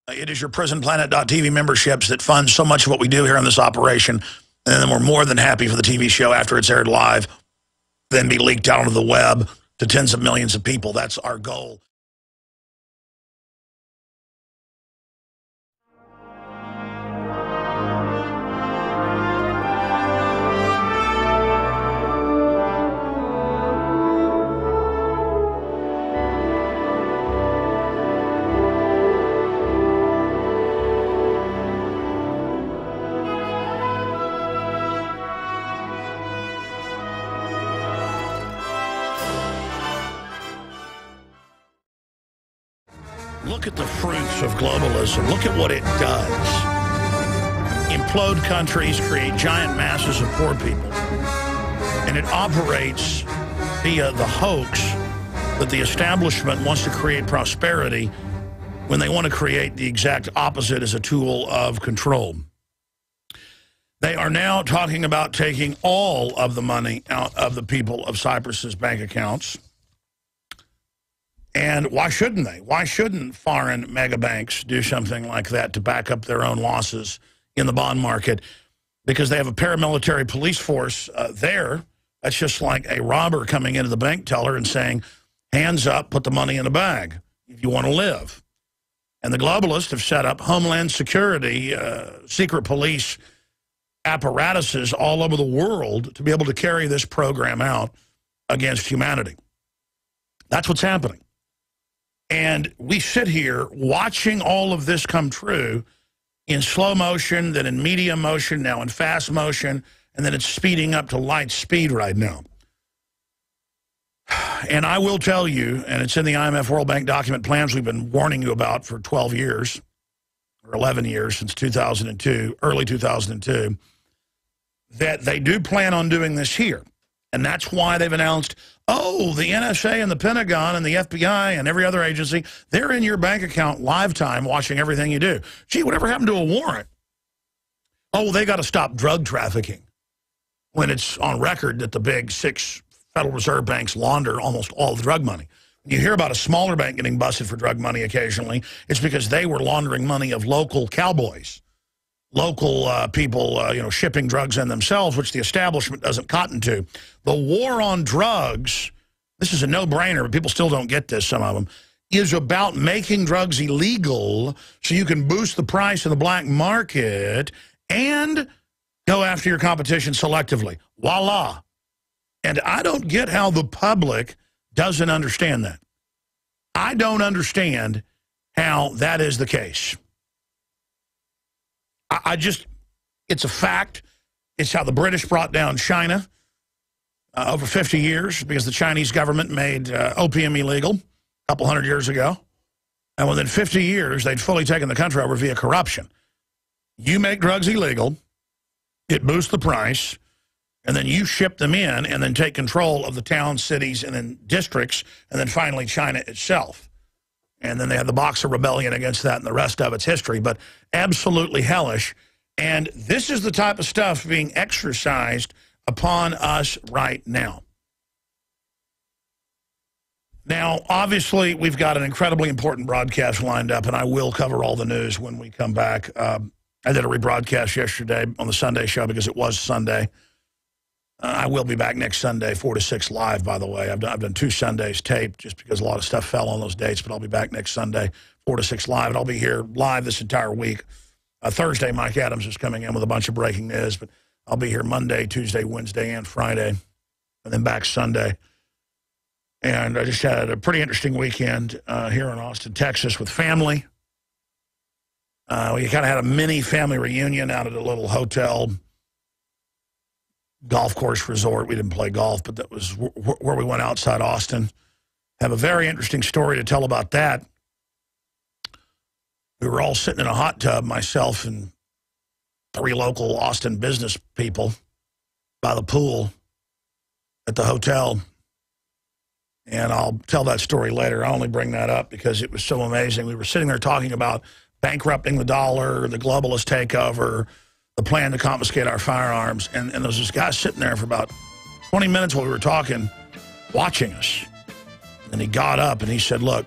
It is your prisonplanet.tv memberships that fund so much of what we do here on this operation. And then we're more than happy for the TV show after it's aired live, then be leaked out onto the web to tens of millions of people. That's our goal. Look at the fruits of globalism. Look at what it does. Implode countries, create giant masses of poor people. And it operates via the hoax that the establishment wants to create prosperity when they want to create the exact opposite as a tool of control. They are now talking about taking all of the money out of the people of Cyprus's bank accounts. And why shouldn't they? Why shouldn't foreign mega banks do something like that to back up their own losses in the bond market? Because they have a paramilitary police force there. That's just like a robber coming into the bank teller and saying, hands up, put the money in a bag if you want to live. And the globalists have set up Homeland Security, secret police apparatuses all over the world to be able to carry this program out against humanity. That's what's happening. And we sit here watching all of this come true in slow motion, then in medium motion, now in fast motion, and then it's speeding up to light speed right now. And I will tell you, and it's in the IMF World Bank document plans we've been warning you about for 12 years, or 11 years, since 2002, early 2002, that they do plan on doing this here. And that's why they've announced, oh, the NSA and the Pentagon and the FBI and every other agency, they're in your bank account live time watching everything you do. Gee, whatever happened to a warrant? Oh, they got to stop drug trafficking when it's on record that the big 6 Federal Reserve banks launder almost all the drug money. When you hear about a smaller bank getting busted for drug money occasionally, it's because they were laundering money of local cowboys. Local people, shipping drugs in themselves, which the establishment doesn't cotton to. The war on drugs, this is a no-brainer, but people still don't get this, some of them, is about making drugs illegal so you can boost the price in the black market and go after your competition selectively. Voila. And I don't get how the public doesn't understand that. I don't understand how that is the case. It's a fact. It's how the British brought down China over 50 years because the Chinese government made opium illegal a couple hundred years ago. And within 50 years, they'd fully taken the country over via corruption. You make drugs illegal, it boosts the price, and then you ship them in and then take control of the towns, cities, and then districts, and then finally China itself. And then they had the Boxer Rebellion against that, and the rest of it's history, but absolutely hellish. And this is the type of stuff being exercised upon us right now. Now, obviously, we've got an incredibly important broadcast lined up, and I will cover all the news when we come back. I did a rebroadcast yesterday on the Sunday show because it was Sunday. I will be back next Sunday, 4 to 6 live, by the way. I've done 2 Sundays taped just because a lot of stuff fell on those dates, but I'll be back next Sunday, 4 to 6 live, and I'll be here live this entire week. Thursday, Mike Adams is coming in with a bunch of breaking news, but I'll be here Monday, Tuesday, Wednesday, and Friday, and then back Sunday. And I just had a pretty interesting weekend here in Austin, Texas with family. We kind of had a mini family reunion out at a little hotel golf course resort. We didn't play golf, but that was where we went outside Austin. Have a very interesting story to tell about that. We were all sitting in a hot tub, myself and 3 local Austin business people by the pool at the hotel. And I'll tell that story later. I only bring that up because it was so amazing. We were sitting there talking about bankrupting the dollar, the globalist takeover, the plan to confiscate our firearms. And there was this guy sitting there for about 20 minutes while we were talking, watching us. And he got up and he said, look,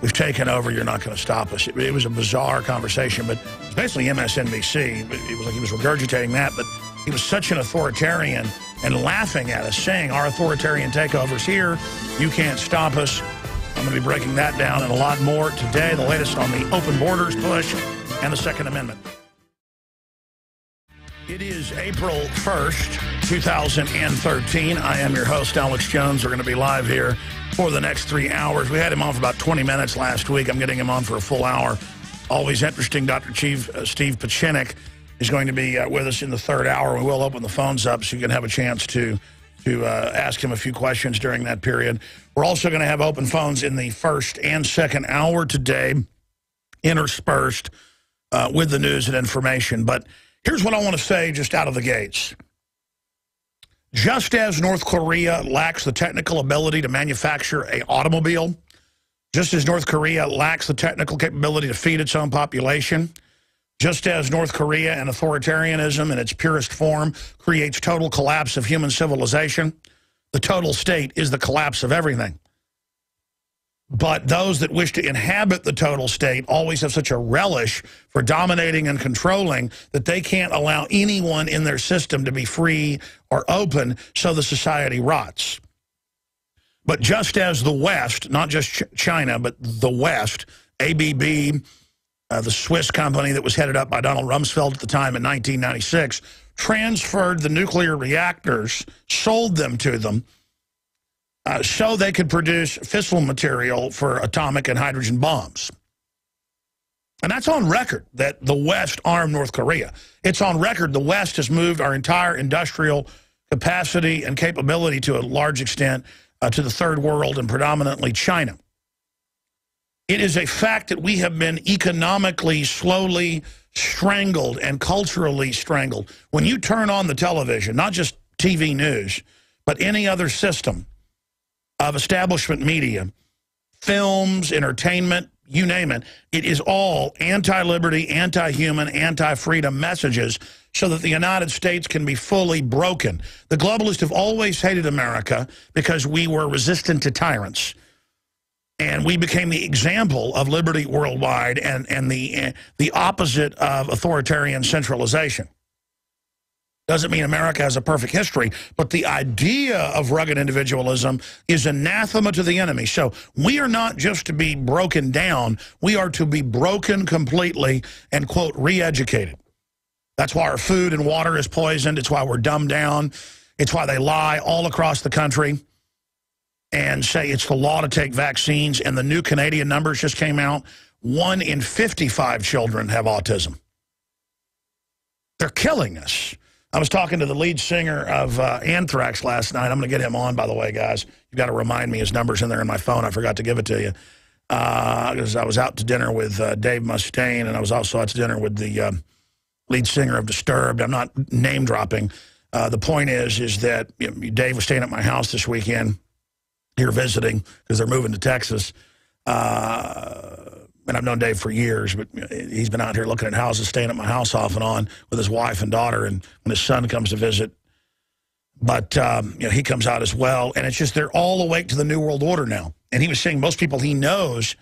we've taken over, you're not going to stop us. It was a bizarre conversation, but it was basically MSNBC. It was like he was regurgitating that, but he was such an authoritarian and laughing at us, saying our authoritarian takeover's here, you can't stop us. I'm going to be breaking that down and a lot more today, the latest on the open borders push and the Second Amendment. It is April 1st, 2013. I am your host, Alex Jones. We're going to be live here for the next 3 hours. We had him on for about 20 minutes last week. I'm getting him on for a full hour. Always interesting. Dr. Steve Pieczenik is going to be with us in the third hour. We will open the phones up so you can have a chance to ask him a few questions during that period. We're also going to have open phones in the first and second hour today, interspersed with the news and information. But here's what I want to say just out of the gates. Just as North Korea lacks the technical ability to manufacture an automobile, just as North Korea lacks the technical capability to feed its own population, just as North Korea and authoritarianism in its purest form creates total collapse of human civilization, the total state is the collapse of everything. But those that wish to inhabit the total state always have such a relish for dominating and controlling that they can't allow anyone in their system to be free or open, so the society rots. But just as the West, not just China, but the West, ABB, the Swiss company that was headed up by Donald Rumsfeld at the time in 1996, transferred the nuclear reactors, sold them to them, so they could produce fissile material for atomic and hydrogen bombs. And that's on record, that the West armed North Korea. It's on record the West has moved our entire industrial capacity and capability to a large extent to the third world and predominantly China. It is a fact that we have been economically slowly strangled and culturally strangled. When you turn on the television, not just TV news, but any other system of establishment media, films, entertainment, you name it, it is all anti-liberty, anti-human, anti-freedom messages so that the United States can be fully broken. The globalists have always hated America because we were resistant to tyrants. And we became the example of liberty worldwide and the opposite of authoritarian centralization. Doesn't mean America has a perfect history, but the idea of rugged individualism is anathema to the enemy. So we are not just to be broken down, we are to be broken completely and, quote, re-educated. That's why our food and water is poisoned. It's why we're dumbed down. It's why they lie all across the country and say it's the law to take vaccines. And the new Canadian numbers just came out. 1 in 55 children have autism. They're killing us. I was talking to the lead singer of Anthrax last night. I'm going to get him on, by the way, guys. You've got to remind me. His number's in there in my phone. I forgot to give it to you. Because I was out to dinner with Dave Mustaine, and I was also out to dinner with the lead singer of Disturbed. I'm not name-dropping. The point is that Dave was staying at my house this weekend, here visiting, because they're moving to Texas. And I've known Dave for years, but he's been out here looking at houses, staying at my house off and on with his wife and daughter, and when his son comes to visit. But he comes out as well, and it's just they're all awake to the New World Order now. And he was saying most people he knows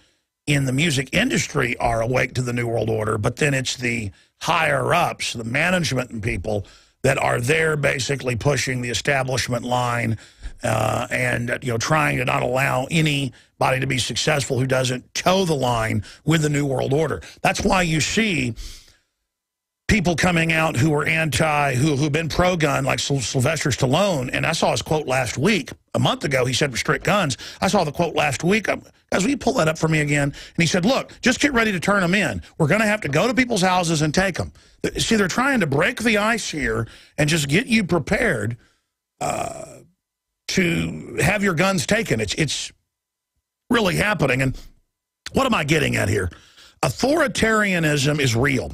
in the music industry are awake to the New World Order, but then it's the higher-ups, the management and people that are there basically pushing the establishment line and trying to not allow anybody to be successful who doesn't toe the line with the New World Order. That's why you see people coming out who are who've been pro-gun, like Sylvester Stallone, and I saw his quote last week. A month ago, he said restrict guns. I saw the quote last week. Guys, will you pull that up for me again? And he said, look, just get ready to turn them in. We're going to have to go to people's houses and take them. See, they're trying to break the ice here and just get you prepared to have your guns taken. It's really happening. And what am I getting at here? Authoritarianism is real.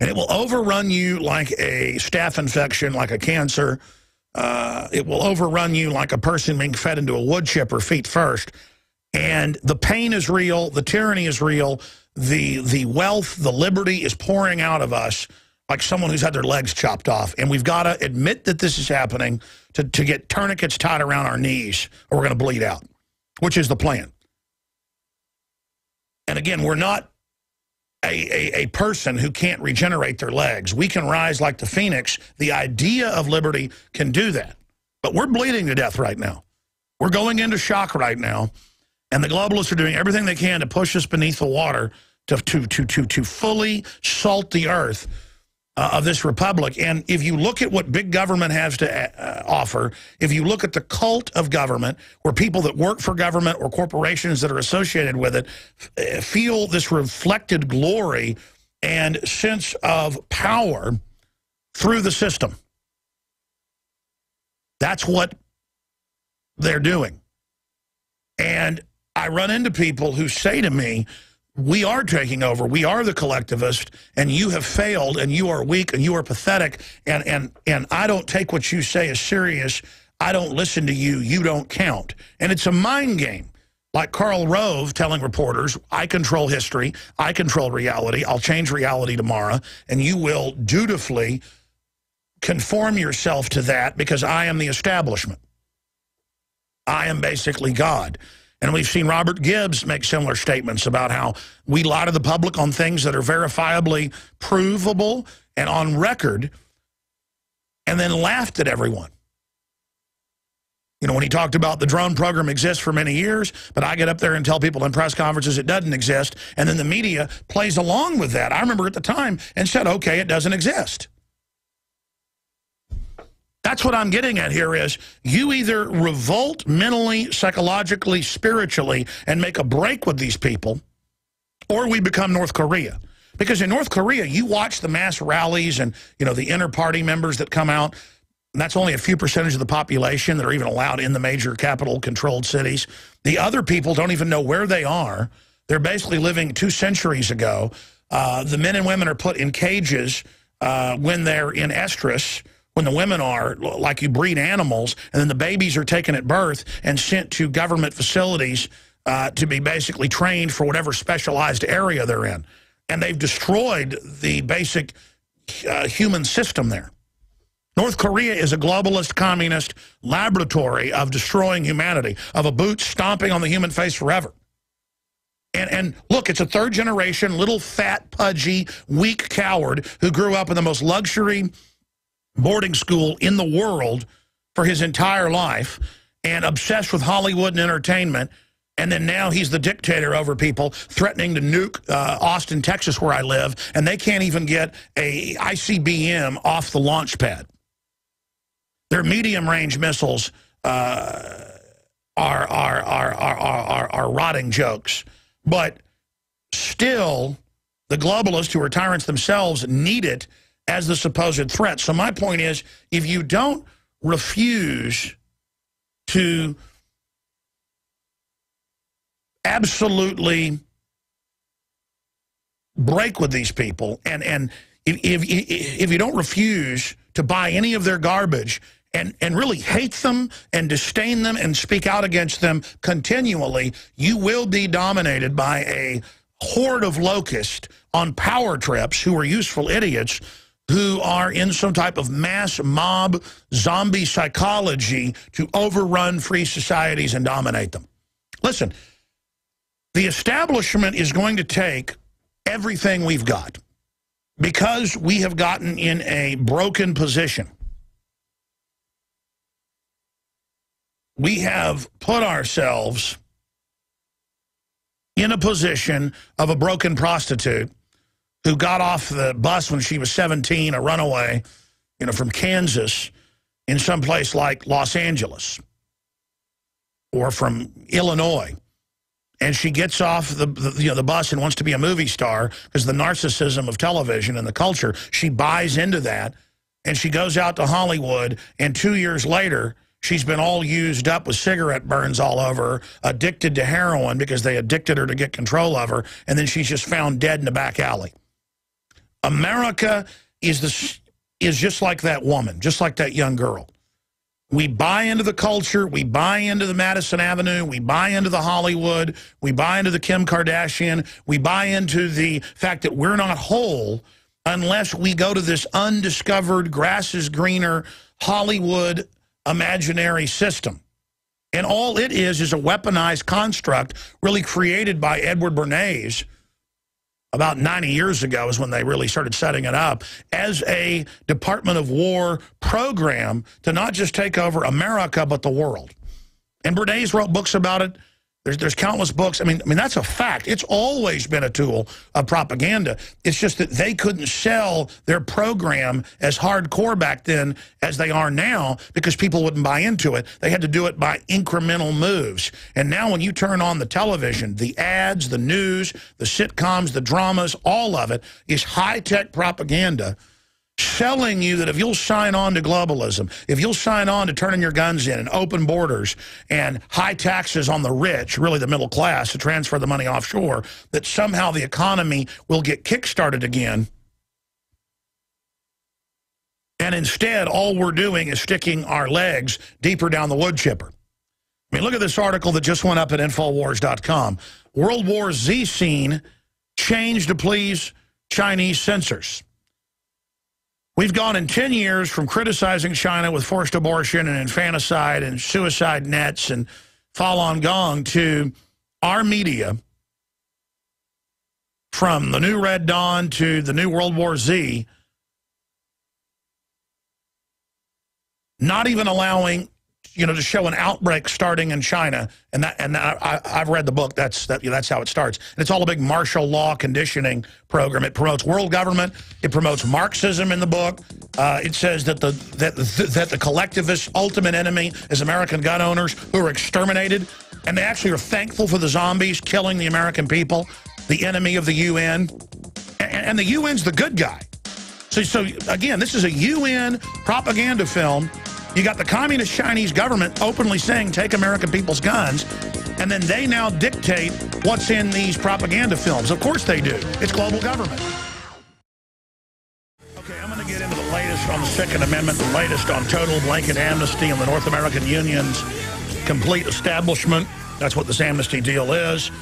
And it will overrun you like a staph infection, like a cancer. It will overrun you like a person being fed into a wood chipper feet first. And the pain is real. The tyranny is real. The wealth, the liberty is pouring out of us like someone who's had their legs chopped off. And we've got to admit that this is happening to get tourniquets tied around our knees or we're going to bleed out, which is the plan. And again, we're not a person who can't regenerate their legs. We can rise like the phoenix. The idea of liberty can do that. But we're bleeding to death right now. We're going into shock right now. And the globalists are doing everything they can to push us beneath the water to fully salt the earth of this republic. And if you look at what big government has to offer, if you look at the cult of government, where people that work for government or corporations that are associated with it feel this reflected glory and sense of power through the system. That's what they're doing. And I run into people who say to me, we are taking over, we are the collectivist, and you have failed, and you are weak, and you are pathetic, and I don't take what you say as serious. I don't listen to you. You don't count. And it's a mind game. Like Karl Rove telling reporters, I control history, I control reality, I'll change reality tomorrow, and you will dutifully conform yourself to that because I am the establishment. I am basically God. And we've seen Robert Gibbs make similar statements about how we lie to the public on things that are verifiably provable and on record, and then laughed at everyone. You know, when he talked about the drone program exists for many years, but I get up there and tell people in press conferences it doesn't exist, and then the media plays along with that. I remember at the time and said, okay, it doesn't exist. That's what I'm getting at here is you either revolt mentally, psychologically, spiritually, and make a break with these people, or we become North Korea. Because in North Korea, you watch the mass rallies and, you know, the inter-party members that come out. And that's only a few percentage of the population that are even allowed in the major capital-controlled cities. The other people don't even know where they are. They're basically living 2 centuries ago. The men and women are put in cages when they're in estrus, when the women are, like you breed animals, and then the babies are taken at birth and sent to government facilities to be basically trained for whatever specialized area they're in. And they've destroyed the basic human system there. North Korea is a globalist, communist laboratory of destroying humanity, of a boot stomping on the human face forever. And look, it's a third-generation, little, fat, pudgy, weak coward who grew up in the most luxury boarding school in the world for his entire life and obsessed with Hollywood and entertainment. And then now he's the dictator over people, threatening to nuke Austin, Texas, where I live, and they can't even get a ICBM off the launch pad. Their medium-range missiles are rotting jokes. But still, the globalists, who are tyrants themselves, need it as the supposed threat. So my point is, if you don't refuse to absolutely break with these people, and if you don't refuse to buy any of their garbage and really hate them and disdain them and speak out against them continually, you will be dominated by a horde of locusts on power trips who are useful idiots who are in some type of mass mob zombie psychology to overrun free societies and dominate them. Listen, the establishment is going to take everything we've got because we have gotten in a broken position. We have put ourselves in a position of a broken prostitute who got off the bus when she was 17, a runaway, you know, from Kansas, in some place like Los Angeles or from Illinois. And she gets off the bus and wants to be a movie star because the narcissism of television and the culture, she buys into that. And she goes out to Hollywood, and 2 years later, she's been all used up with cigarette burns all over her, addicted to heroin because they addicted her to get control of her, and then she's just found dead in the back alley. America is just like that woman, just like that young girl. We buy into the culture, we buy into the Madison Avenue, we buy into the Hollywood, we buy into the Kim Kardashian, we buy into the fact that we're not whole unless we go to this undiscovered, grass is greener, Hollywood imaginary system. And all it is a weaponized construct really created by Edward Bernays about 90 years ago is when they really started setting it up as a Department of War program to not just take over America, but the world. And Bernays wrote books about it. There's countless books. I mean, that's a fact. It's always been a tool of propaganda. It's just that they couldn't sell their program as hardcore back then as they are now because people wouldn't buy into it. They had to do it by incremental moves. And now when you turn on the television, the ads, the news, the sitcoms, the dramas, all of it is high-tech propaganda selling you that if you'll sign on to globalism, if you'll sign on to turning your guns in and open borders and high taxes on the rich, really the middle class, to transfer the money offshore, that somehow the economy will get kick-started again. And instead, all we're doing is sticking our legs deeper down the wood chipper. I mean, look at this article that just went up at Infowars.com. World War Z scene changed to please Chinese censors. We've gone in 10 years from criticizing China with forced abortion and infanticide and suicide nets and Falun Gong to our media, from the new Red Dawn to the new World War Z, not even allowing, to show an outbreak starting in China. And I've read the book. That's how it starts. And it's all a big martial law conditioning program. It promotes world government. It promotes Marxism in the book. It says that the collectivist ultimate enemy is American gun owners who are exterminated, and they actually are thankful for the zombies killing the American people, the enemy of the UN, and the UN's the good guy. So again, this is a UN propaganda film. You got the communist Chinese government openly saying, take American people's guns, and then they now dictate what's in these propaganda films. Of course they do. It's global government. Okay, I'm going to get into the latest on the Second Amendment, the latest on total blanket amnesty and the North American Union's complete establishment. That's what this amnesty deal is.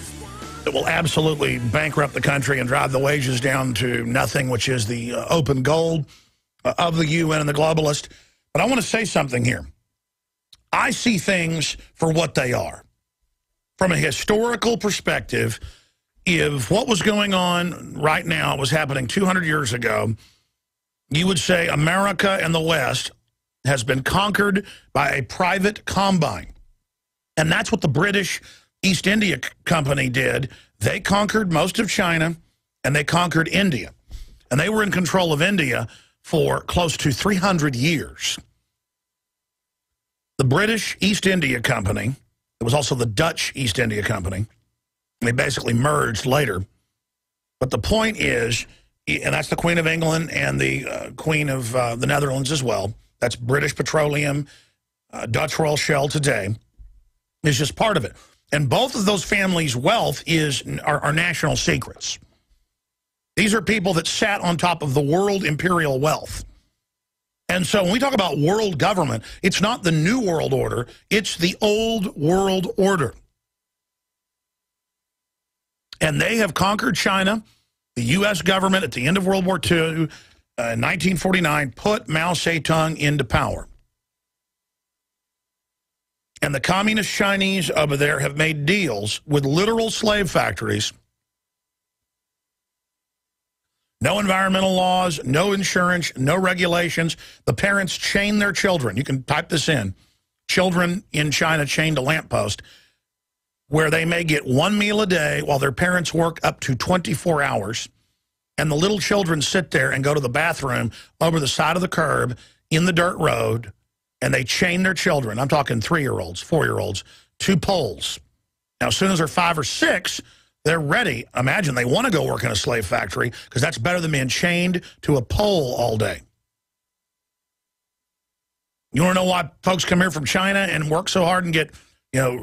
It will absolutely bankrupt the country and drive the wages down to nothing, which is the open goal of the UN and the globalists. But I want to say something here. I see things for what they are. From a historical perspective, if what was going on right now was happening 200 years ago, you would say America and the West has been conquered by a private combine. And that's what the British East India Company did. They conquered most of China, and they conquered India. And they were in control of India for close to 300 years. The British East India Company, it was also the Dutch East India Company, they basically merged later. But the point is, and that's the Queen of England and the Queen of the Netherlands as well, that's British Petroleum, Dutch Royal Shell today, is just part of it. And both of those families' wealth are national secrets. These are people that sat on top of the world imperial wealth. And so when we talk about world government, it's not the New World Order, it's the old world order. And they have conquered China. The U.S. government at the end of World War II, in 1949, put Mao Zedong into power. And the communist Chinese over there have made deals with literal slave factories. No environmental laws, no insurance, no regulations. The parents chain their children. You can type this in. Children in China chained to lamppost, where they may get one meal a day while their parents work up to 24 hours. And the little children sit there and go to the bathroom over the side of the curb in the dirt road, and they chain their children. I'm talking 3-year-olds, 4-year-olds, to poles. Now, as soon as they're 5 or 6, they're ready. Imagine they want to go work in a slave factory because that's better than being chained to a pole all day. You want to know why folks come here from China and work so hard and get,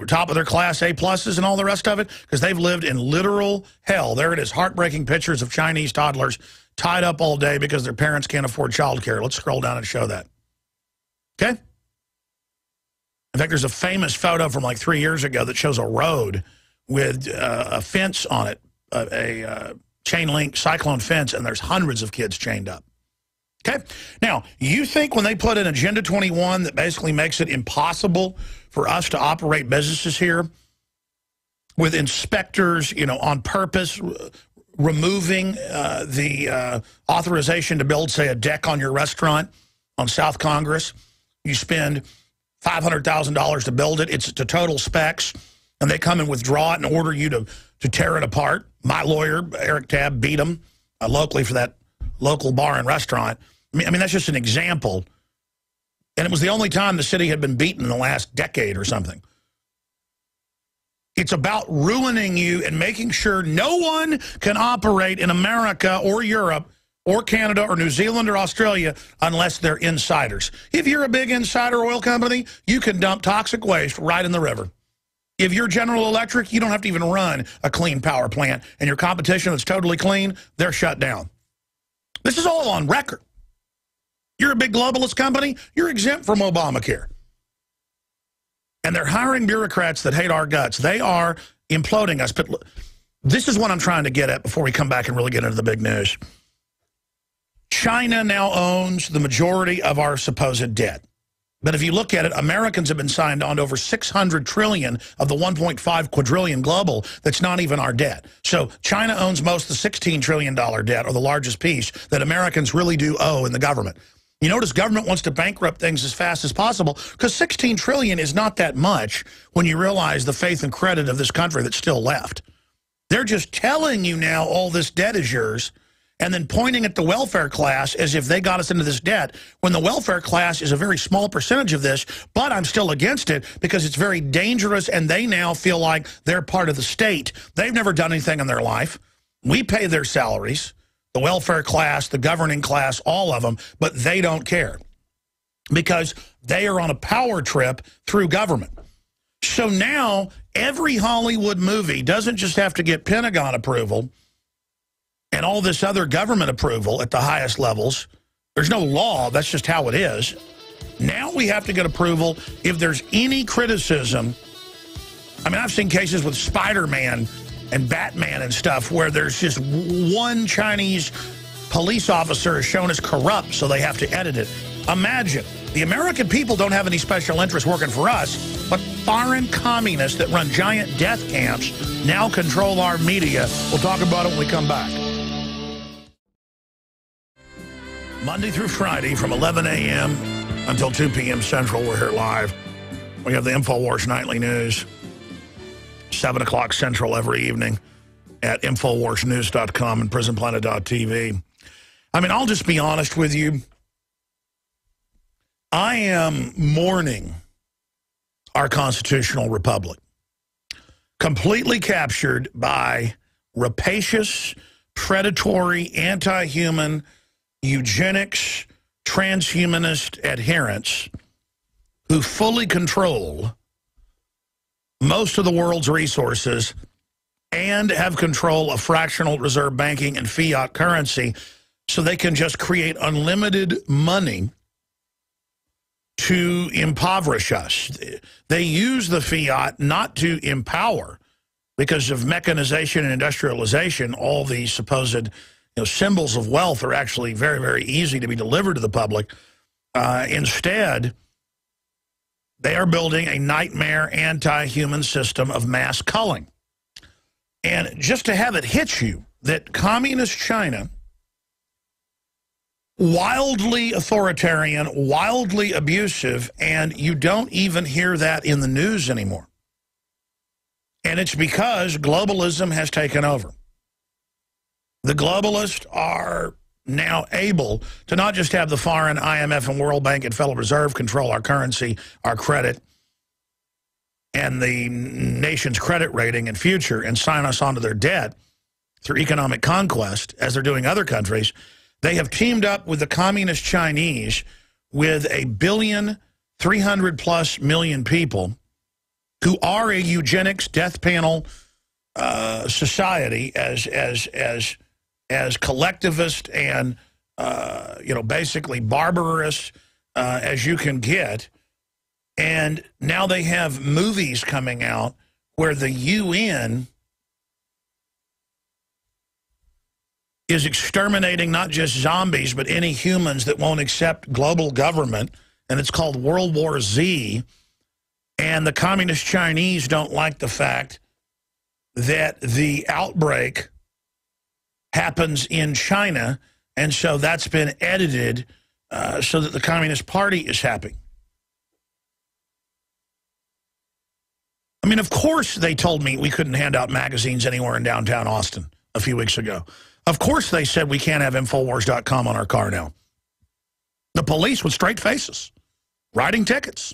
top of their class A pluses and all the rest of it? Because they've lived in literal hell. There it is, heartbreaking pictures of Chinese toddlers tied up all day because their parents can't afford childcare. Let's scroll down and show that. Okay? In fact, there's a famous photo from like 3 years ago that shows a road with a fence on it, a chain link cyclone fence, and there's hundreds of kids chained up. Okay? Now, you think when they put in Agenda 21 that basically makes it impossible for us to operate businesses here with inspectors, you know, on purpose, removing the authorization to build, say, a deck on your restaurant on South Congress. You spend $500,000 to build it. It's to total specs, and they come and withdraw it and order you to tear it apart. My lawyer, Eric Tabb, beat them locally for that local bar and restaurant. I mean, that's just an example. And it was the only time the city had been beaten in the last decade or something. It's about ruining you and making sure no one can operate in America or Europe or Canada or New Zealand or Australia unless they're insiders. If you're a big insider oil company, you can dump toxic waste right in the river. If you're General Electric, you don't have to even run a clean power plant, and your competition that's totally clean, they're shut down. This is all on record. You're a big globalist company, you're exempt from Obamacare. And they're hiring bureaucrats that hate our guts. They are imploding us. But this is what I'm trying to get at before we come back and really get into the big news. China now owns the majority of our supposed debt. But if you look at it, Americans have been signed on to over $600 trillion of the $1.5 quadrillion global that's not even our debt. So China owns most of the $16 trillion debt, or the largest piece, that Americans really do owe in the government. You notice government wants to bankrupt things as fast as possible because $16 trillion is not that much when you realize the faith and credit of this country that's still left. They're just telling you now all this debt is yours and then pointing at the welfare class as if they got us into this debt when the welfare class is a very small percentage of this, but I'm still against it because it's very dangerous and they now feel like they're part of the state. They've never done anything in their life. We pay their salaries. The welfare class, the governing class, all of them, but they don't care because they are on a power trip through government. So now every Hollywood movie doesn't just have to get Pentagon approval and all this other government approval at the highest levels. There's no law. That's just how it is. Now we have to get approval if there's any criticism. I mean, I've seen cases with Spider-Man and Batman and stuff where there's just one Chinese police officer is shown as corrupt, so they have to edit it. Imagine, the American people don't have any special interest working for us, but foreign communists that run giant death camps now control our media. We'll talk about it when we come back. Monday through Friday from 11 a.m. until 2 p.m. Central, we're here live. We have the InfoWars Nightly News. 7 o'clock Central every evening at InfoWarsNews.com and PrisonPlanet.tv. I mean, I'll just be honest with you. I am mourning our constitutional republic. Completely captured by rapacious, predatory, anti-human, eugenics, transhumanist adherents who fully control most of the world's resources and have control of fractional reserve banking and fiat currency so they can just create unlimited money to impoverish us. They use the fiat not to empower because of mechanization and industrialization. All these supposed symbols of wealth are actually very, very easy to be delivered to the public. Instead, they are building a nightmare anti-human system of mass culling. And just to have it hit you that communist China, wildly authoritarian, wildly abusive, and you don't even hear that in the news anymore. And it's because globalism has taken over. The globalists are now able to not just have the foreign IMF and World Bank and Federal Reserve control our currency, our credit, and the nation's credit rating and future and sign us onto their debt through economic conquest, as they're doing other countries. They have teamed up with the communist Chinese with 1,300,000,000+ people who are a eugenics death panel society as collectivist and, basically barbarous as you can get. And now they have movies coming out where the UN is exterminating not just zombies, but any humans that won't accept global government, and it's called World War Z. And the communist Chinese don't like the fact that the outbreak happens in China, and so that's been edited so that the Communist Party is happy. I mean, of course they told me we couldn't hand out magazines anywhere in downtown Austin a few weeks ago. Of course they said we can't have Infowars.com on our car now. The police with straight faces, writing tickets.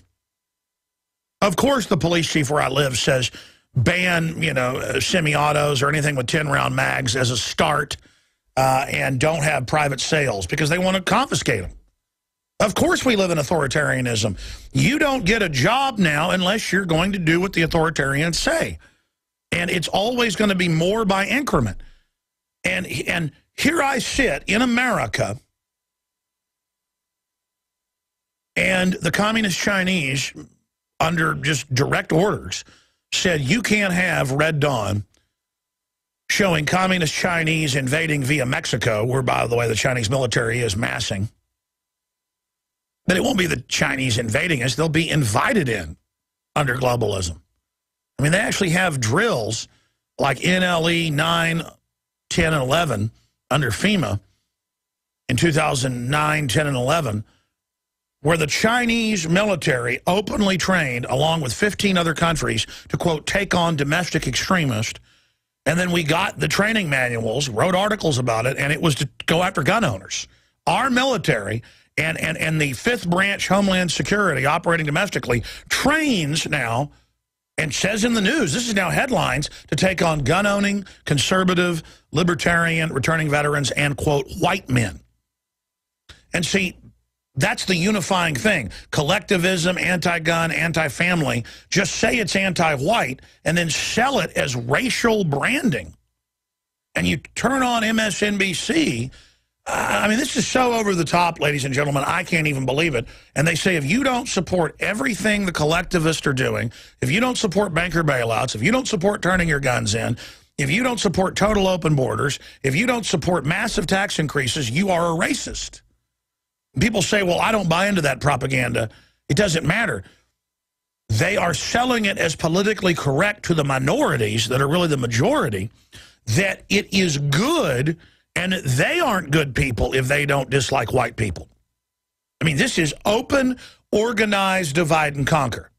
Of course the police chief where I live says ban, semi-autos or anything with 10-round mags as a start and don't have private sales because they want to confiscate them. Of course we live in authoritarianism. You don't get a job now unless you're going to do what the authoritarians say. And it's always going to be more by increment. And here I sit in America, and the communist Chinese, under just direct orders, said you can't have Red Dawn showing communist Chinese invading via Mexico, where, by the way, the Chinese military is massing. But it won't be the Chinese invading us. They'll be invited in under globalism. I mean, they actually have drills like NLE 9, 10, and 11 under FEMA in 2009, 10, and 11, where the Chinese military openly trained, along with 15 other countries, to, quote, take on domestic extremists. And then we got the training manuals, wrote articles about it, and it was to go after gun owners. Our military and the 5th branch Homeland Security operating domestically trains now and says in the news, this is now headlines, to take on gun-owning, conservative, libertarian, returning veterans, and, quote, white men. And see, that's the unifying thing. Collectivism, anti-gun, anti-family. Just say it's anti-white and then sell it as racial branding. And you turn on MSNBC. I mean, this is so over the top, ladies and gentlemen, I can't even believe it. And they say if you don't support everything the collectivists are doing, if you don't support banker bailouts, if you don't support turning your guns in, if you don't support total open borders, if you don't support massive tax increases, you are a racist. People say, well, I don't buy into that propaganda. It doesn't matter. They are selling it as politically correct to the minorities that are really the majority, that it is good, and they aren't good people if they don't dislike white people. I mean, this is open, organized, divide and conquer.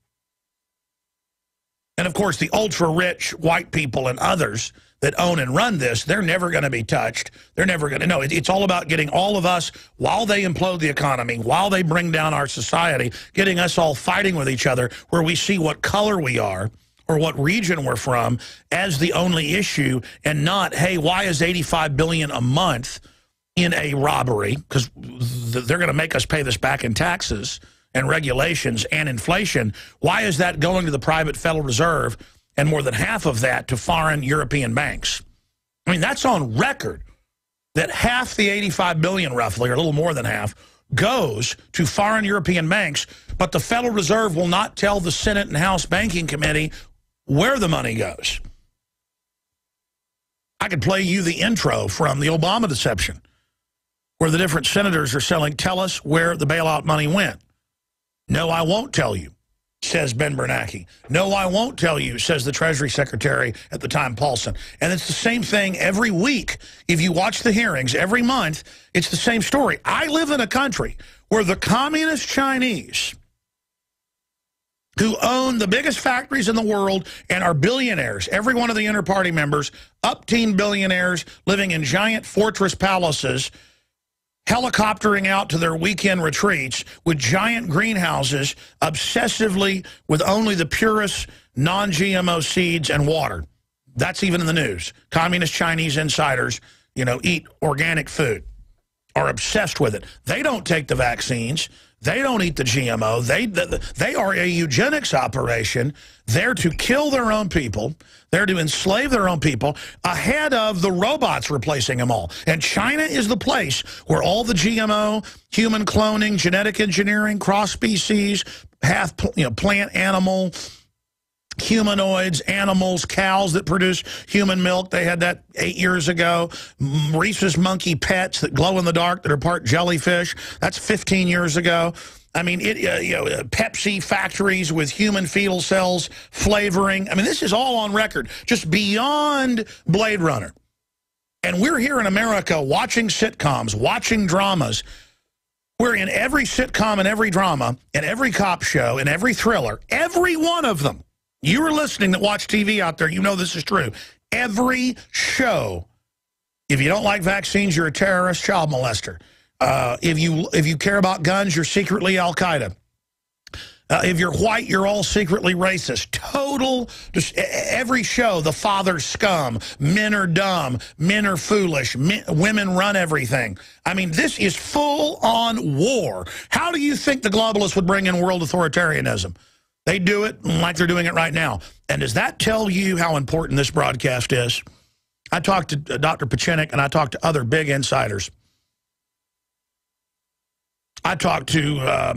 And, of course, the ultra-rich white people and others that own and run this, they're never going to be touched. They're never going to. No, it's all about getting all of us, while they implode the economy, while they bring down our society, getting us all fighting with each other where we see what color we are or what region we're from as the only issue, and not, hey, why is $85 billion a month in a robbery? Because they're going to make us pay this back in taxes and regulations and inflation. Why is that going to the private Federal Reserve and more than half of that to foreign European banks? I mean, that's on record, that half the $85 billion roughly, or a little more than half, goes to foreign European banks, but the Federal Reserve will not tell the Senate and House Banking Committee where the money goes. I could play you the intro from the Obama deception, where the different senators are selling, tell us where the bailout money went. No, I won't tell you, says Ben Bernanke. No, I won't tell you, says the Treasury Secretary at the time, Paulson. And it's the same thing every week. If you watch the hearings every month, it's the same story. I live in a country where the communist Chinese, who own the biggest factories in the world and are billionaires, every one of the inter-party members, up-teen billionaires living in giant fortress palaces, helicoptering out to their weekend retreats with giant greenhouses, obsessively with only the purest non-GMO seeds and water. That's even in the news. Communist Chinese insiders, eat organic food, are obsessed with it. They don't take the vaccines. They don't eat the GMO. They are a eugenics operation. They're to kill their own people. They're to enslave their own people ahead of the robots replacing them all. And China is the place where all the GMO, human cloning, genetic engineering, cross species, half plant animal, humanoids, animals, cows that produce human milk. They had that 8 years ago. Rhesus monkey pets that glow in the dark that are part jellyfish. That's 15 years ago. I mean, Pepsi factories with human fetal cells flavoring. I mean, this is all on record, just beyond Blade Runner. And we're here in America watching sitcoms, watching dramas, where in every sitcom and every drama and every cop show and every thriller, every one of them, you are listening that watch TV out there, you know this is true. Every show, if you don't like vaccines, you're a terrorist, child molester. If you care about guns, you're secretly Al-Qaeda. If you're white, you're all secretly racist. Total, just every show, the father's scum, men are dumb, men are foolish, women run everything. I mean, this is full-on war. How do you think the globalists would bring in world authoritarianism? They do it like they're doing it right now. And does that tell you how important this broadcast is? I talked to Dr. Pieczenik and I talked to other big insiders. I talked to, I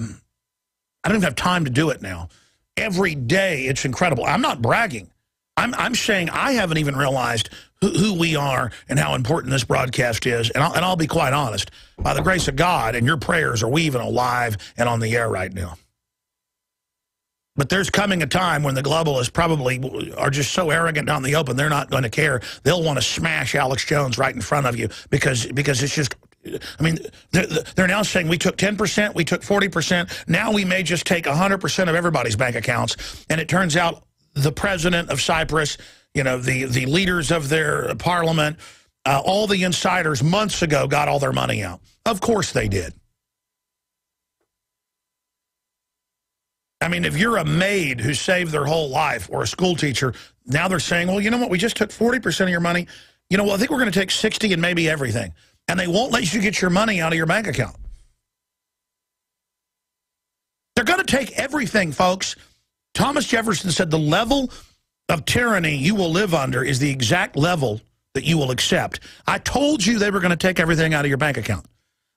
don't even have time to do it now. Every day, it's incredible. I'm not bragging. I'm saying I haven't even realized who we are and how important this broadcast is. And I'll be quite honest. By the grace of God and your prayers, are we even alive and on the air right now? But there's coming a time when the globalists probably are just so arrogant down the open, they're not going to care. They'll want to smash Alex Jones right in front of you because it's just, I mean, they're now saying we took 10%, we took 40%. Now we may just take 100% of everybody's bank accounts. And it turns out the president of Cyprus, you know, the leaders of their parliament, all the insiders months ago got all their money out. Of course they did. I mean, if you're a maid who saved their whole life or a school teacher, now they're saying, well, you know what, we just took 40% of your money. You know, well, I think we're going to take 60 and maybe everything. And they won't let you get your money out of your bank account. They're going to take everything, folks. Thomas Jefferson said the level of tyranny you will live under is the exact level that you will accept. I told you they were going to take everything out of your bank account.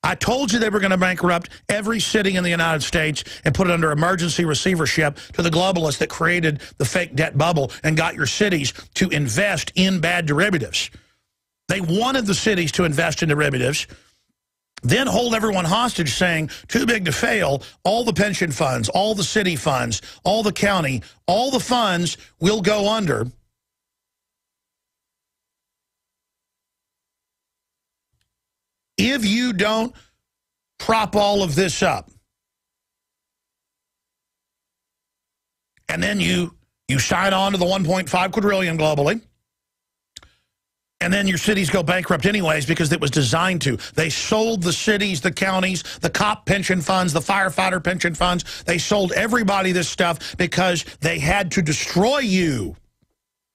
I told you they were going to bankrupt every city in the United States and put it under emergency receivership to the globalists that created the fake debt bubble and got your cities to invest in bad derivatives. They wanted the cities to invest in derivatives, then hold everyone hostage saying, too big to fail, all the pension funds, all the city funds, all the county, all the funds will go under. If you don't prop all of this up. And then you sign on to the 1.5 quadrillion globally. And then your cities go bankrupt anyways because it was designed to. They sold the cities, the counties, the cop pension funds, the firefighter pension funds. They sold everybody this stuff because they had to destroy you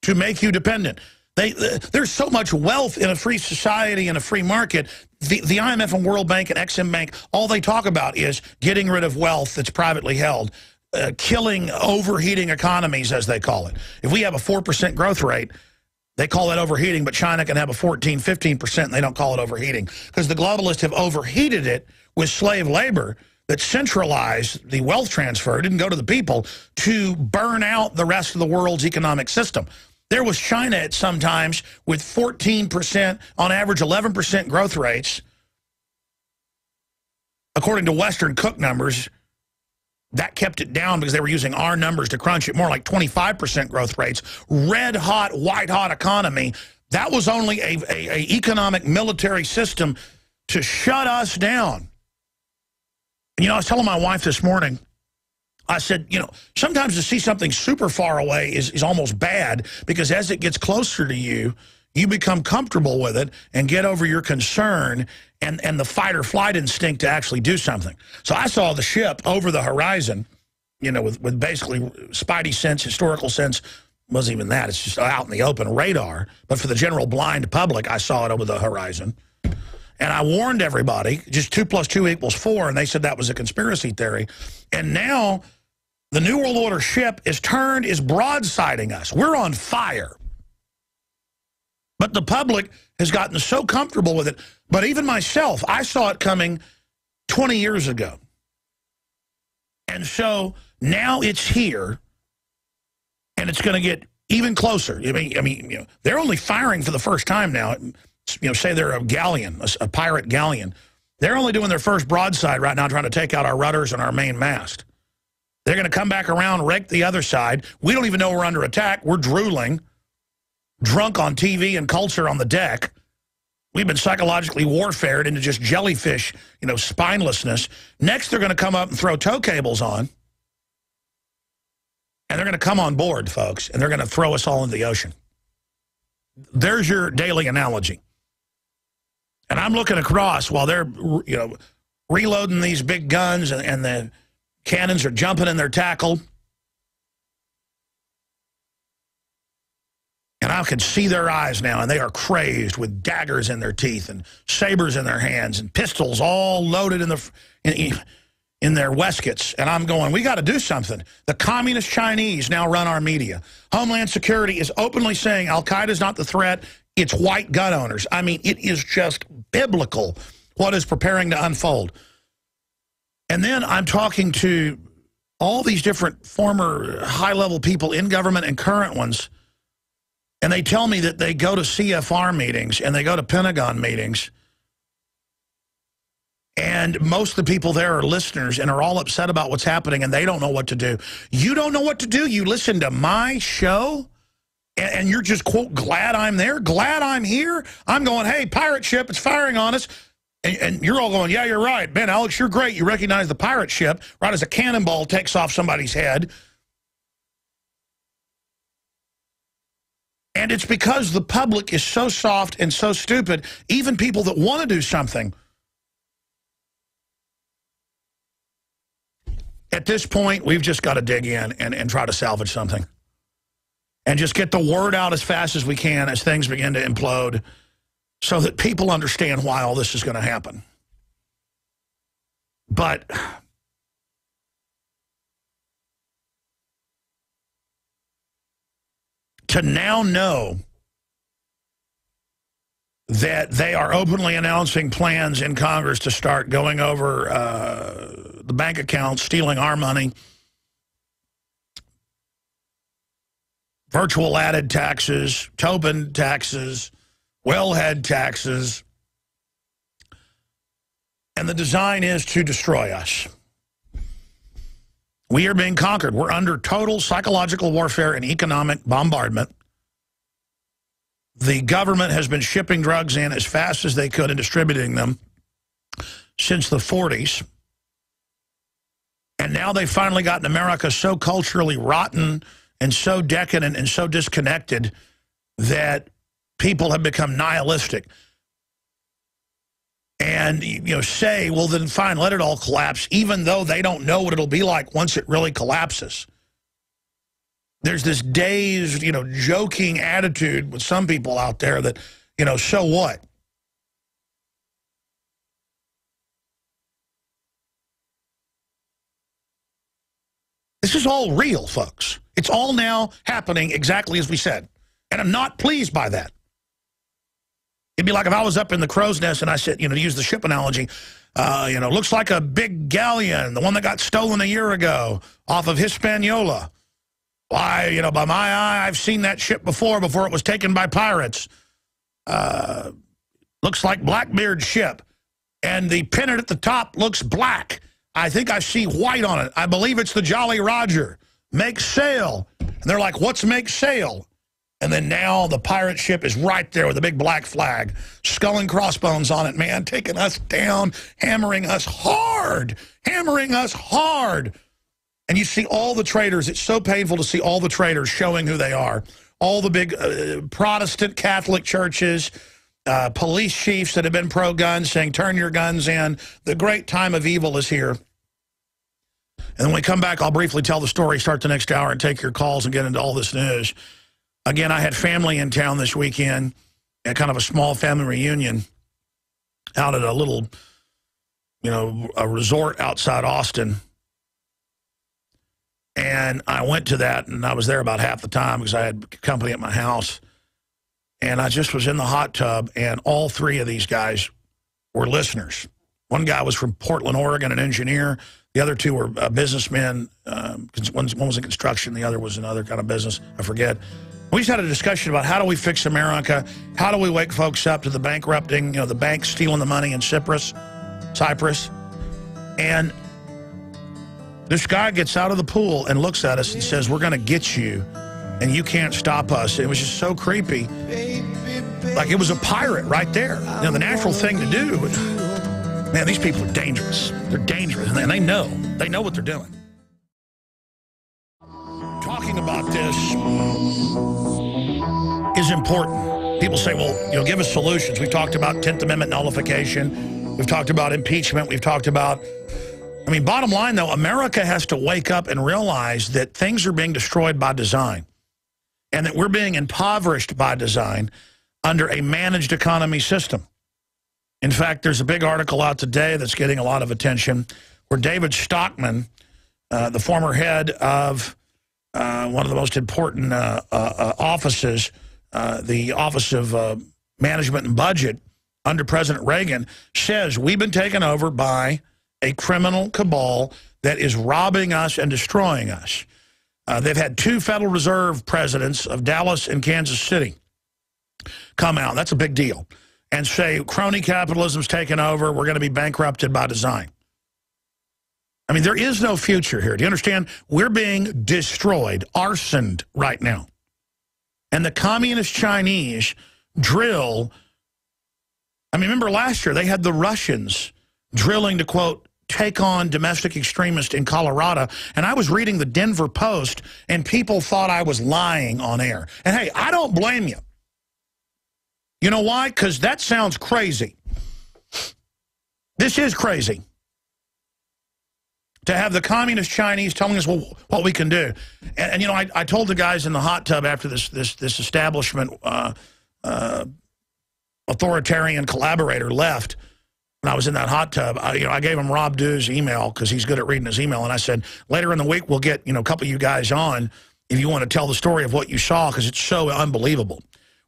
to make you dependent. There's so much wealth in a free society and a free market. The IMF and World Bank and Exim Bank, all they talk about is getting rid of wealth that's privately held, killing overheating economies, as they call it. If we have a 4% growth rate, they call that overheating, but China can have a 14, 15%, and they don't call it overheating. Because the globalists have overheated it with slave labor that centralized the wealth transfer, didn't go to the people, to burn out the rest of the world's economic system. There was China at some times with 14%, on average 11% growth rates. According to Western Cook numbers, that kept it down because they were using our numbers to crunch it, more like 25% growth rates. Red hot, white hot economy. That was only a economic military system to shut us down. And, you know, I was telling my wife this morning, I said, you know, sometimes to see something super far away is almost bad because as it gets closer to you, you become comfortable with it and get over your concern and the fight or flight instinct to actually do something. So I saw the ship over the horizon, you know, with basically spidey sense, historical sense. Wasn't even that. It's just out in the open radar. But for the general blind public, I saw it over the horizon. And I warned everybody, just 2 + 2 = 4, and they said that was a conspiracy theory. And now the New World Order ship is broadsiding us. We're on fire. But the public has gotten so comfortable with it. But even myself, I saw it coming 20 years ago. And so now it's here. And it's going to get even closer. I mean, you know, they're only firing for the first time now. You know, say they're a galleon, a pirate galleon. They're only doing their first broadside right now, trying to take out our rudders and our main mast. They're going to come back around, rake the other side. We don't even know we're under attack. We're drooling, drunk on TV and culture on the deck. We've been psychologically warfared into just jellyfish, you know, spinelessness. Next, they're going to come up and throw tow cables on. And they're going to come on board, folks, and they're going to throw us all into the ocean. There's your daily analogy. And I'm looking across while they're, you know, reloading these big guns and the cannons are jumping in their tackle. And I can see their eyes now, and they are crazed with daggers in their teeth and sabers in their hands and pistols all loaded in their waistcoats. And I'm going, we got to do something. The communist Chinese now run our media. Homeland Security is openly saying Al-Qaeda is not the threat. It's white gun owners. I mean, it is just biblical what is preparing to unfold. And then I'm talking to all these different former high-level people in government and current ones, and they tell me that they go to CFR meetings and they go to Pentagon meetings, and most of the people there are listeners and are all upset about what's happening, and they don't know what to do. You don't know what to do? You listen to my show, and you're just, quote, glad I'm there? Glad I'm here? I'm going, hey, pirate ship, it's firing on us. And you're all going, yeah, you're right. Ben, Alex, you're great. You recognize the pirate ship right as a cannonball takes off somebody's head. And it's because the public is so soft and so stupid, even people that want to do something. At this point, we've just got to dig in and try to salvage something. And just get the word out as fast as we can as things begin to implode so that people understand why all this is going to happen. But to now know that they are openly announcing plans in Congress to start going over the bank accounts, stealing our money, virtual added taxes, Tobin taxes, wellhead taxes, and the design is to destroy us. We are being conquered. We're under total psychological warfare and economic bombardment. The government has been shipping drugs in as fast as they could and distributing them since the 40s. And now they've finally gotten America so culturally rotten and so decadent and so disconnected that people have become nihilistic. And, you know, say, well, then fine, let it all collapse, even though they don't know what it'll be like once it really collapses. There's this dazed, you know, joking attitude with some people out there that, you know, so what? This is all real, folks. It's all now happening exactly as we said. And I'm not pleased by that. It'd be like if I was up in the crow's nest and I said, you know, to use the ship analogy, you know, looks like a big galleon, the one that got stolen a year ago off of Hispaniola. Why, you know, by my eye, I've seen that ship before it was taken by pirates. Looks like Blackbeard's ship. And the pennant at the top looks black. I think I see white on it. I believe it's the Jolly Roger. Make sail. And they're like, what's make sail? And then now the pirate ship is right there with a big black flag. Skull and crossbones on it, man. Taking us down, hammering us hard. Hammering us hard. And you see all the traitors. It's so painful to see all the traitors showing who they are. All the big Protestant Catholic churches, police chiefs that have been pro-gun saying, turn your guns in. The great time of evil is here. And when we come back, I'll briefly tell the story, start the next hour, and take your calls and get into all this news. Again, I had family in town this weekend at kind of a small family reunion out at a little, you know, a resort outside Austin. And I went to that, and I was there about half the time because I had company at my house. And I just was in the hot tub, and all three of these guys were listeners. One guy was from Portland, Oregon, an engineer. The other two were businessmen. One was in construction. The other was another kind of business. I forget. We just had a discussion about how do we fix America? How do we wake folks up to the bankrupting, the banks stealing the money in Cyprus. And this guy gets out of the pool and looks at us and says, we're going to get you, and you can't stop us. It was just so creepy. Like it was a pirate right there. The natural thing to do. Man, these people are dangerous. They're dangerous, and they know. They know what they're doing. Talking about this is important. People say, well, give us solutions. We've talked about 10th Amendment nullification. We've talked about impeachment. We've talked about... bottom line, though, America has to wake up and realize that things are being destroyed by design and that we're being impoverished by design under a managed economy system. In fact, there's a big article out today that's getting a lot of attention where David Stockman, the former head of one of the most important offices, the Office of Management and Budget under President Reagan, says we've been taken over by a criminal cabal that is robbing us and destroying us. They've had two Federal Reserve presidents of Dallas and Kansas City come out, that's a big deal, and say crony capitalism's taken over, we're going to be bankrupted by design. There is no future here. Do you understand? We're being destroyed, arsoned right now. And the communist Chinese drill, remember last year they had the Russians drilling to, quote, take on domestic extremists in Colorado. And I was reading the Denver Post, and people thought I was lying on air. And, hey, I don't blame you. You know why? Because that sounds crazy. This is crazy. To have the communist Chinese telling us what we can do. And I told the guys in the hot tub after this establishment authoritarian collaborator left, when I was in that hot tub, I gave him Rob Dew's email because he's good at reading his email. And I said, later in the week, we'll get, a couple of you guys on if you want to tell the story of what you saw because it's so unbelievable.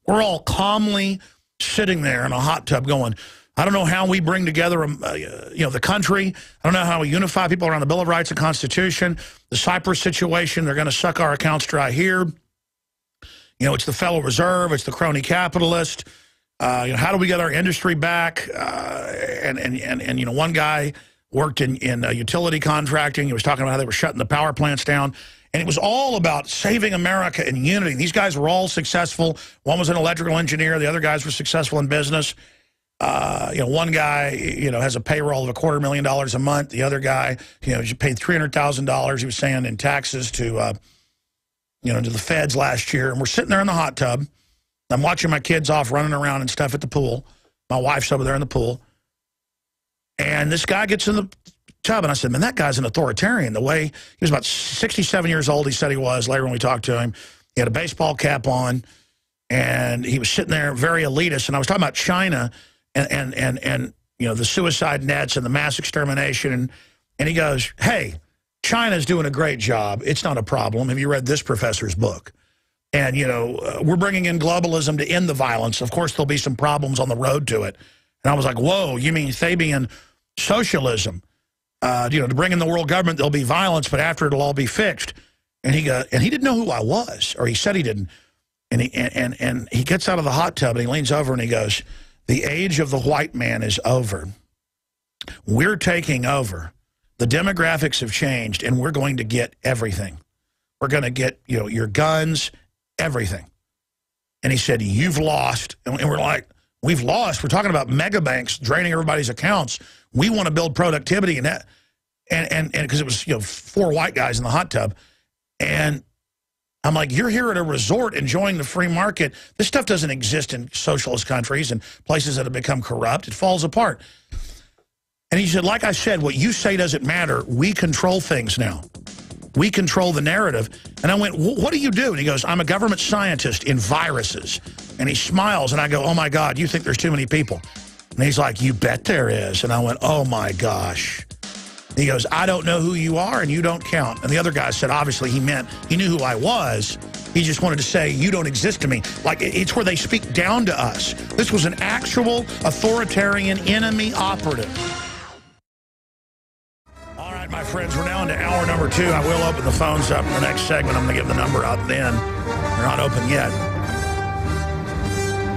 We're all calmly sitting there in a hot tub going, I don't know how we bring together, the country. I don't know how we unify people around the Bill of Rights and Constitution. The Cyprus situation, they're going to suck our accounts dry here. It's the Federal Reserve. It's the crony capitalist. How do we get our industry back? And one guy worked in utility contracting. He was talking about how they were shutting the power plants down. And it was all about saving America and unity. These guys were all successful. One was an electrical engineer. The other guys were successful in business. One guy, has a payroll of $250,000 a month. The other guy, paid $300,000, he was saying, in taxes to the feds last year. And we're sitting there in the hot tub. I'm watching my kids off running around and stuff at the pool. My wife's over there in the pool. And this guy gets in the tub, and I said, man, that guy's an authoritarian. The way, he was about 67 years old, he said he was, later when we talked to him. He had a baseball cap on, and he was sitting there very elitist. And I was talking about China and the suicide nets and the mass extermination. And he goes, hey, China's doing a great job. It's not a problem. Have you read this professor's book? And, we're bringing in globalism to end the violence. Of course, there'll be some problems on the road to it. And I was like, whoa, you mean Fabian socialism? To bring in the world government, there'll be violence, but after it'll all be fixed. And he didn't know who I was, or he said he didn't. And he gets out of the hot tub and he leans over and he goes, the age of the white man is over. We're taking over. The demographics have changed, and we're going to get everything. We're going to get, your guns, everything. And he said, you've lost. And we're like, we've lost. We're talking about mega banks draining everybody's accounts. We want to build productivity and that. And because it was, 4 white guys in the hot tub. And I'm like, you're here at a resort enjoying the free market. This stuff doesn't exist in socialist countries and places that have become corrupt. It falls apart. And he said, like I said, what you say doesn't matter. We control things now. We control the narrative. And I went, what do you do? And he goes, I'm a government scientist in viruses. And he smiles, and I go, oh, my God, you think there's too many people. And he's like, you bet there is. And I went, oh, my gosh. He goes, I don't know who you are, and you don't count. And the other guy said, obviously, he meant he knew who I was. He just wanted to say, you don't exist to me. Like, it's where they speak down to us. This was an actual authoritarian enemy operative friends, we're now into hour number 2. I will open the phones up in the next segment. I'm going to give the number out then. They're not open yet.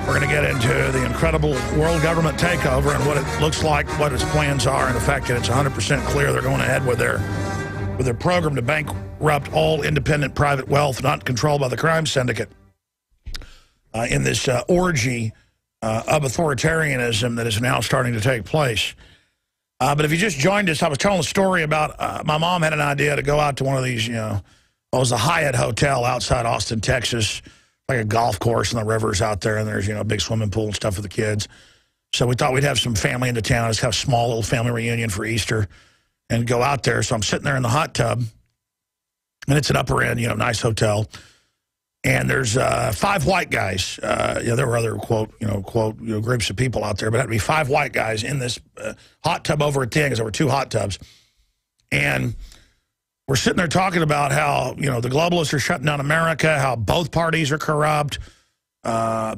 We're going to get into the incredible world government takeover and what it looks like, what its plans are, and the fact that it's 100% clear they're going ahead with their program to bankrupt all independent private wealth not controlled by the crime syndicate in this orgy of authoritarianism that is now starting to take place. But if you just joined us, I was telling a story about my mom had an idea to go out to one of these, it was a Hyatt hotel outside Austin, Texas, like a golf course and the river's out there, and there's, a big swimming pool and stuff for the kids. So we thought we'd have some family into town, just have a small little family reunion for Easter and go out there. So I'm sitting there in the hot tub, and it's an upper end, nice hotel. And there's 5 white guys. There were other, quote, groups of people out there, but it had to be 5 white guys in this hot tub over at 10, because there were 2 hot tubs. And we're sitting there talking about how, the globalists are shutting down America, how both parties are corrupt, about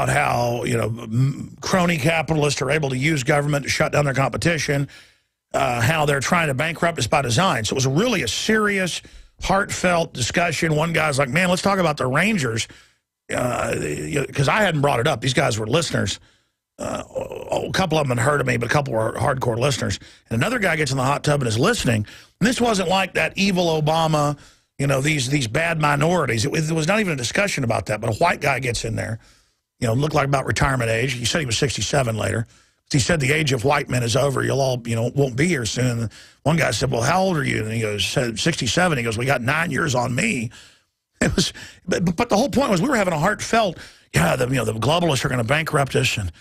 how, crony capitalists are able to use government to shut down their competition, how they're trying to bankrupt us by design. So it was really a serious, heartfelt discussion. One guy's like, man, let's talk about the Rangers, because I hadn't brought it up. These guys were listeners. A couple of them had heard of me, but a couple were hardcore listeners. And another guy gets in the hot tub and is listening. And this wasn't like that evil Obama, these bad minorities. It was not even a discussion about that. But a white guy gets in there, looked like about retirement age. He said he was 67 later. He said the age of white men is over. You'll all, won't be here soon. And one guy said, well, how old are you? And he goes, 67. He goes, we got 9 years on me. It was, but the whole point was we were having a heartfelt, the globalists are going to bankrupt us, and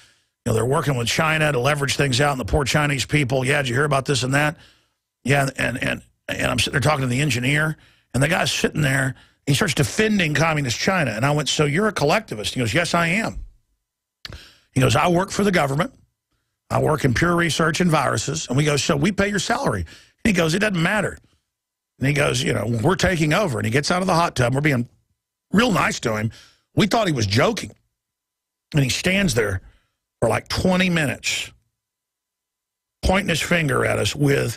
they're working with China to leverage things out, and the poor Chinese people. Yeah, did you hear about this and that? Yeah, and I'm sitting there talking to the engineer, and the guy's sitting there. He starts defending communist China, and I went, so you're a collectivist? He goes, yes, I am. He goes, I work for the government. I work in pure research and viruses. And we go, so we pay your salary. And he goes, it doesn't matter. And he goes, we're taking over. And he gets out of the hot tub. We're being real nice to him. We thought he was joking. And he stands there for like 20 minutes, pointing his finger at us with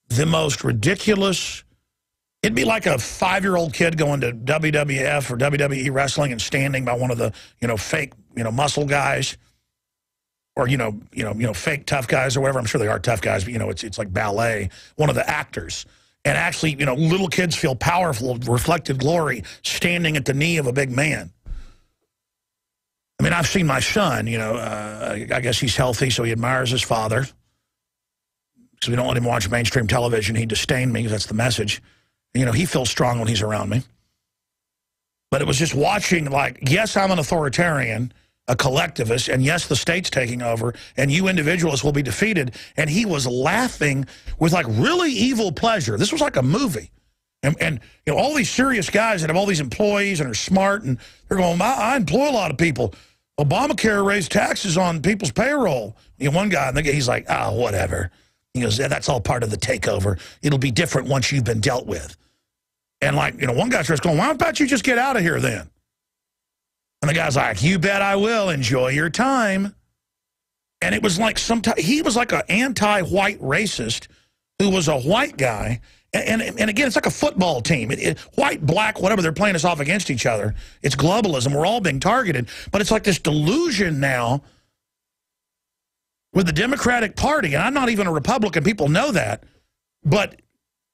the most ridiculous. It'd be like a 5-year-old kid going to WWF or WWE wrestling and standing by one of the, fake, muscle guys. Or, fake tough guys or whatever. I'm sure they are tough guys, but, it's like ballet. One of the actors. And actually, little kids feel powerful, reflected glory, standing at the knee of a big man. I mean, I've seen my son, I guess he's healthy, so he admires his father. Because we don't let him watch mainstream television. He disdained me, because that's the message. He feels strong when he's around me. But it was just watching, like, yes, I'm an authoritarian, a collectivist, and yes, the state's taking over, and you individualists will be defeated. And he was laughing with, like, really evil pleasure. This was like a movie. And all these serious guys that have all these employees and are smart, and they're going, I employ a lot of people. Obamacare raised taxes on people's payroll. One guy, and he's like, oh, whatever. He goes, yeah, that's all part of the takeover. It'll be different once you've been dealt with. And, like, one guy starts going, why don't you just get out of here then? And the guy's like, you bet I will. Enjoy your time. And it was like he was like an anti-white racist who was a white guy. And again, it's like a football team. White, black, whatever, they're playing us off against each other. It's globalism. We're all being targeted. But it's like this delusion now with the Democratic Party. And I'm not even a Republican. People know that. But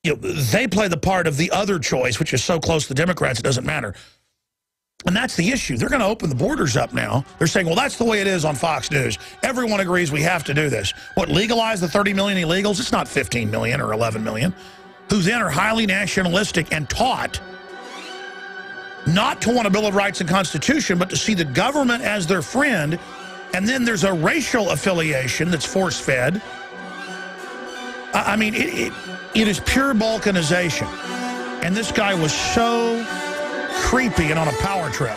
they play the part of the other choice, which is so close to the Democrats, it doesn't matter. And that's the issue. They're going to open the borders up now. They're saying, well, that's the way it is on Fox News. Everyone agrees we have to do this. What, legalize the 30 million illegals? It's not 15 million or 11 million. Who then are highly nationalistic and taught not to want a Bill of Rights and Constitution, but to see the government as their friend. And then there's a racial affiliation that's force-fed. I mean, it is pure balkanization. And this guy was so creepy and on a power trip.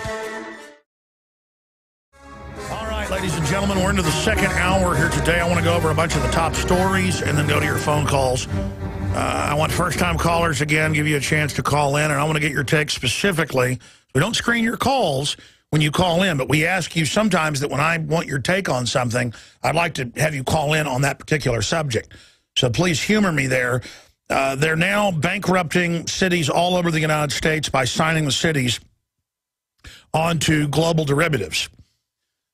All right, ladies and gentlemen, we're into the second hour here today. I want to go over a bunch of the top stories and then go to your phone calls. I want first-time callers, again, give you a chance to call in, and I want to get your take specifically. We don't screen your calls when you call in, but we ask you sometimes that when I want your take on something, I'd like to have you call in on that particular subject. So please humor me there. They're now bankrupting cities all over the United States by signing the cities onto global derivatives.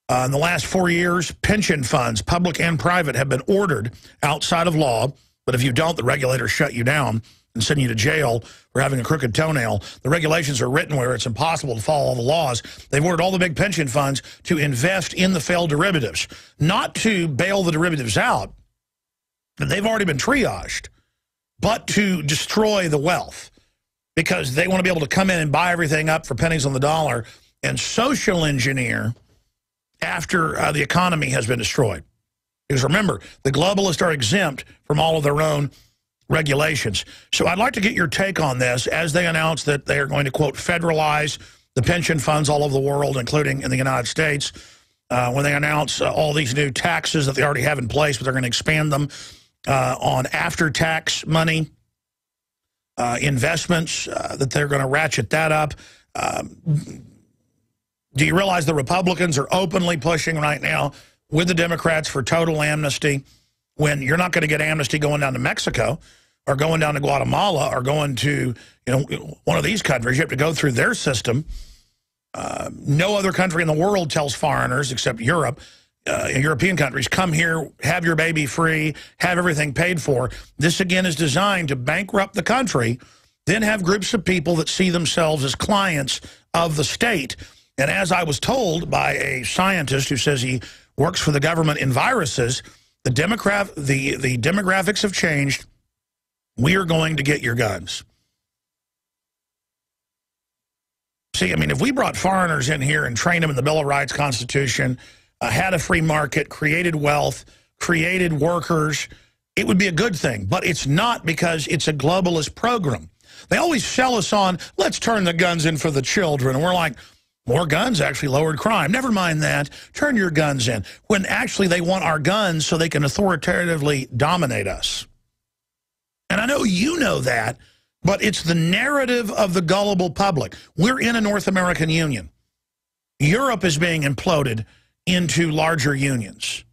In the last 4 years, pension funds, public and private, have been ordered outside of law. But if you don't, the regulators shut you down and send you to jail for having a crooked toenail. The regulations are written where it's impossible to follow all the laws. They've ordered all the big pension funds to invest in the failed derivatives, not to bail the derivatives out, but they've already been triaged, but to destroy the wealth because they want to be able to come in and buy everything up for pennies on the dollar and social engineer after the economy has been destroyed. Because remember, the globalists are exempt from all of their own regulations. So I'd like to get your take on this as they announce that they are going to, quote, federalize the pension funds all over the world, including in the United States, when they announce all these new taxes that they already have in place, but they're going to expand them on after-tax money, investments, that they're going to ratchet that up. Do you realize the Republicans are openly pushing right now with the Democrats for total amnesty when you're not going to get amnesty going down to Mexico or going down to Guatemala or going to, one of these countries? You have to go through their system. No other country in the world tells foreigners, except Europe, European countries, come here, have your baby free, have everything paid for. This, again, is designed to bankrupt the country, then have groups of people that see themselves as clients of the state. And as I was told by a scientist who says he works for the government in viruses, the demographics have changed. We are going to get your guns. See, I mean, if we brought foreigners in here and trained them in the Bill of Rights, Constitution, had a free market, created wealth, created workers, it would be a good thing. But it's not, because it's a globalist program. They always sell us on, let's turn the guns in for the children. And we're like, more guns actually lowered crime. Never mind that. Turn your guns in. When actually they want our guns so they can authoritatively dominate us. And I know you know that, but it's the narrative of the gullible public. We're in a North American Union. Europe is being imploded into larger unions.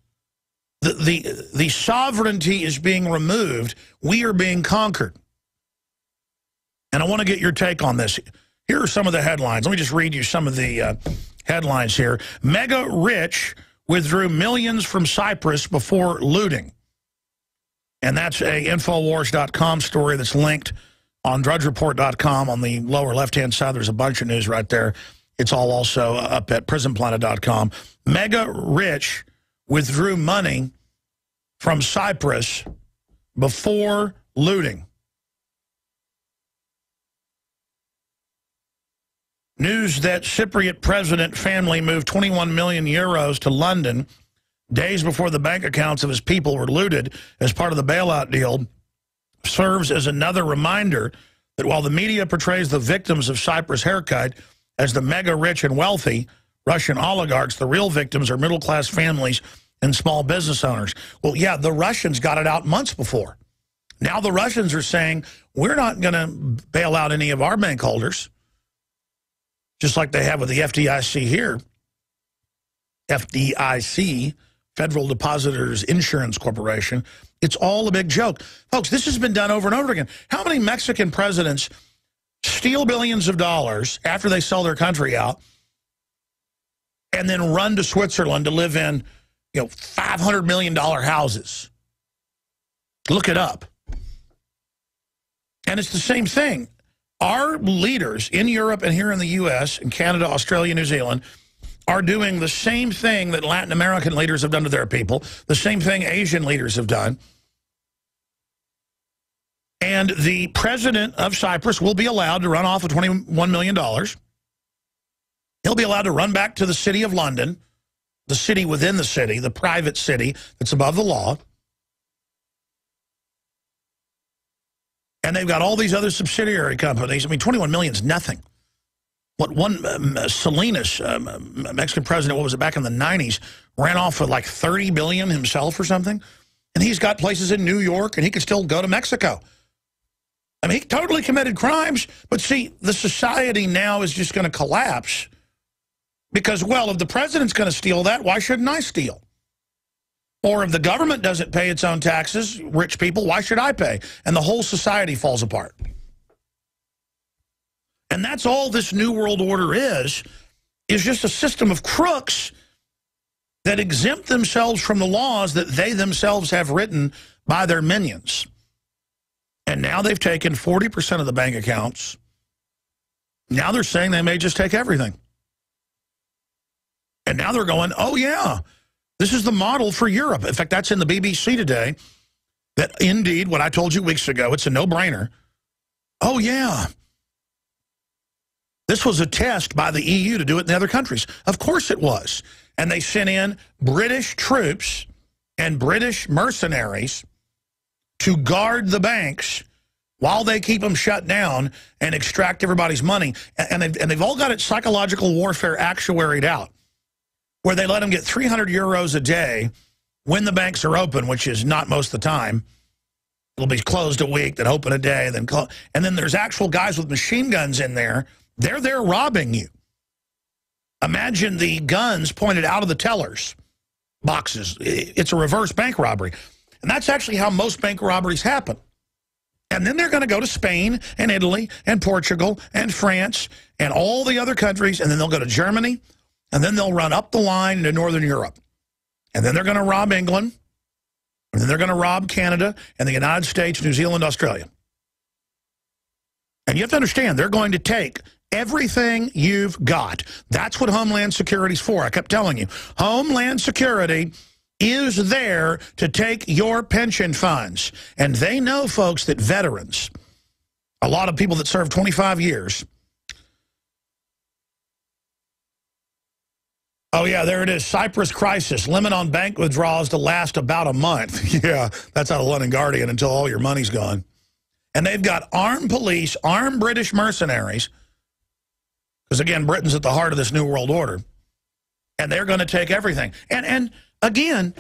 The sovereignty is being removed. We are being conquered. And I want to get your take on this. Here are some of the headlines. Let me just read you some of the headlines here. Mega rich withdrew millions from Cyprus before looting. And that's a Infowars.com story that's linked on drudgereport.com. On the lower left-hand side, there's a bunch of news right there. It's all also up at prisonplanet.com. Mega rich withdrew money from Cyprus before looting. News that Cypriot president family moved 21 million euros to London days before the bank accounts of his people were looted as part of the bailout deal serves as another reminder that while the media portrays the victims of Cyprus' haircut as the mega rich and wealthy Russian oligarchs, the real victims are middle-class families and small business owners. Well, yeah, the Russians got it out months before. Now the Russians are saying, we're not going to bail out any of our bank holders, just like they have with the FDIC here. FDIC, Federal Depositors Insurance Corporation. It's all a big joke. Folks, this has been done over and over again. How many Mexican presidents steal billions of dollars after they sell their country out and then run to Switzerland to live in, $500 million houses? Look it up. And it's the same thing. Our leaders in Europe and here in the U.S. and Canada, Australia, New Zealand are doing the same thing that Latin American leaders have done to their people, the same thing Asian leaders have done. And the president of Cyprus will be allowed to run off with $21 million. He'll be allowed to run back to the city of London, the city within the city, the private city that's above the law. And they've got all these other subsidiary companies. I mean, 21 million is nothing. What one, Salinas, Mexican president, what was it, back in the 90s, ran off with like 30 billion himself or something. And he's got places in New York, and he could still go to Mexico. I mean, he totally committed crimes. But see, the society now is just going to collapse. Because, well, if the president's going to steal that, why shouldn't I steal? Or if the government doesn't pay its own taxes, rich people, why should I pay? And the whole society falls apart. And that's all this New World Order is just a system of crooks that exempt themselves from the laws that they themselves have written by their minions. And now they've taken 40% of the bank accounts. Now they're saying they may just take everything. And now they're going, oh, yeah, this is the model for Europe. In fact, that's in the BBC today, that indeed, what I told you weeks ago, it's a no-brainer. Oh, yeah. This was a test by the EU to do it in the other countries. Of course it was. And they sent in British troops and British mercenaries to guard the banks while they keep them shut down and extract everybody's money. And they've all got it psychological warfare actuaried out, where they let them get 300 euros a day when the banks are open, which is not most of the time. It'll be closed a week, then open a day, and then there's actual guys with machine guns in there. They're there robbing you. Imagine the guns pointed out of the tellers boxes. It's a reverse bank robbery. And that's actually how most bank robberies happen. And then they're going to go to Spain and Italy and Portugal and France and all the other countries, and then they'll go to Germany, and then they'll run up the line into Northern Europe. And then they're going to rob England, and then they're going to rob Canada and the United States, New Zealand, Australia. And you have to understand, they're going to take everything you've got. That's what Homeland Security's for. I kept telling you, Homeland Security is there to take your pension funds. And they know, folks, that veterans, a lot of people that served 25 years. Oh, yeah, there it is. Cyprus crisis. Limit on bank withdrawals to last about a month. Yeah, that's out of London Guardian until all your money's gone. And they've got armed police, armed British mercenaries, because, again, Britain's at the heart of this New World Order, and they're going to take everything. And again,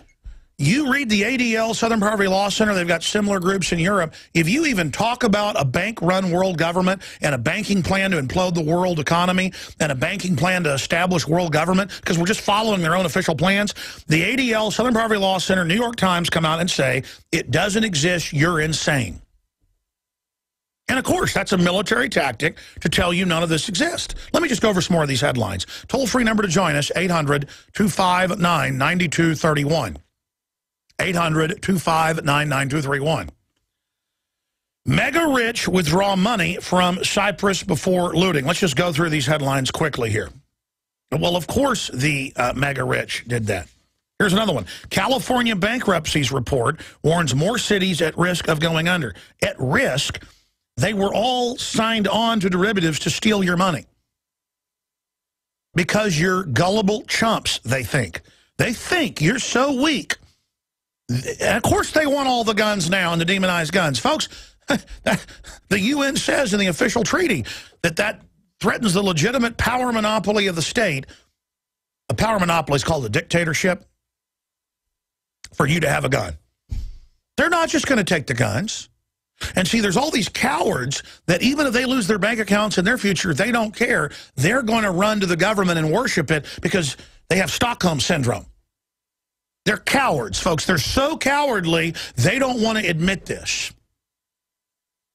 you read the ADL, Southern Poverty Law Center, they've got similar groups in Europe. If you even talk about a bank-run world government and a banking plan to implode the world economy and a banking plan to establish world government, because we're just following their own official plans, the ADL, Southern Poverty Law Center, New York Times come out and say, it doesn't exist, you're insane. And, of course, that's a military tactic to tell you none of this exists. Let me just go over some more of these headlines. Toll-free number to join us, 800-259-9231. 800-259-9231. Mega rich withdraw money from Cyprus before looting. Let's just go through these headlines quickly here. Well, of course, the mega rich did that. Here's another one. California bankruptcies report warns more cities at risk of going under. At risk, they were all signed on to derivatives to steal your money. Because you're gullible chumps, they think. They think you're so weak. And of course they want all the guns now and the demonized guns. Folks, the UN says in the official treaty that threatens the legitimate power monopoly of the state. A power monopoly is called a dictatorship for you to have a gun. They're not just going to take the guns. And see, there's all these cowards that even if they lose their bank accounts in their future, they don't care. They're going to run to the government and worship it because they have Stockholm Syndrome. They're cowards, folks. They're so cowardly, they don't want to admit this.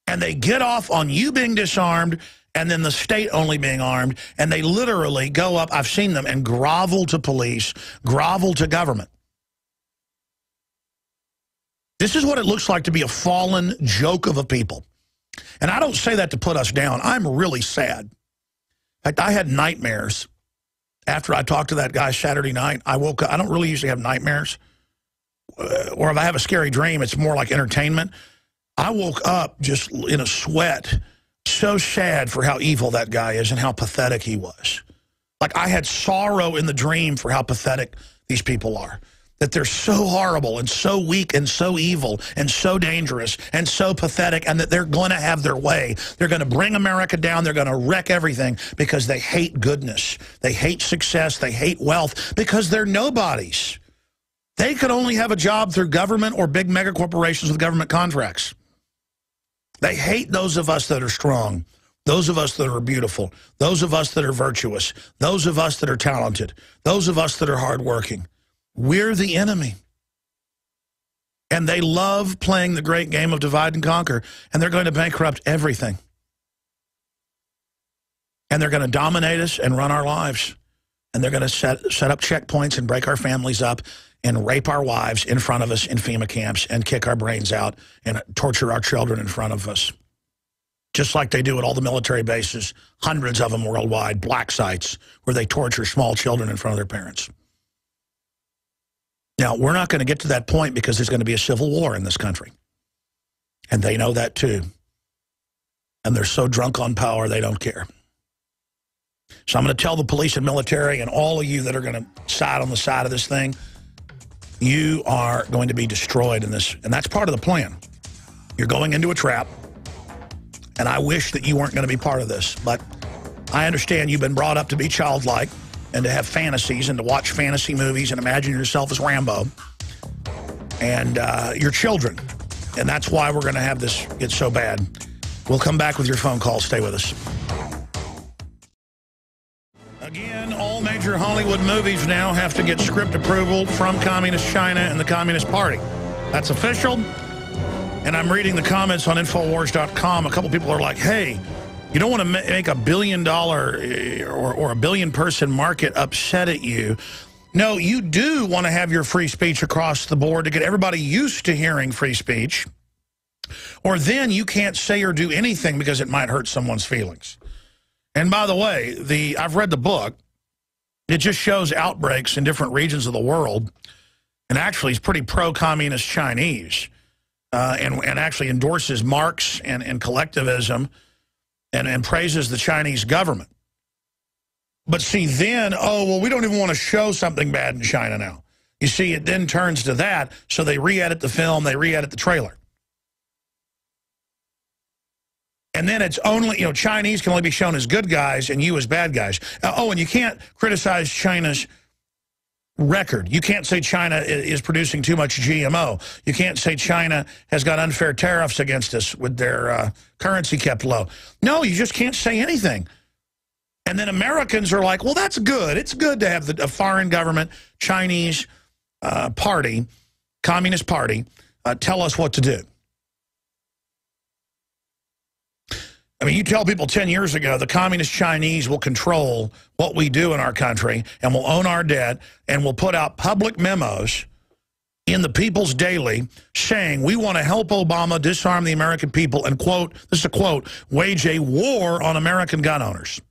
And they get off on you being disarmed and then the state only being armed. And they literally go up, I've seen them, and grovel to police, grovel to government. This is what it looks like to be a fallen joke of a people. And I don't say that to put us down. I'm really sad. In fact, I had nightmares after I talked to that guy Saturday night. I woke up. I don't really usually have nightmares. Or if I have a scary dream, it's more like entertainment. I woke up just in a sweat, so sad for how evil that guy is and how pathetic he was. Like I had sorrow in the dream for how pathetic these people are. That they're so horrible and so weak and so evil and so dangerous and so pathetic, and that they're going to have their way. They're going to bring America down. They're going to wreck everything because they hate goodness. They hate success. They hate wealth because they're nobodies. They could only have a job through government or big mega corporations with government contracts. They hate those of us that are strong, those of us that are beautiful, those of us that are virtuous, those of us that are talented, those of us that are hardworking. We're the enemy. And they love playing the great game of divide and conquer, and they're going to bankrupt everything. And they're going to dominate us and run our lives. And they're going to set up checkpoints and break our families up and rape our wives in front of us in FEMA camps and kick our brains out and torture our children in front of us. Just like they do at all the military bases, hundreds of them worldwide, black sites, where they torture small children in front of their parents. Now, we're not going to get to that point because there's going to be a civil war in this country. And they know that too. And they're so drunk on power, they don't care. So I'm going to tell the police and military and all of you that are going to side on the side of this thing, you are going to be destroyed in this. And that's part of the plan. You're going into a trap. And I wish that you weren't going to be part of this. But I understand you've been brought up to be childlike and to have fantasies and to watch fantasy movies and imagine yourself as Rambo. And your children. And that's why we're going to have this get so bad. We'll come back with your phone call. Stay with us. Again, all major Hollywood movies now have to get script approval from Communist China and the Communist Party. That's official. And I'm reading the comments on Infowars.com. A couple people are like, hey, you don't want to make $1 billion or a billion-person market upset at you. No, you do want to have your free speech across the board to get everybody used to hearing free speech. Or then you can't say or do anything because it might hurt someone's feelings. And by the way, I've read the book. It just shows outbreaks in different regions of the world. And actually, it's pretty pro-communist Chinese. And actually endorses Marx and collectivism and praises the Chinese government. But see, then, oh, well, we don't even want to show something bad in China now. You see, it then turns to that, so they re-edit the film, they re-edit the trailer. And then it's only, Chinese can only be shown as good guys and you as bad guys. Oh, and you can't criticize China's record. You can't say China is producing too much GMO. You can't say China has got unfair tariffs against us with their currency kept low. No, you just can't say anything. And then Americans are like, well, that's good. It's good to have a foreign government, Chinese party, Communist Party, tell us what to do. I mean, you tell people 10 years ago, the communist Chinese will control what we do in our country and will own our debt and will put out public memos in the People's Daily saying we want to help Obama disarm the American people and, quote, this is a quote, wage a war on American gun owners.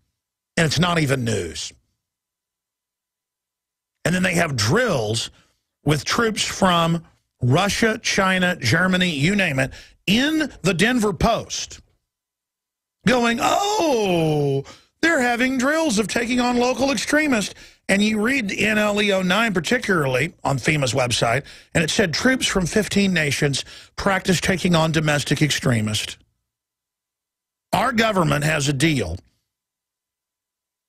And it's not even news. And then they have drills with troops from Russia, China, Germany, you name it, in the Denver Post. Going, oh, they're having drills of taking on local extremists. And you read NLE 09 particularly on FEMA's website, and it said troops from 15 nations practice taking on domestic extremists. Our government has a deal.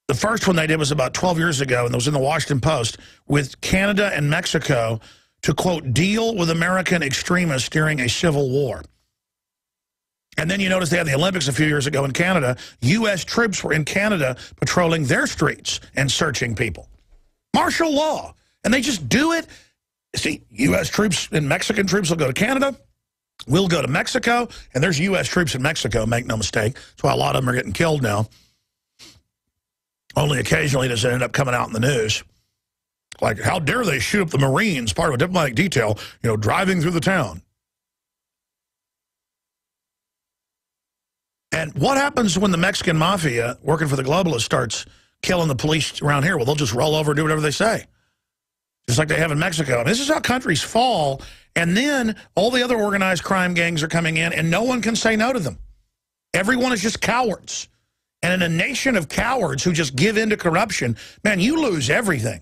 The first one they did was about 12 years ago, and it was in the Washington Post, with Canada and Mexico to, quote, deal with American extremists during a civil war. And then you notice they had the Olympics a few years ago in Canada. U.S. troops were in Canada patrolling their streets and searching people. Martial law. And they just do it. See, U.S. troops and Mexican troops will go to Canada. We'll go to Mexico. And there's U.S. troops in Mexico, make no mistake. That's why a lot of them are getting killed now. Only occasionally does it end up coming out in the news. Like, how dare they shoot up the Marines, part of a diplomatic detail, driving through the town. And what happens when the Mexican mafia, working for the globalists, starts killing the police around here? Well, they'll just roll over and do whatever they say. Just like they have in Mexico. And this is how countries fall. And then all the other organized crime gangs are coming in, and no one can say no to them. Everyone is just cowards. And in a nation of cowards who just give in to corruption, man, you lose everything.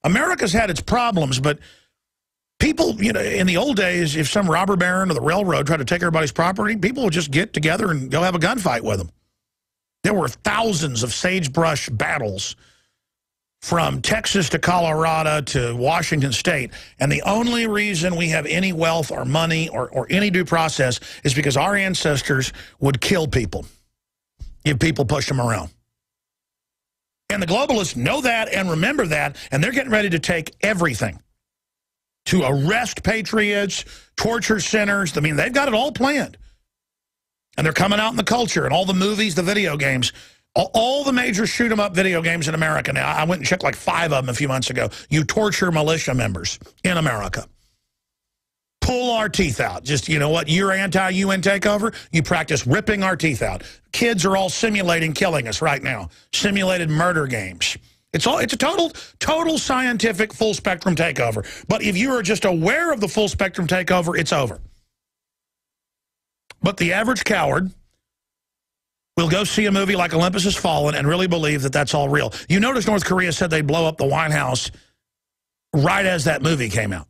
America's had its problems, but people, in the old days, if some robber baron or the railroad tried to take everybody's property, people would just get together and go have a gunfight with them. There were thousands of sagebrush battles from Texas to Colorado to Washington State. And the only reason we have any wealth or money or any due process is because our ancestors would kill people if people pushed them around. And the globalists know that and remember that, and they're getting ready to take everything. to arrest patriots, torture sinners. I mean, they've got it all planned. And they're coming out in the culture and all the movies, the video games, all the major shoot-'em-up video games in America now. I went and checked like 5 of them a few months ago. You torture militia members in America. Pull our teeth out. Just, you know what, you're anti-UN takeover? You practice ripping our teeth out. Kids are all simulating killing us right now. Simulated murder games. It's a total scientific full-spectrum takeover. But if you are just aware of the full-spectrum takeover, it's over. But the average coward will go see a movie like Olympus Has Fallen and really believe that that's all real. You notice North Korea said they'd blow up the White House right as that movie came out.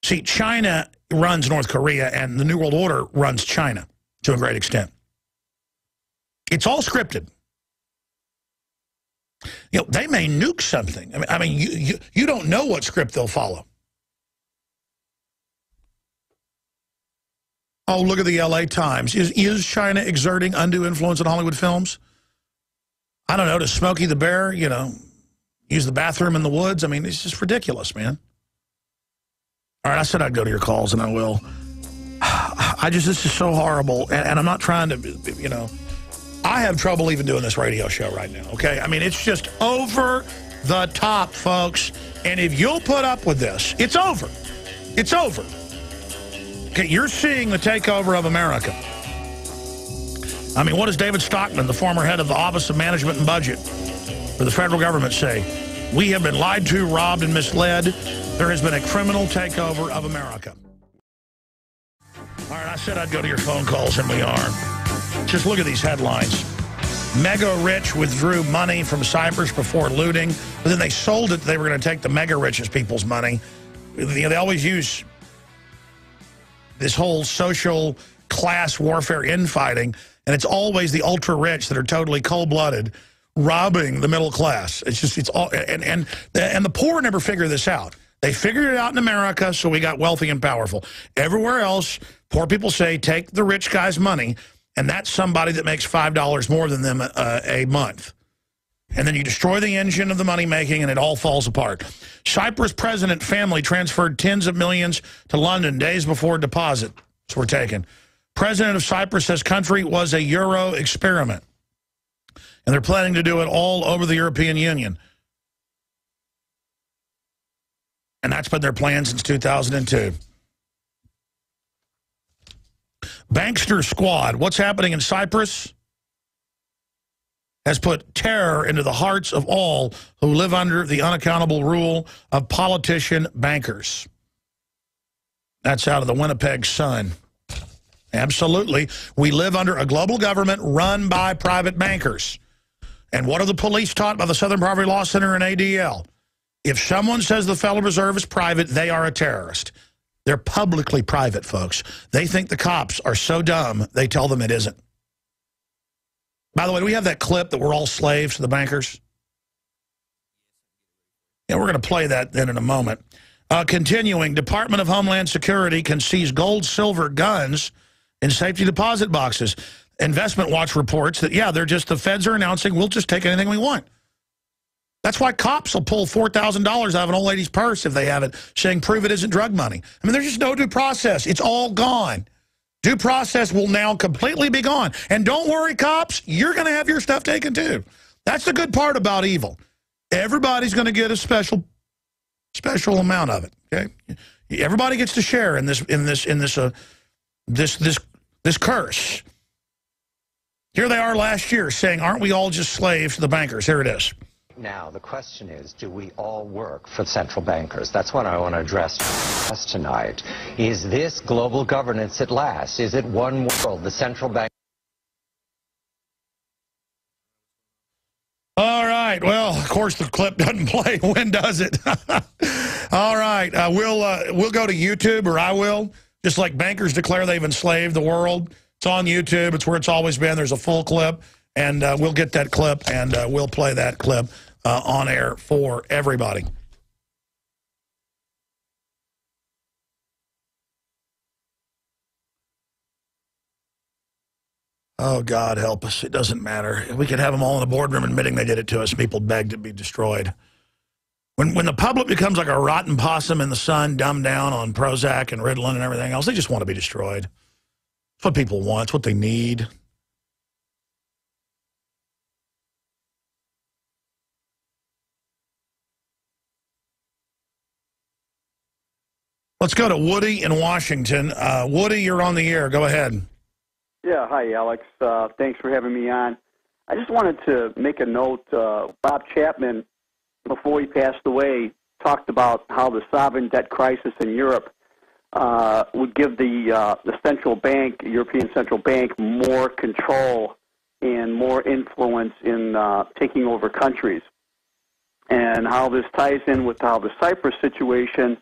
See, China runs North Korea, and the New World Order runs China to a great extent. It's all scripted. You know, they may nuke something. I mean, you don't know what script they'll follow. Oh, look at the LA Times. Is China exerting undue influence on Hollywood films? I don't know. Does Smokey the Bear, you know, use the bathroom in the woods? I mean, it's just ridiculous, man. All right, I said I'd go to your calls, and I will. This is so horrible, and I'm not trying to, you know, I have trouble even doing this radio show right now, okay? I mean, it's just over the top, folks, and if you'll put up with this, it's over. It's over. Okay, you're seeing the takeover of America. I mean, what does David Stockman, the former head of the Office of Management and Budget for the federal government, say? We have been lied to, robbed, and misled. There has been a criminal takeover of America. All right, I said I'd go to your phone calls, and we are. Just look at these headlines. Mega rich withdrew money from Cyprus before looting, but then they sold it. They were going to take the mega richest people's money. They always use this whole social class warfare infighting, and it's always the ultra rich that are totally cold-blooded robbing the middle class. It's just, it's all, and the poor never figure this out. They figured it out in America, so we got wealthy and powerful. Everywhere else, poor people say, take the rich guy's money, and that's somebody that makes $5 more than them a month. And then you destroy the engine of the money-making, and it all falls apart. Cyprus president family transferred tens of millions to London days before deposits were taken. President of Cyprus says country was a Euro experiment. And they're planning to do it all over the European Union. And that's been their plan since 2002. Bankster squad. What's happening in Cyprus has put terror into the hearts of all who live under the unaccountable rule of politician bankers. That's out of the Winnipeg Sun. Absolutely. We live under a global government run by private bankers. And what are the police taught by the Southern Poverty Law Center and ADL? If someone says the Federal Reserve is private, they are a terrorist. They're publicly private, folks. They think the cops are so dumb, they tell them it isn't. By the way, do we have that clip that we're all slaves to the bankers? Yeah, we're going to play that then in a moment. Continuing, Department of Homeland Security can seize gold, silver, guns in safety deposit boxes. Investment Watch reports that, yeah, the feds are announcing we'll just take anything we want. That's why cops will pull $4,000 out of an old lady's purse if they have it, saying prove it isn't drug money. I mean, there's just no due process. It's all gone. Due process will now completely be gone. And don't worry, cops, you're going to have your stuff taken too. That's the good part about evil. Everybody's going to get a special amount of it. Okay, everybody gets to share in this curse. Here they are last year saying, aren't we all just slaves to the bankers? Here it is. Now, the question is, do we all work for central bankers? That's what I want to address tonight. Is this global governance at last? Is it one world, the central bank? All right. Well, of course, the clip doesn't play. When does it? All right. We'll go to YouTube, or I will. Just like bankers declare they've enslaved the world. It's on YouTube. It's where it's always been. There's a full clip. And we'll get that clip, and we'll play that clip on air for everybody. Oh, God help us. It doesn't matter. We could have them all in a boardroom admitting they did it to us. People begged to be destroyed. When the public becomes like a rotten possum in the sun, dumbed down on Prozac and Ritalin and everything else, they just want to be destroyed. It's what people want. It's what they need. Let's go to Woody in Washington. Woody, you're on the air. Go ahead. Yeah, hi, Alex. Thanks for having me on. I just wanted to make a note. Bob Chapman, before he passed away, talked about how the sovereign debt crisis in Europe would give the central bank, European Central Bank, more control and more influence in taking over countries. And how this ties in with how the Cyprus situation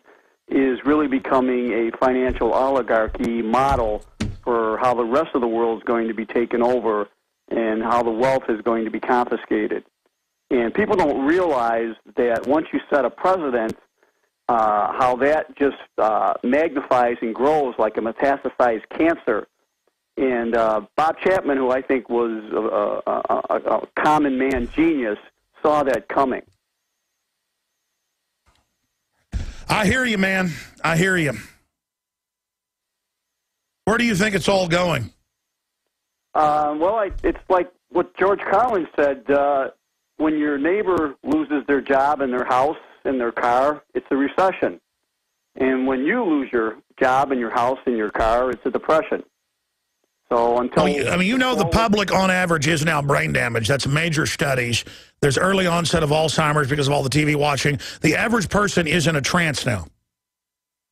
is really becoming a financial oligarchy model for how the rest of the world is going to be taken over and how the wealth is going to be confiscated. And people don't realize that once you set a precedent, how that just magnifies and grows like a metastasized cancer. And Bob Chapman, who I think was a common man genius, saw that coming. I hear you, man. I hear you. Where do you think it's all going? Well, it's like what George Carlin said. When your neighbor loses their job and their house and their car, it's a recession. And when you lose your job and your house and your car, it's a depression. So until... I mean, you know the public on average is now brain damaged. That's major studies. There's early onset of Alzheimer's because of all the TV watching. The average person is in a trance now.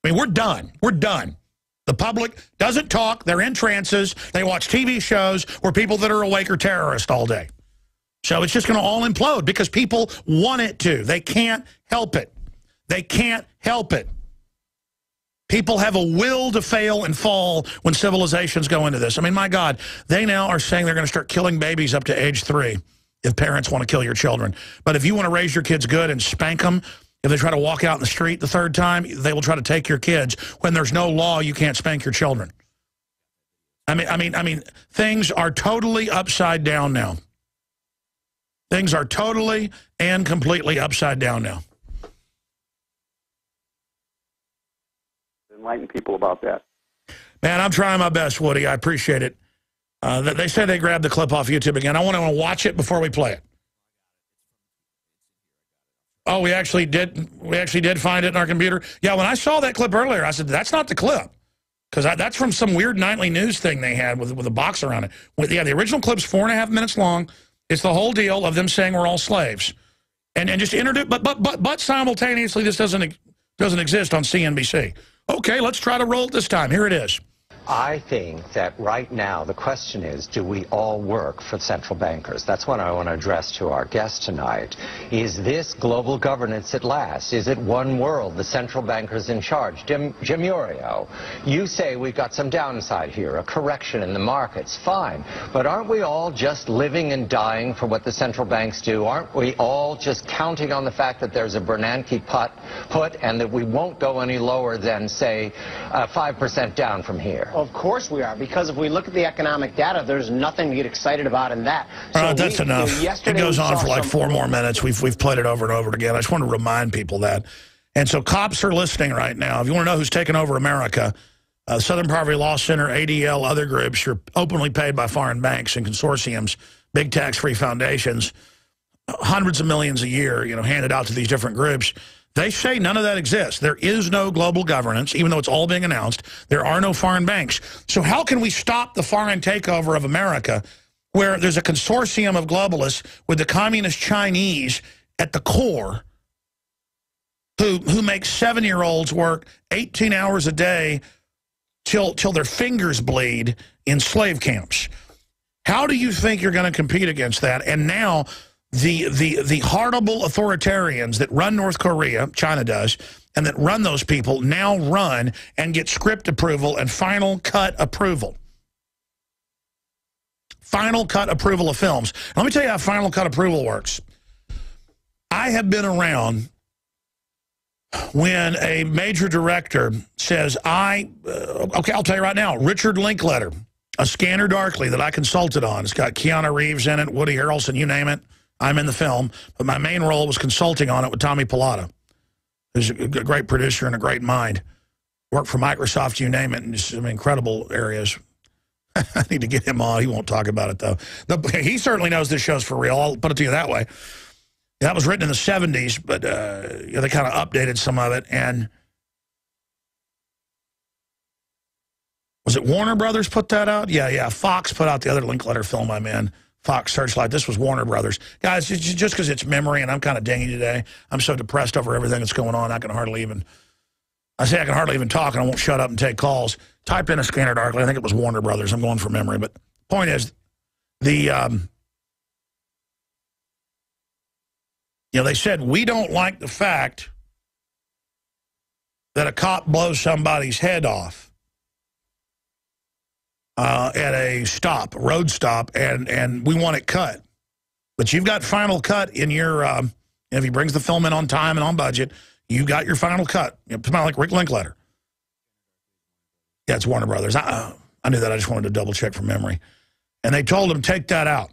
I mean, we're done. We're done. The public doesn't talk. They're in trances. They watch TV shows where people that are awake are terrorists all day. So it's just going to all implode because people want it to. They can't help it. They can't help it. People have a will to fail and fall when civilizations go into this. I mean, my God, they now are saying they're going to start killing babies up to age 3 if parents want to kill your children. But if you want to raise your kids good and spank them, if they try to walk out in the street the 3rd time, they will try to take your kids. When there's no law, you can't spank your children. I mean, things are totally upside down now. Things are totally and completely upside down now. Enlighten people about that. Man, I'm trying my best, Woody. I appreciate it. They say they grabbed the clip off YouTube again. I want to watch it before we play it. Oh, we actually did find it in our computer. Yeah, when I saw that clip earlier, I said, that's not the clip. Because that's from some weird nightly news thing they had with a box around it. Yeah, the original clip's 4.5 minutes long. It's the whole deal of them saying we're all slaves. And just introduce, but simultaneously, this doesn't exist on CNBC. Okay, let's try to roll it this time. Here it is. I think that right now the question is, do we all work for central bankers? That's what I want to address to our guest tonight. Is this global governance at last? Is it one world, the central bankers in charge? Jim Urio, you say we've got some downside here, a correction in the markets. Fine. But aren't we all just living and dying for what the central banks do? Aren't we all just counting on the fact that there's a Bernanke put and that we won't go any lower than, say, 5% down from here? Of course we are, because if we look at the economic data, there's nothing to get excited about in that. So that's enough. It goes on for like 4 more minutes. We've played it over and over again. I just want to remind people that. And so cops are listening right now. If you want to know who's taken over America, Southern Poverty Law Center, ADL, other groups, you're openly paid by foreign banks and consortiums, big tax-free foundations, hundreds of millions a year, handed out to these different groups. They say none of that exists. There is no global governance, even though it's all being announced. There are no foreign banks. So how can we stop the foreign takeover of America where there's a consortium of globalists with the communist Chinese at the core who make 7-year-olds work 18 hours a day till their fingers bleed in slave camps? How do you think you're going to compete against that? And now the horrible authoritarians that run North Korea, China does, and that run those people now run and get script approval and final cut approval. Final cut approval of films. Let me tell you how final cut approval works. I have been around when a major director says, okay, I'll tell you right now, Richard Linklater, A Scanner Darkly that I consulted on. It's got Keanu Reeves in it, Woody Harrelson, you name it. I'm in the film, but my main role was consulting on it with Tommy Pilata, who's a great producer and a great mind. Worked for Microsoft, you name it, in some incredible areas. I need to get him on. He won't talk about it, though. He certainly knows this show's for real. I'll put it to you that way. That was written in the 70s, but they kind of updated some of it. And was it Warner Brothers put that out? Yeah. Fox put out the other Linklater film I'm in. Fox Searchlight. This was Warner Brothers. Guys, just because it's memory and I'm kind of dingy today, I'm so depressed over everything that's going on, I can hardly even talk, and I won't shut up and take calls. Type in A Scanner Darkly. I think it was Warner Brothers. I'm going from memory. But the point is, they said, we don't like the fact that a cop blows somebody's head off at a road stop, and we want it cut. But you've got final cut in your, if he brings the film in on time and on budget, you got your final cut. It's not like Rick Linklater. Yeah, it's Warner Brothers. I knew that. I just wanted to double check from memory. And they told him, take that out.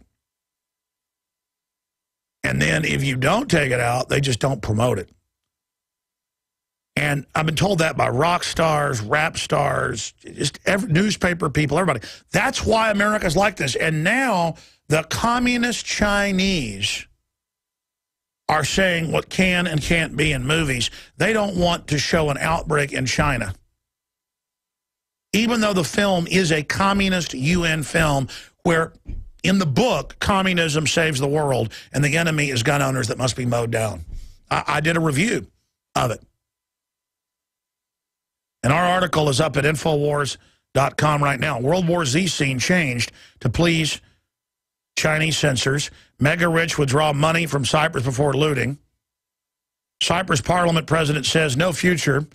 And then if you don't take it out, they just don't promote it. And I've been told that by rock stars, rap stars, just newspaper people, everybody. That's why America's like this. And now the communist Chinese are saying what can and can't be in movies. They don't want to show an outbreak in China. Even though the film is a communist UN film where in the book, communism saves the world and the enemy is gun owners that must be mowed down. I did a review of it. And our article is up at Infowars.com right now. World War Z scene changed to please Chinese censors. Mega rich withdraw money from Cyprus before looting. Cyprus parliament president says no future.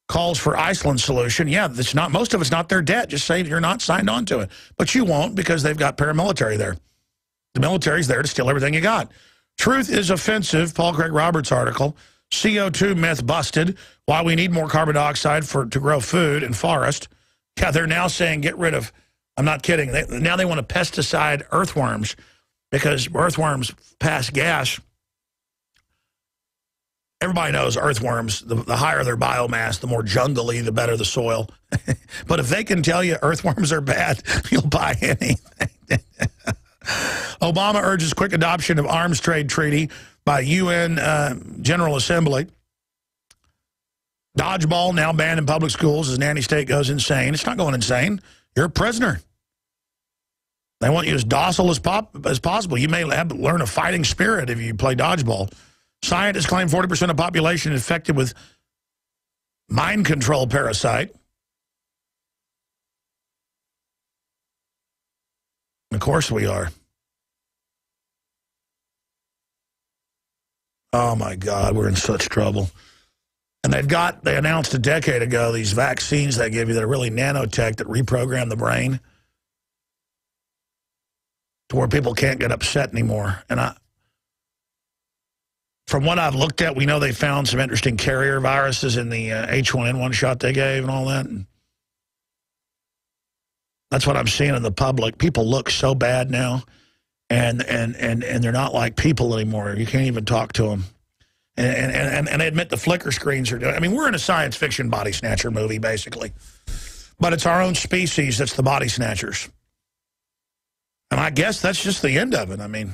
Calls for Iceland solution. Yeah, it's not, most of it's not their debt. Just say you're not signed on to it. But you won't because they've got paramilitary there. The military's there to steal everything you got. Truth is offensive, Paul Craig Roberts' article. CO2 myth busted. Why we need more carbon dioxide to grow food and forest. Yeah, they're now saying get rid of, I'm not kidding, now they want to pesticide earthworms because earthworms pass gas. Everybody knows earthworms, the higher their biomass, the more jungly, the better the soil. But if they can tell you earthworms are bad, you'll buy anything. Obama urges quick adoption of arms trade treaty by UN General Assembly. Dodgeball now banned in public schools as nanny state goes insane. It's not going insane. You're a prisoner. They want you as docile as possible. You may learn a fighting spirit if you play dodgeball. Scientists claim 40% of the population infected with mind control parasite. Of course we are. Oh, my God, we're in such trouble. And they announced a decade ago these vaccines they give you that are really nanotech that reprogram the brain to where people can't get upset anymore. And from what I've looked at, we know they found some interesting carrier viruses in the H1N1 shot they gave and all that. And that's what I'm seeing in the public. People look so bad now, and they're not like people anymore. You can't even talk to them. And they admit the flicker screens are doing. I mean, we're in a science fiction body snatcher movie, basically. But it's our own species that's the body snatchers. And I guess that's just the end of it. I mean,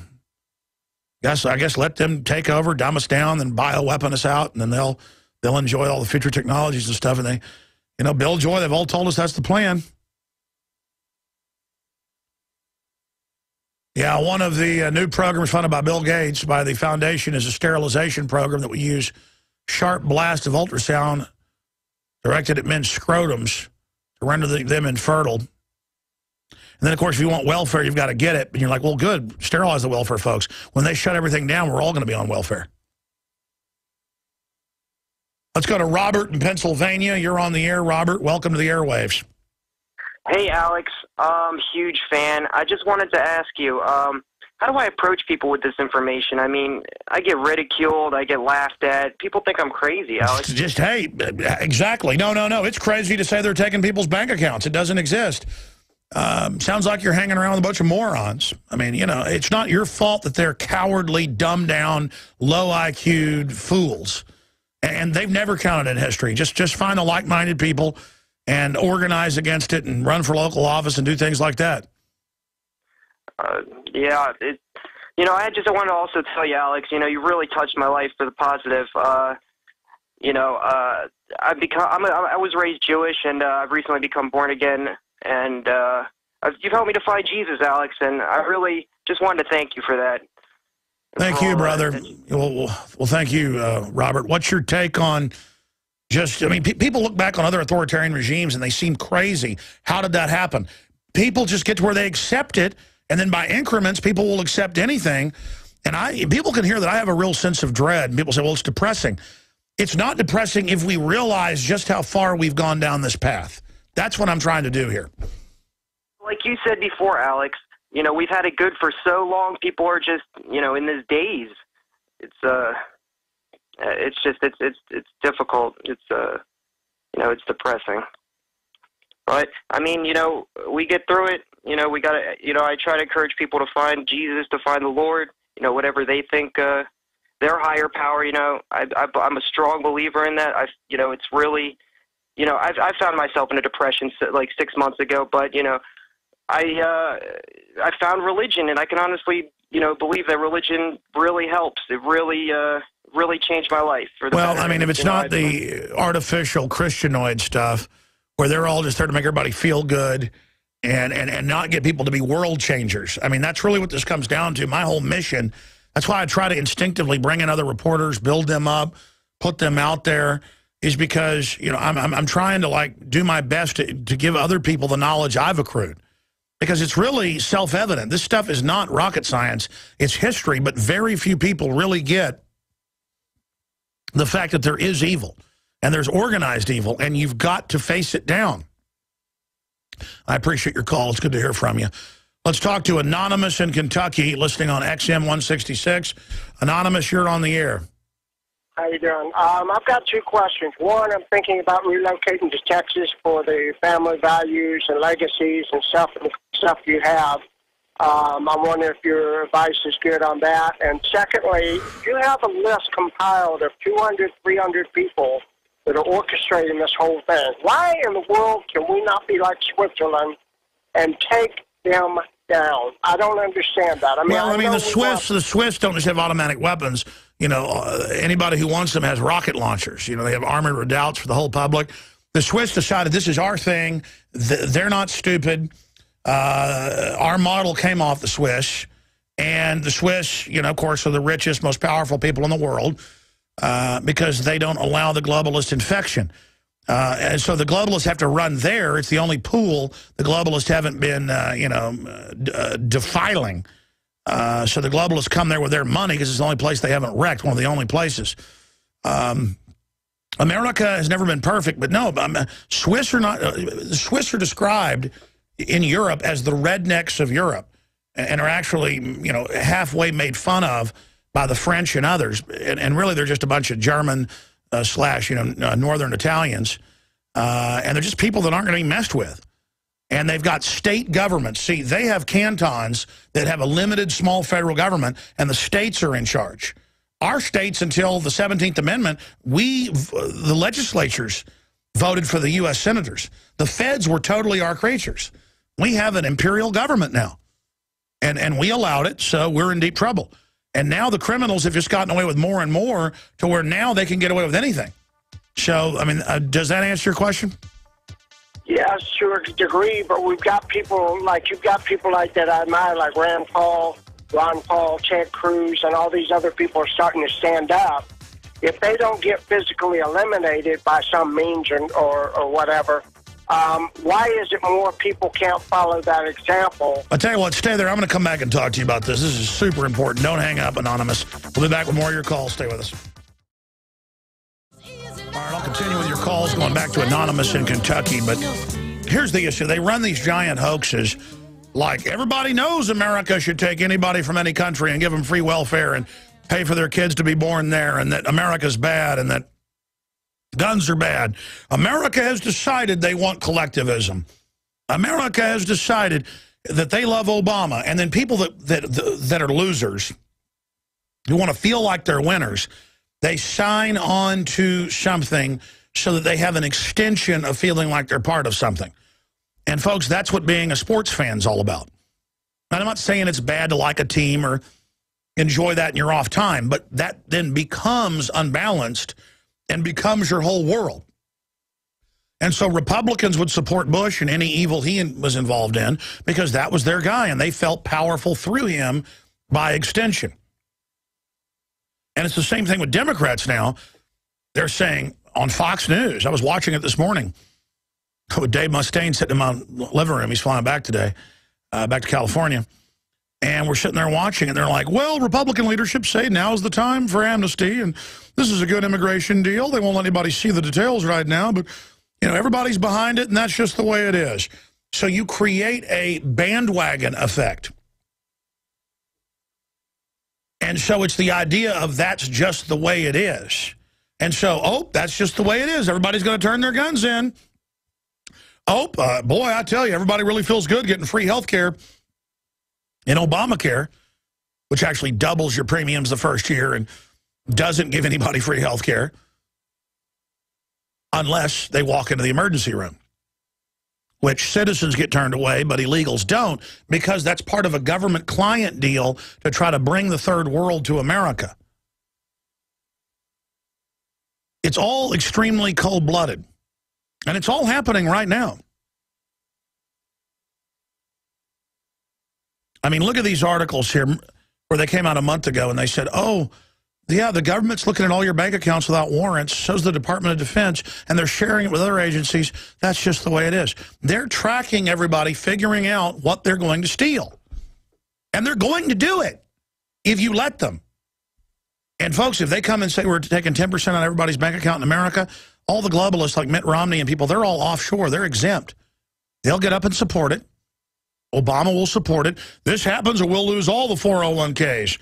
I guess let them take over, dumb us down, and bioweapon us out, and then they'll enjoy all the future technologies and stuff. And they, Bill Joy, they've all told us that's the plan. Yeah, one of the new programs funded by Bill Gates by the foundation is a sterilization program that we use sharp blast of ultrasound directed at men's scrotums to render them infertile. And then, of course, if you want welfare, you've got to get it. And you're like, well, good, sterilize the welfare folks. When they shut everything down, we're all going to be on welfare. Let's go to Robert in Pennsylvania. You're on the air, Robert. Welcome to the airwaves. Hey, Alex. Huge fan. I just wanted to ask you, how do I approach people with this information? I mean, I get ridiculed. I get laughed at. People think I'm crazy, Alex. Just, hey, exactly. No. It's crazy to say they're taking people's bank accounts. It doesn't exist. Sounds like you're hanging around with a bunch of morons. I mean, you know, it's not your fault that they're cowardly, dumbed-down, low-IQ'd fools. And they've never counted in history. Just find the like-minded people and organize against it and run for local office and do things like that. Yeah, you know, I wanted to also tell you, Alex, you know, you really touched my life for the positive. You know, I was raised Jewish, and I've recently become born again, and you've helped me to find Jesus, Alex, and I really just wanted to thank you for that. Thank you, brother. Well, thank you, Robert. What's your take on I mean, people look back on other authoritarian regimes and they seem crazy. How did that happen? People just get to where they accept it, and then by increments, people will accept anything. And people can hear that I have a real sense of dread. And people say, well, it's depressing. It's not depressing if we realize just how far we've gone down this path. That's what I'm trying to do here. Like you said before, Alex, you know, we've had it good for so long. People are just, you know, in this daze. It's difficult. It's you know, it's depressing. But I mean, you know, we get through it. You know, we gotta. You know, I try to encourage people to find Jesus, to find the Lord. You know, whatever they think their higher power. You know, I'm a strong believer in that. You know, it's really, you know, I found myself in a depression like 6 months ago. But you know, I found religion, and I can honestly, you know, believe that religion really helps. It really changed my life for the better. I mean, if it's not the artificial Christianoid stuff where they're all just there to make everybody feel good and not get people to be world changers. I mean, that's really what this comes down to. My whole mission, that's why I try to instinctively bring in other reporters, build them up, put them out there, is because, you know, I'm trying to, like, do my best to give other people the knowledge I've accrued. Because it's really self-evident. This stuff is not rocket science. It's history, but very few people really get the fact that there is evil, and there's organized evil, and you've got to face it down. I appreciate your call. It's good to hear from you. Let's talk to Anonymous in Kentucky, listening on XM 166. Anonymous, you're on the air. How you doing? I've got two questions. One, I'm thinking about relocating to Texas for the family values and legacies and stuff you have. I'm wondering if your advice is good on that. And secondly, you have a list compiled of 200, 300 people that are orchestrating this whole thing. Why in the world can we not be like Switzerland and take them down? I don't understand that. The Swiss don't just have automatic weapons. You know, anybody who wants them has rocket launchers. You know, they have armored redoubts for the whole public. The Swiss decided this is our thing. They're not stupid. Our model came off the Swiss, and the Swiss, you know, of course, are the richest, most powerful people in the world because they don't allow the globalist infection. And so the globalists have to run there. It's the only pool the globalists haven't been, defiling. So the globalists come there with their money because it's the only place they haven't wrecked, one of the only places. America has never been perfect, but no, the Swiss are described in Europe as the rednecks of Europe, and are actually, you know, halfway made fun of by the French and others. And really, they're just a bunch of German slash, you know, Northern Italians. And they're just people that aren't going to be messed with. And they've got state governments. See, they have cantons that have a limited small federal government, and the states are in charge. Our states, until the 17th Amendment, the legislatures voted for the U.S. senators. The feds were totally our creatures. We have an imperial government now, and we allowed it, so we're in deep trouble. And now the criminals have just gotten away with more and more to where now they can get away with anything. So, I mean, does that answer your question? Yeah, to a degree, but we've got people like, you've got people like that I admire, like Ron Paul, Ted Cruz, and all these other people are starting to stand up. If they don't get physically eliminated by some means or whatever, why is it more people can't follow that example? I'll tell you what, stay there. I'm going to come back and talk to you about this. This is super important. Don't hang up, Anonymous. We'll be back with more of your calls. Stay with us. All right, I'll continue with your calls, going back to Anonymous in Kentucky. But here's the issue. They run these giant hoaxes like everybody knows America should take anybody from any country and give them free welfare and pay for their kids to be born there, and that America's bad and that guns are bad. America has decided they want collectivism. America has decided that they love Obama, and then people that are losers, who want to feel like they're winners, they sign on to something so that they have an extension of feeling like they're part of something. And folks, that's what being a sports fan's all about. And I'm not saying it's bad to like a team or enjoy that in your off time, but that then becomes unbalanced and becomes your whole world. And so Republicans would support Bush and any evil he was involved in because that was their guy, and they felt powerful through him by extension. And it's the same thing with Democrats now. They're saying on Fox News, I was watching it this morning, with Dave Mustaine sitting in my living room. He's flying back today, back to California. And we're sitting there watching, and they're like, well, Republican leadership say now's the time for amnesty, and this is a good immigration deal. They won't let anybody see the details right now, but you know, everybody's behind it, and that's just the way it is. So you create a bandwagon effect. And so it's the idea of that's just the way it is. And so, oh, that's just the way it is. Everybody's going to turn their guns in. Oh, boy, I tell you, everybody really feels good getting free health care in Obamacare, which actually doubles your premiums the first year and doesn't give anybody free health care unless they walk into the emergency room, which citizens get turned away, but illegals don't, because that's part of a government-client deal to try to bring the third world to America. It's all extremely cold-blooded, and it's all happening right now. I mean, look at these articles here where they came out a month ago, and they said, oh, yeah, the government's looking at all your bank accounts without warrants, so's the Department of Defense, and they're sharing it with other agencies. That's just the way it is. They're tracking everybody, figuring out what they're going to steal. And they're going to do it if you let them. And, folks, if they come and say we're taking 10% on everybody's bank account in America, all the globalists like Mitt Romney and people, they're all offshore. They're exempt. They'll get up and support it. Obama will support it. This happens or we'll lose all the 401ks.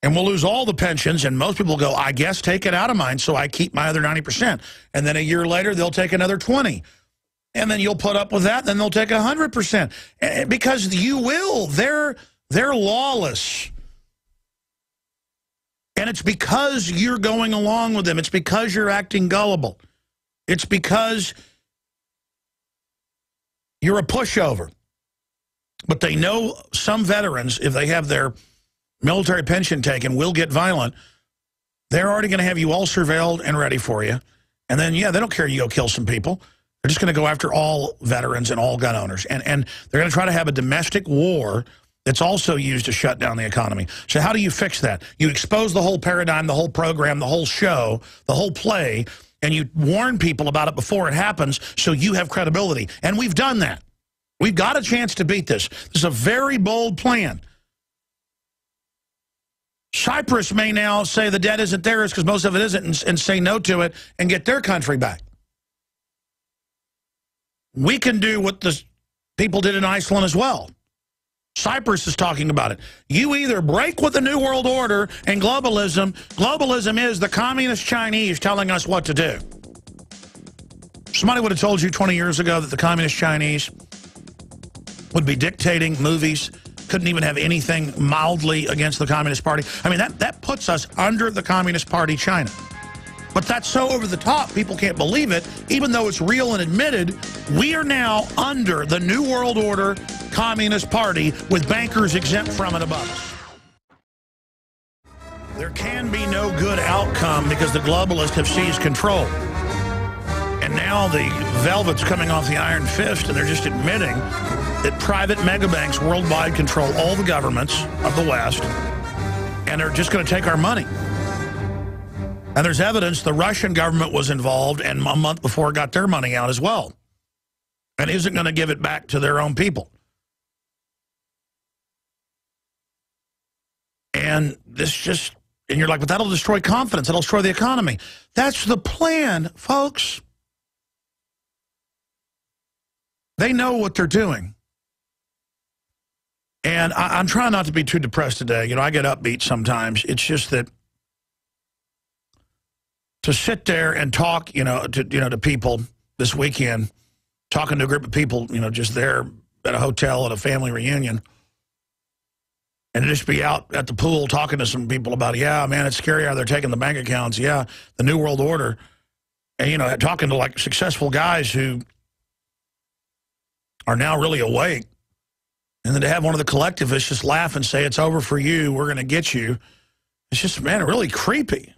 And we'll lose all the pensions, and most people go, I guess take it out of mine so I keep my other 90%. And then a year later, they'll take another 20. And then you'll put up with that, then they'll take 100%. Because you will. They're lawless. And it's because you're going along with them. It's because you're acting gullible. It's because you're a pushover. But they know some veterans, if they have their military pension taken, will get violent. They're already going to have you all surveilled and ready for you. And then, yeah, they don't care you go kill some people. They're just going to go after all veterans and all gun owners. And they're going to try to have a domestic war that's also used to shut down the economy. So how do you fix that? You expose the whole paradigm, the whole program, the whole show, the whole play, and you warn people about it before it happens so you have credibility. And we've done that. We've got a chance to beat this. This is a very bold plan. Cyprus may now say the debt isn't theirs because most of it isn't, and say no to it and get their country back. We can do what the people did in Iceland as well. Cyprus is talking about it. You either break with the New World Order and globalism. Globalism is the communist Chinese telling us what to do. Somebody would have told you 20 years ago that the communist Chinese would be dictating movies, couldn't even have anything mildly against the Communist Party. I mean, that puts us under the Communist Party China. But that's so over the top, people can't believe it. Even though it's real and admitted, we are now under the New World Order Communist Party with bankers exempt from it above us. There can be no good outcome because the globalists have seized control. And now the velvet's coming off the iron fist, and they're just admitting that private megabanks worldwide control all the governments of the West, and they're just going to take our money. And there's evidence the Russian government was involved, and a month before got their money out as well, and isn't going to give it back to their own people. And this just, and you're like, but that'll destroy confidence. That'll destroy the economy. That's the plan, folks. They know what they're doing. And I'm trying not to be too depressed today. You know, I get upbeat sometimes. It's just that to sit there and talk, to people this weekend talking to a group of people, you know, just there at a hotel at a family reunion, and just be out at the pool talking to some people about, yeah, man, it's scary how they're taking the bank accounts. Yeah, the New World Order. And, you know, talking to, like, successful guys who are now really awake. And then to have one of the collectivists just laugh and say, it's over for you, we're going to get you. It's just, man, really creepy.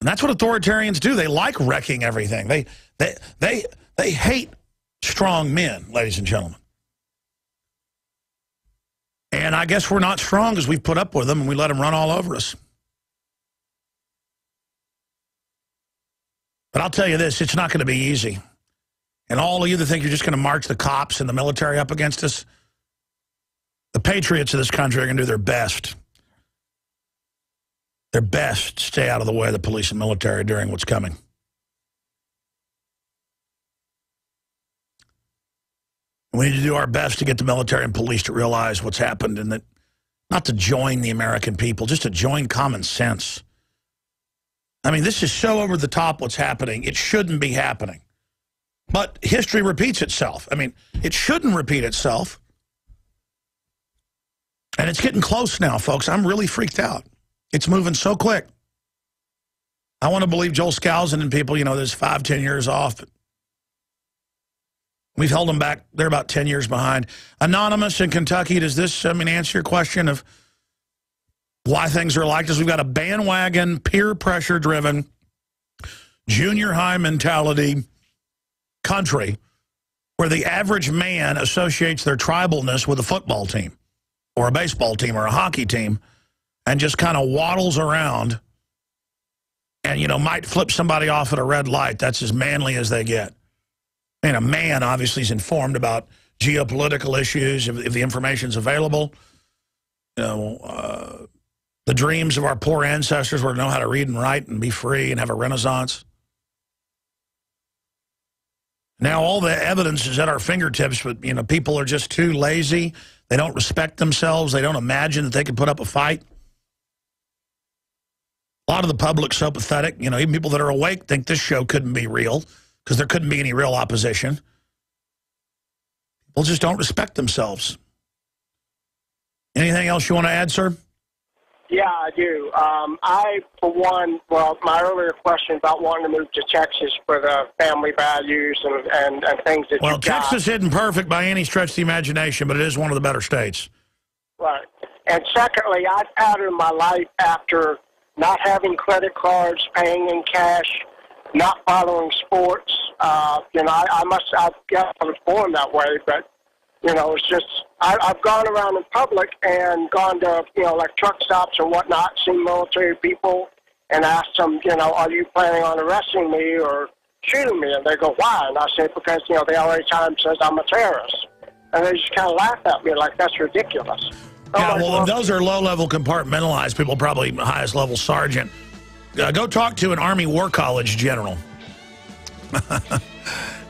And that's what authoritarians do. They like wrecking everything. They hate strong men, ladies and gentlemen. And I guess we're not strong because we've put up with them and we let them run all over us. But I'll tell you this, it's not going to be easy. And all of you that think you're just going to march the cops and the military up against us, the patriots of this country are going to do their best. Their best to stay out of the way of the police and military during what's coming. We need to do our best to get the military and police to realize what's happened, and that not to join the American people, just to join common sense. I mean, this is so over the top what's happening. It shouldn't be happening. But history repeats itself. I mean, it shouldn't repeat itself. And it's getting close now, folks. I'm really freaked out. It's moving so quick. I want to believe Joel Skousen and people, you know, there's 5-10 years off. But we've held them back. They're about 10 years behind. Anonymous in Kentucky, does this, answer your question of why things are like this? We've got a bandwagon, peer pressure-driven, junior high mentality country where the average man associates their tribalness with a football team or a baseball team or a hockey team and just kind of waddles around and, you know, might flip somebody off at a red light. That's as manly as they get. And a man obviously is informed about geopolitical issues if the information's available. You know, the dreams of our poor ancestors were to know how to read and write and be free and have a renaissance. Now all the evidence is at our fingertips, but, you know, people are just too lazy. They don't respect themselves. They don't imagine that they can put up a fight. A lot of the public's so pathetic. You know, even people that are awake think this show couldn't be real because there couldn't be any real opposition. People just don't respect themselves. Anything else you want to add, sir? Yeah, I do. I, for one, well, my earlier question about wanting to move to Texas for the family values and things that well, Texas isn't perfect by any stretch of the imagination, but it is one of the better states. Right. And secondly, I patterned my life after not having credit cards, paying in cash, not following sports. You know, I've got I was born that way, but, you know, it's just, I've gone around in public and gone to, you know, like truck stops and whatnot, seen military people and asked them, you know, are you planning on arresting me or shooting me? And they go, why? And I say, because, you know, the LA Times says I'm a terrorist. And they just kind of laugh at me like that's ridiculous. Yeah, well, those are low-level compartmentalized people, probably highest-level sergeant. Go talk to an Army War College general,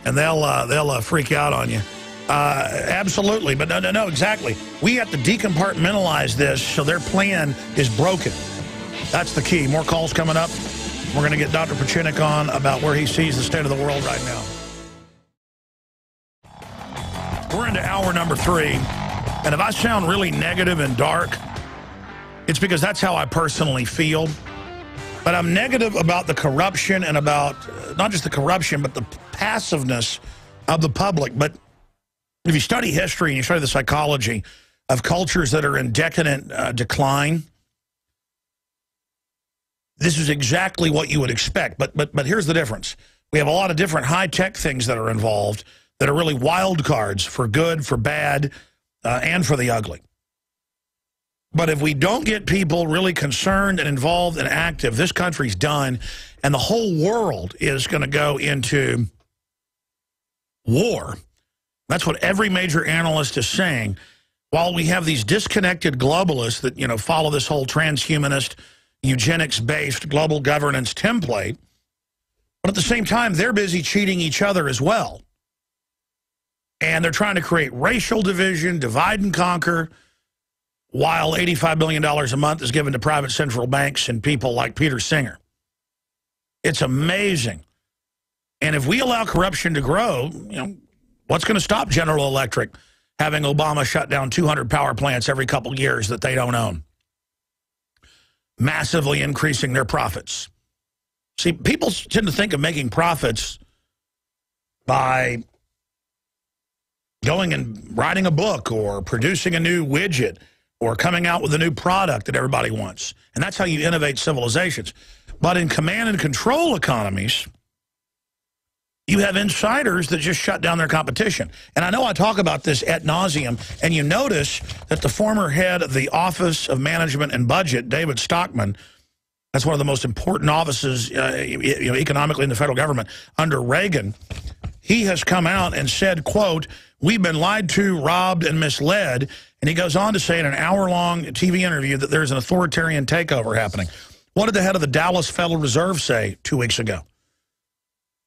and they'll freak out on you. Absolutely, but no, exactly. We have to decompartmentalize this so their plan is broken. That's the key. More calls coming up. We're going to get Dr. Pieczenik on about where he sees the state of the world right now. We're into hour number 3. And if I sound really negative and dark, it's because that's how I personally feel. But I'm negative about the corruption and about, not just the corruption, but the passiveness of the public. But if you study history and you study the psychology of cultures that are in decadent decline, this is exactly what you would expect. But here's the difference. We have a lot of different high-tech things that are involved that are really wild cards for good, for bad, and for the ugly. But if we don't get people really concerned and involved and active, this country's done, and the whole world is going to go into war. That's what every major analyst is saying. While we have these disconnected globalists that, you know, follow this whole transhumanist, eugenics-based global governance template, but at the same time, they're busy cheating each other as well. And they're trying to create racial division, divide and conquer, while $85 billion a month is given to private central banks and people like Peter Singer. It's amazing And if we allow corruption to grow, what's going to stop General Electric having Obama shut down 200 power plants every couple of years that they don't own? Massively increasing their profits. See, people tend to think of making profits by going and writing a book or producing a new widget or coming out with a new product that everybody wants. And that's how you innovate civilizations. But in command and control economies, you have insiders that just shut down their competition. And I know I talk about this ad nauseum, and you notice that the former head of the Office of Management and Budget, David Stockman, that's one of the most important offices economically in the federal government under Reagan, he has come out and said, quote, "We've been lied to, robbed, and misled." And he goes on to say in an hour-long TV interview that there's an authoritarian takeover happening. What did the head of the Dallas Federal Reserve say 2 weeks ago?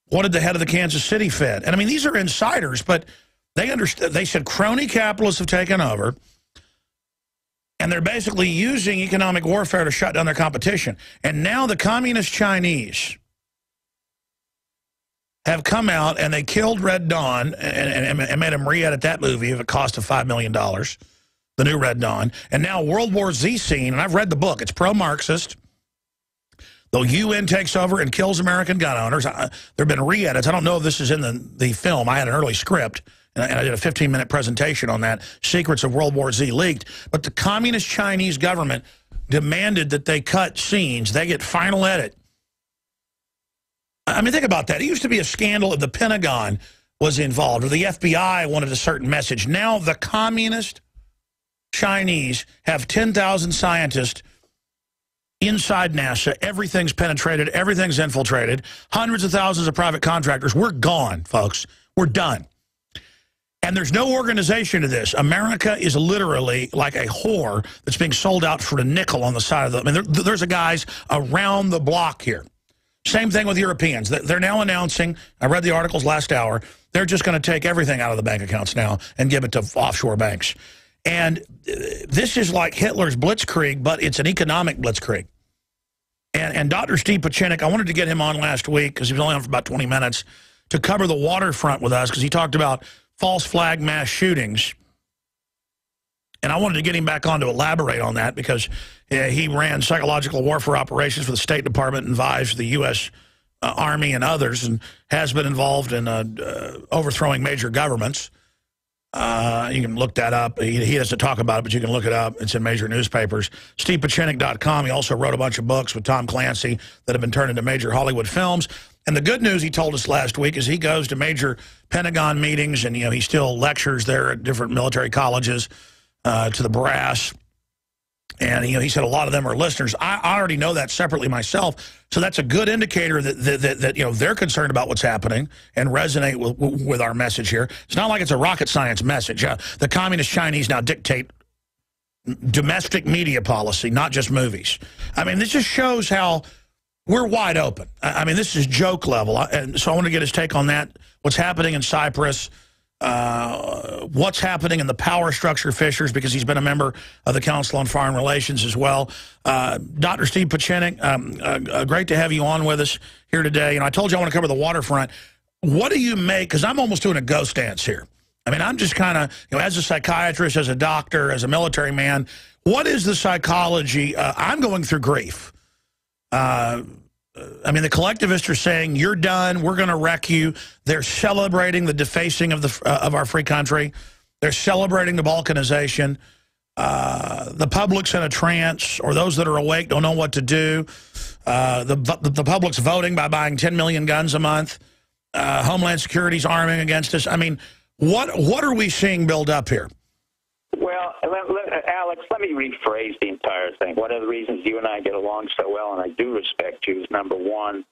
What did the head of the Kansas City Fed? And I mean, these are insiders, but they understood. They said crony capitalists have taken over, and they're basically using economic warfare to shut down their competition. And now the communist Chinese have come out and they killed Red Dawn and made him re-edit that movie at a cost of $5 million, the new Red Dawn. And now World War Z scene, and I've read the book, it's pro-Marxist. The UN takes over and kills American gun owners. There have been re-edits. I don't know if this is in the film. I had an early script, and I did a 15-minute presentation on that, Secrets of World War Z leaked. But the communist Chinese government demanded that they cut scenes. They get final edit. I mean, think about that. It used to be a scandal if the Pentagon was involved or the FBI wanted a certain message. Now the communist Chinese have 10,000 scientists inside NASA. Everything's penetrated. Everything's infiltrated. Hundreds of thousands of private contractors. We're gone, folks. We're done. And there's no organization to this. America is literally like a whore that's being sold out for a nickel on the side of the... I mean, there's a guys around the block here. Same thing with Europeans. They're now announcing, I read the articles last hour, they're just going to take everything out of the bank accounts now and give it to offshore banks. And this is like Hitler's blitzkrieg, but it's an economic blitzkrieg. And Dr. Steve Pieczenik, I wanted to get him on last week because he was only on for about 20 minutes to cover the waterfront with us because he talked about false flag mass shootings. And I wanted to get him back on to elaborate on that because he ran psychological warfare operations for the State Department and advised the U.S. Army and others and has been involved in overthrowing major governments. You can look that up. He doesn't talk about it, but you can look it up. It's in major newspapers. StevePieczenik.com. He also wrote a bunch of books with Tom Clancy that have been turned into major Hollywood films. And the good news he told us last week is he goes to major Pentagon meetings and, he still lectures there at different military colleges to the brass. And, he said a lot of them are listeners. I already know that separately myself. So that's a good indicator that they're concerned about what's happening and resonate with our message here. It's not like it's a rocket science message. The communist Chinese now dictate domestic media policy, not just movies. I mean, this just shows how we're wide open. I mean, this is joke level. And so I want to get his take on that, what's happening in Cyprus, what's happening in the power structure fissures, because he's been a member of the Council on Foreign Relations as well. Dr. Steve Pieczenik, great to have you on with us here today. And I told you I want to cover the waterfront. What do you make, because I'm almost doing a ghost dance here. I mean, I'm just kind of, as a psychiatrist, as a doctor, as a military man, what is the psychology? I'm going through grief. I mean, the collectivists are saying, you're done, we're going to wreck you. They're celebrating the defacing of our free country. They're celebrating the balkanization. The public's in a trance, or those that are awake don't know what to do. The public's voting by buying 10 million guns a month. Homeland Security's arming against us. I mean, what are we seeing build up here? Well, Alex, let me rephrase the entire thing. One of the reasons you and I get along so well, and I do respect you, is number one,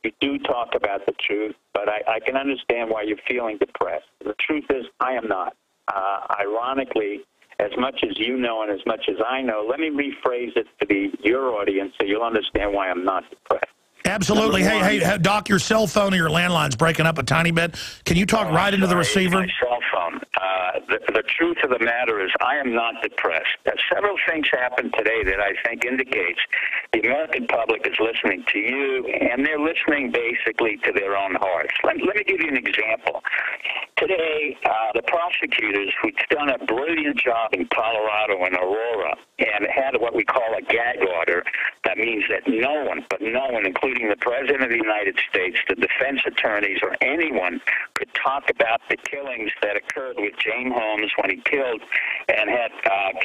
you do talk about the truth, but I can understand why you're feeling depressed. The truth is, I am not. Ironically, as much as you know and as much as I know, let me rephrase it to your audience so you'll understand why I'm not depressed. Absolutely. Hey, Doc, your cell phone or your landline's breaking up a tiny bit. Can you talk right into the receiver? My cell phone. The truth of the matter is I am not depressed. Several things happened today that I think indicates The American public is listening to you, and they're listening basically to their own hearts. Let me give you an example. Today, the prosecutors who'd done a brilliant job in Colorado and Aurora and had what we call a gag order, that means that no one, including the President of the United States, the defense attorneys, or anyone could talk about the killings that occurred with James Holmes when he killed and had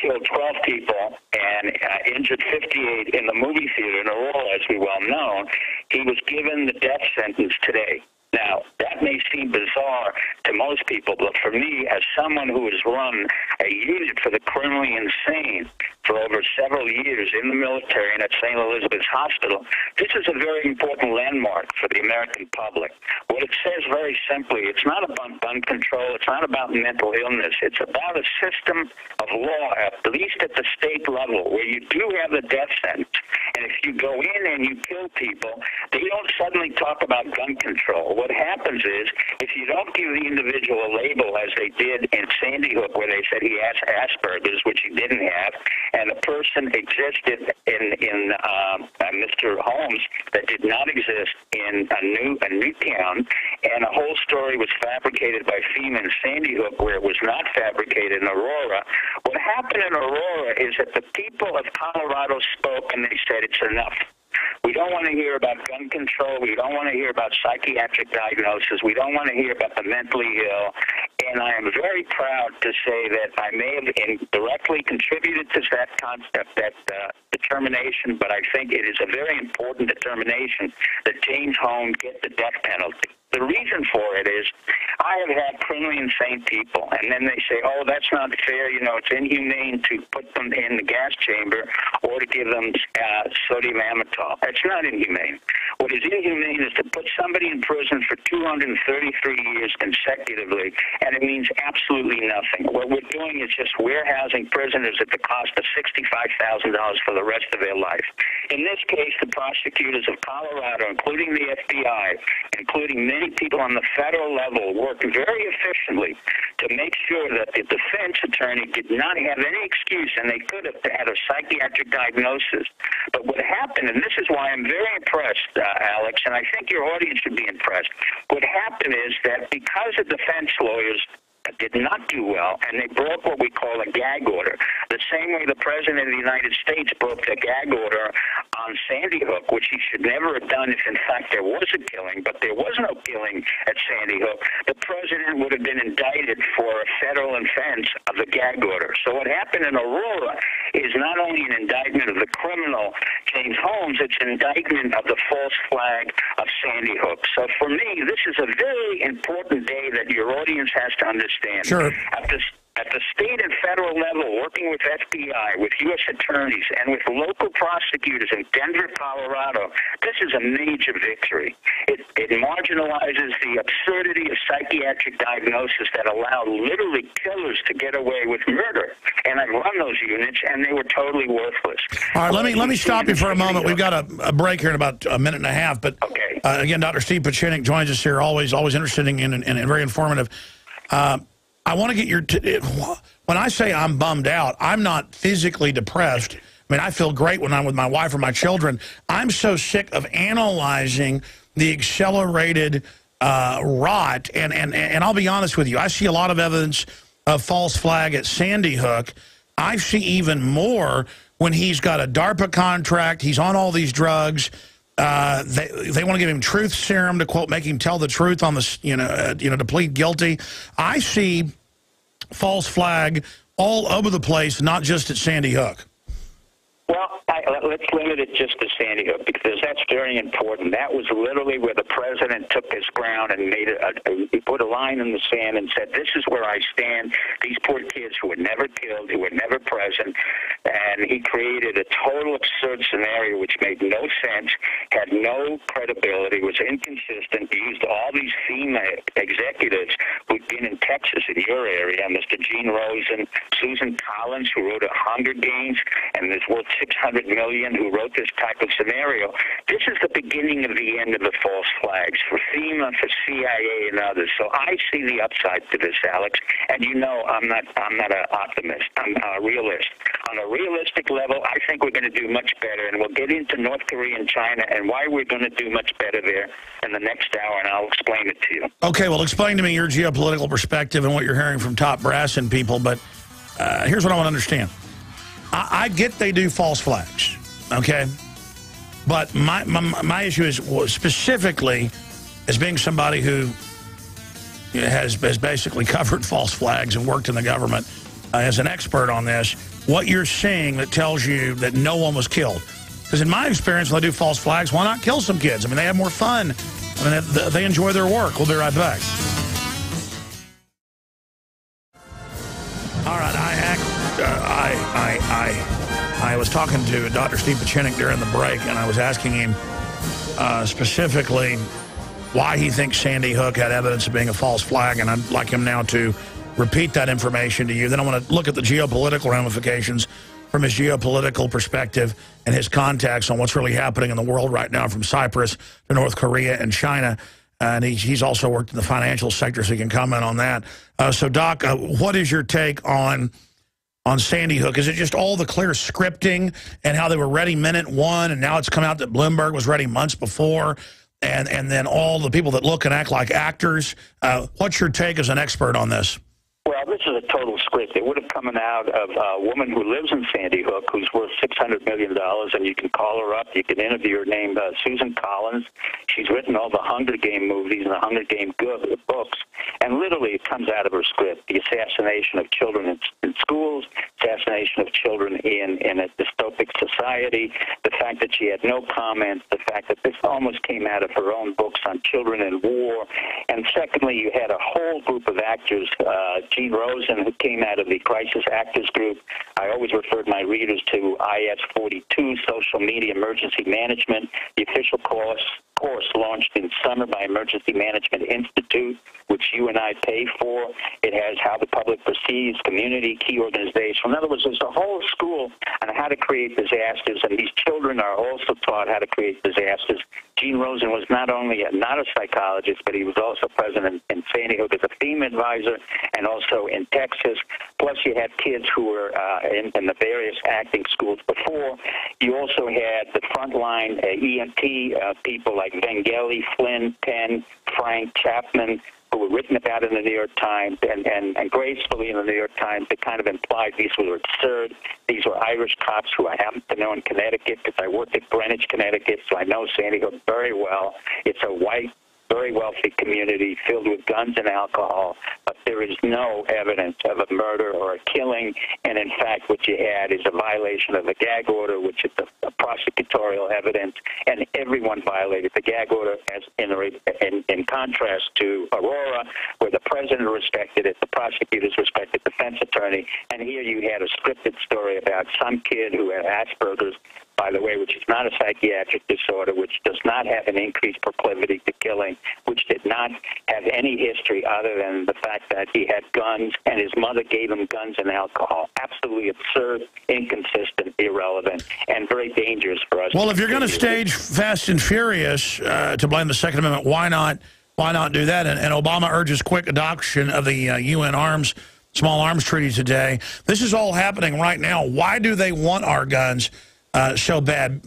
killed 12 people and injured 58 in the movie theater in Aurora, as we well know. He was given the death sentence today. Now, that may seem bizarre to most people, but for me, as someone who has run a unit for the criminally insane for over several years in the military and at St. Elizabeth's Hospital, this is a very important landmark for the American public. What it says very simply, it's not about gun control, it's not about mental illness, it's about a system of law, at least at the state level, where you do have the death sentence. And if you go in and you kill people, they don't suddenly talk about gun control. What happens is, if you don't give the individual a label, as they did in Sandy Hook, where they said he has Asperger's, which he didn't have, and a person existed in Mr. Holmes that did not exist in a new town, and a whole story was fabricated by FEMA in Sandy Hook, where it was not fabricated in Aurora. What happened in Aurora is that the people of Colorado spoke, and they said it's enough. We don't want to hear about gun control. We don't want to hear about psychiatric diagnosis. We don't want to hear about the mentally ill. And I am very proud to say that I may have indirectly contributed to that concept, that determination, but I think it is a very important determination that James Holmes get the death penalty. The reason for it is I have had criminally insane people, and then they say, oh, that's not fair, you know, it's inhumane to put them in the gas chamber or to give them sodium amytal. That's not inhumane. What is inhumane is to put somebody in prison for 233 years consecutively, and it means absolutely nothing. What we're doing is just warehousing prisoners at the cost of $65,000 for the rest of their life. In this case, the prosecutors of Colorado, including the FBI, including many people on the federal level, worked very efficiently to make sure that the defense attorney did not have any excuse, and they could have had a psychiatric diagnosis. But what happened, and this is why I'm very impressed, Alex, and I think your audience should be impressed, what happened is that because the defense lawyers did not do well, and they broke what we call a gag order, the same way the President of the United States broke the gag order on Sandy Hook, which he should never have done if, in fact, there was a killing, but there was no killing at Sandy Hook. The President would have been indicted for a federal offense of the gag order. So what happened in Aurora is not only an indictment of the criminal James Holmes, it's an indictment of the false flag of Sandy Hook. So for me, this is a very important day that your audience has to understand. Sure. At the state and federal level, working with FBI, with U.S. attorneys, and with local prosecutors in Denver, Colorado, this is a major victory. It marginalizes the absurdity of psychiatric diagnosis that allow literally killers to get away with murder. And I've run those units, and they were totally worthless. All right, let me stop you for a moment. We've got a break here in about a minute and a half. But okay. Again, Dr. Steve Pieczenik joins us here, always interesting and very informative. I want to get your... when I say I'm bummed out, I'm not physically depressed. I mean, I feel great when I'm with my wife or my children. I'm so sick of analyzing the accelerated rot. And I'll be honest with you, I see a lot of evidence of false flag at Sandy Hook. I see even more when he's got a DARPA contract. He's on all these drugs. They want to give him truth serum to, quote, make him tell the truth on the, to plead guilty. I see false flag all over the place, not just at Sandy Hook. Well, let's limit it just to Sandy Hook, because that's very important. That was literally where the president took his ground and made he put a line in the sand and said, this is where I stand. These poor kids who were never killed, who were never present. And he created a total absurd scenario which made no sense, had no credibility, was inconsistent, used all these FEMA executives who'd been in Texas, in your area, Mr. Gene Rosen, Susan Collins, who wrote Hunger Games, and is worth $600 million, who wrote this type of scenario. This is the beginning of the end of the false flags for FEMA, for CIA, and others. So I see the upside to this, Alex. And you know, I'm not an optimist. I'm a realist. on a realistic level, I think we're going to do much better, and we'll get into North Korea and China and why we're going to do much better there in the next hour, and I'll explain it to you. Okay, well, explain to me your geopolitical perspective and what you're hearing from top brass and people, but here's what I want to understand. I get they do false flags, okay? But my issue is specifically as being somebody who has basically covered false flags and worked in the government as an expert on this, what you're seeing that tells you that no one was killed. Because in my experience, when they do false flags, why not kill some kids? I mean, they have more fun. I mean, they enjoy their work. We'll be right back. All right, I was talking to Dr. Steve Pieczenik during the break, and I was asking him specifically why he thinks Sandy Hook had evidence of being a false flag, and I'd like him now to repeat that information to you. Then I want to look at the geopolitical ramifications from his geopolitical perspective and his contacts on what's really happening in the world right now, from Cyprus to North Korea and China. And he's also worked in the financial sector, so he can comment on that. So, Doc, what is your take on Sandy Hook? Is it just all the clear scripting and how they were ready minute one, and now it's come out that Bloomberg was ready months before, and then all the people that look and act like actors? What's your take as an expert on this? Well, this is a total script. It would have come out of a woman who lives in Sandy Hook who's worth $600 million, and you can call her up. You can interview her, named Susan Collins. She's written all the Hunger Game movies and the Hunger Game books, and literally it comes out of her script. The assassination of children in schools, assassination of children in a dystopic society, the fact that she had no comments, the fact that this almost came out of her own books on children in war, and secondly, you had a whole group of actors, Gene Rosen, who came out of the Crisis Actors Group. I always referred my readers to IS-42, Social Media Emergency Management, the official course launched in summer by Emergency Management Institute, which you and I pay for. It has how the public perceives community, key organizations. In other words, there's a whole school on how to create disasters, and these children are also taught how to create disasters. Gene Rosen was not only not a psychologist, but he was also present in Sandy Hook as a FEMA advisor, and also in Texas. Plus, you had kids who were in the various acting schools before. You also had the frontline EMT people like Vangeli, Flynn, Penn, Frank, Chapman, who were written about in the New York Times, and gracefully in the New York Times, they kind of implied these were absurd. These were Irish cops who I happen to know in Connecticut because I worked at Greenwich, Connecticut, so I know Sandy Hook very well. It's a white, very wealthy community filled with guns and alcohol, but there is no evidence of a murder or a killing, and in fact what you had is a violation of the gag order, which is a prosecutorial evidence, and everyone violated the gag order, as in contrast to Aurora, where the president respected it, the prosecutors respected the defense attorney, and here you had a scripted story about some kid who had Asperger's, by the way, which is not a psychiatric disorder, which does not have an increased proclivity to killing, which did not have any history other than the fact that he had guns and his mother gave him guns and alcohol. Absolutely absurd, inconsistent, irrelevant, and very dangerous for us. Well, if you're going to stage Fast and Furious to blame the Second Amendment, why not do that? And Obama urges quick adoption of the UN Small Arms Treaty today. This is all happening right now. Why do they want our guns so bad,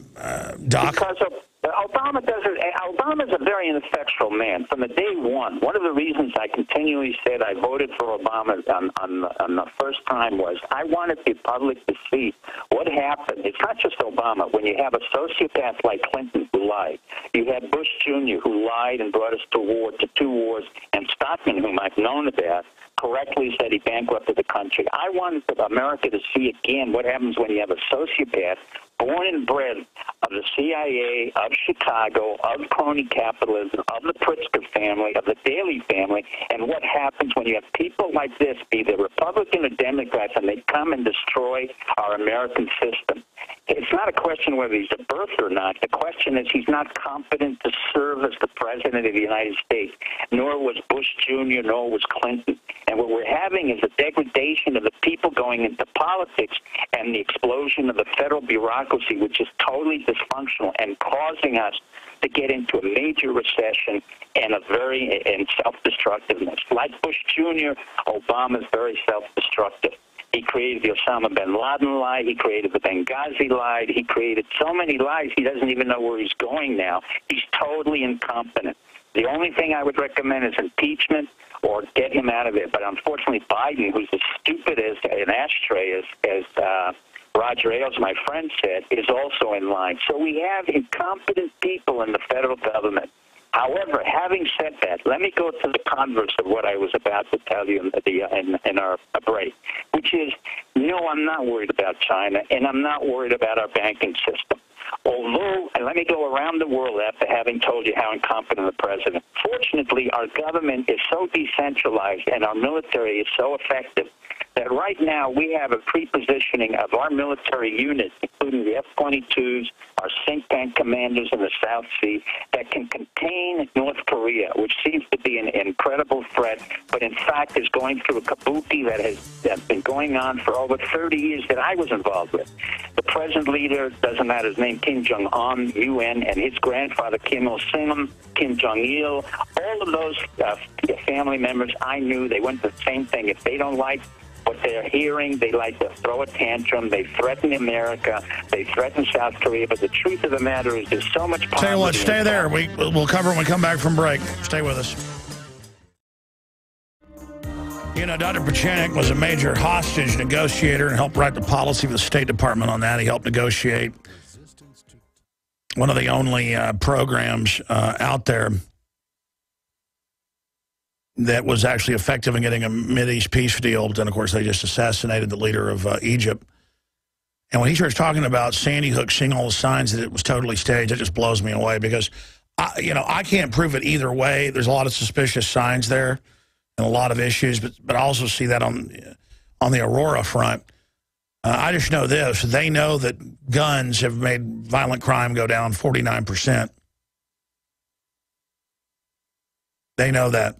Doc? Because Obama's a very ineffectual man. From the day one of the reasons I continually said I voted for Obama on the first time was I wanted the public to see what happened. It's not just Obama. When you have a sociopath like Clinton who lied, you had Bush Jr. who lied and brought us to two wars, and Stockman, whom I've known about, correctly said he bankrupted the country. I wanted America to see again what happens when you have a sociopath born and bred of the CIA, of Chicago, of crony capitalism, of the Pritzker family, of the Daley family, and what happens when you have people like this, be they Republican or Democrats, and they come and destroy our American system. It's not a question whether he's a birth or not. The question is he's not competent to serve as the President of the United States, nor was Bush Jr., nor was Clinton. And what we're having is a degradation of the people going into politics and the explosion of the federal bureaucracy, which is totally dysfunctional and causing us to get into a major recession and self-destructiveness. Like Bush Jr., Obama's very self-destructive. He created the Osama bin Laden lie. He created the Benghazi lie. He created so many lies, he doesn't even know where he's going now. He's totally incompetent. The only thing I would recommend is impeachment or get him out of it. But unfortunately, Biden, who's as stupid as an ashtray, as Roger Ailes, my friend, said, is also in line. So we have incompetent people in the federal government. However, having said that, let me go to the converse of what I was about to tell you in our break, which is, no, I'm not worried about China, and I'm not worried about our banking system. Although, and let me go around the world after having told you how incompetent the president. Fortunately, our government is so decentralized and our military is so effective that right now we have a pre-positioning of our military units, including the F-22s, our think tank commanders in the South Sea, that can contain North Korea, which seems to be an incredible threat, but in fact is going through a kabuki that has been going on for over 30 years that I was involved with. The present leader, doesn't matter his name, Kim Jong-un, UN, and his grandfather, Kim Il-sung, Kim Jong-il, all of those family members I knew, they went the same thing. If they don't like what they're hearing, they like to throw a tantrum. They threaten America. They threaten South Korea. But the truth of the matter is there's so much poverty. Tell you what, stay there. We'll cover it when we come back from break. Stay with us. You know, Dr. Pieczenik was a major hostage negotiator and helped write the policy of the State Department on that. He helped negotiate one of the only programs out there that was actually effective in getting a Mideast peace deal. But then, of course, they just assassinated the leader of Egypt. And when he starts talking about Sandy Hook seeing all the signs that it was totally staged, it just blows me away because, I can't prove it either way. There's a lot of suspicious signs there and a lot of issues, but I also see that on the Aurora front. I just know this. They know that guns have made violent crime go down 49%. They know that.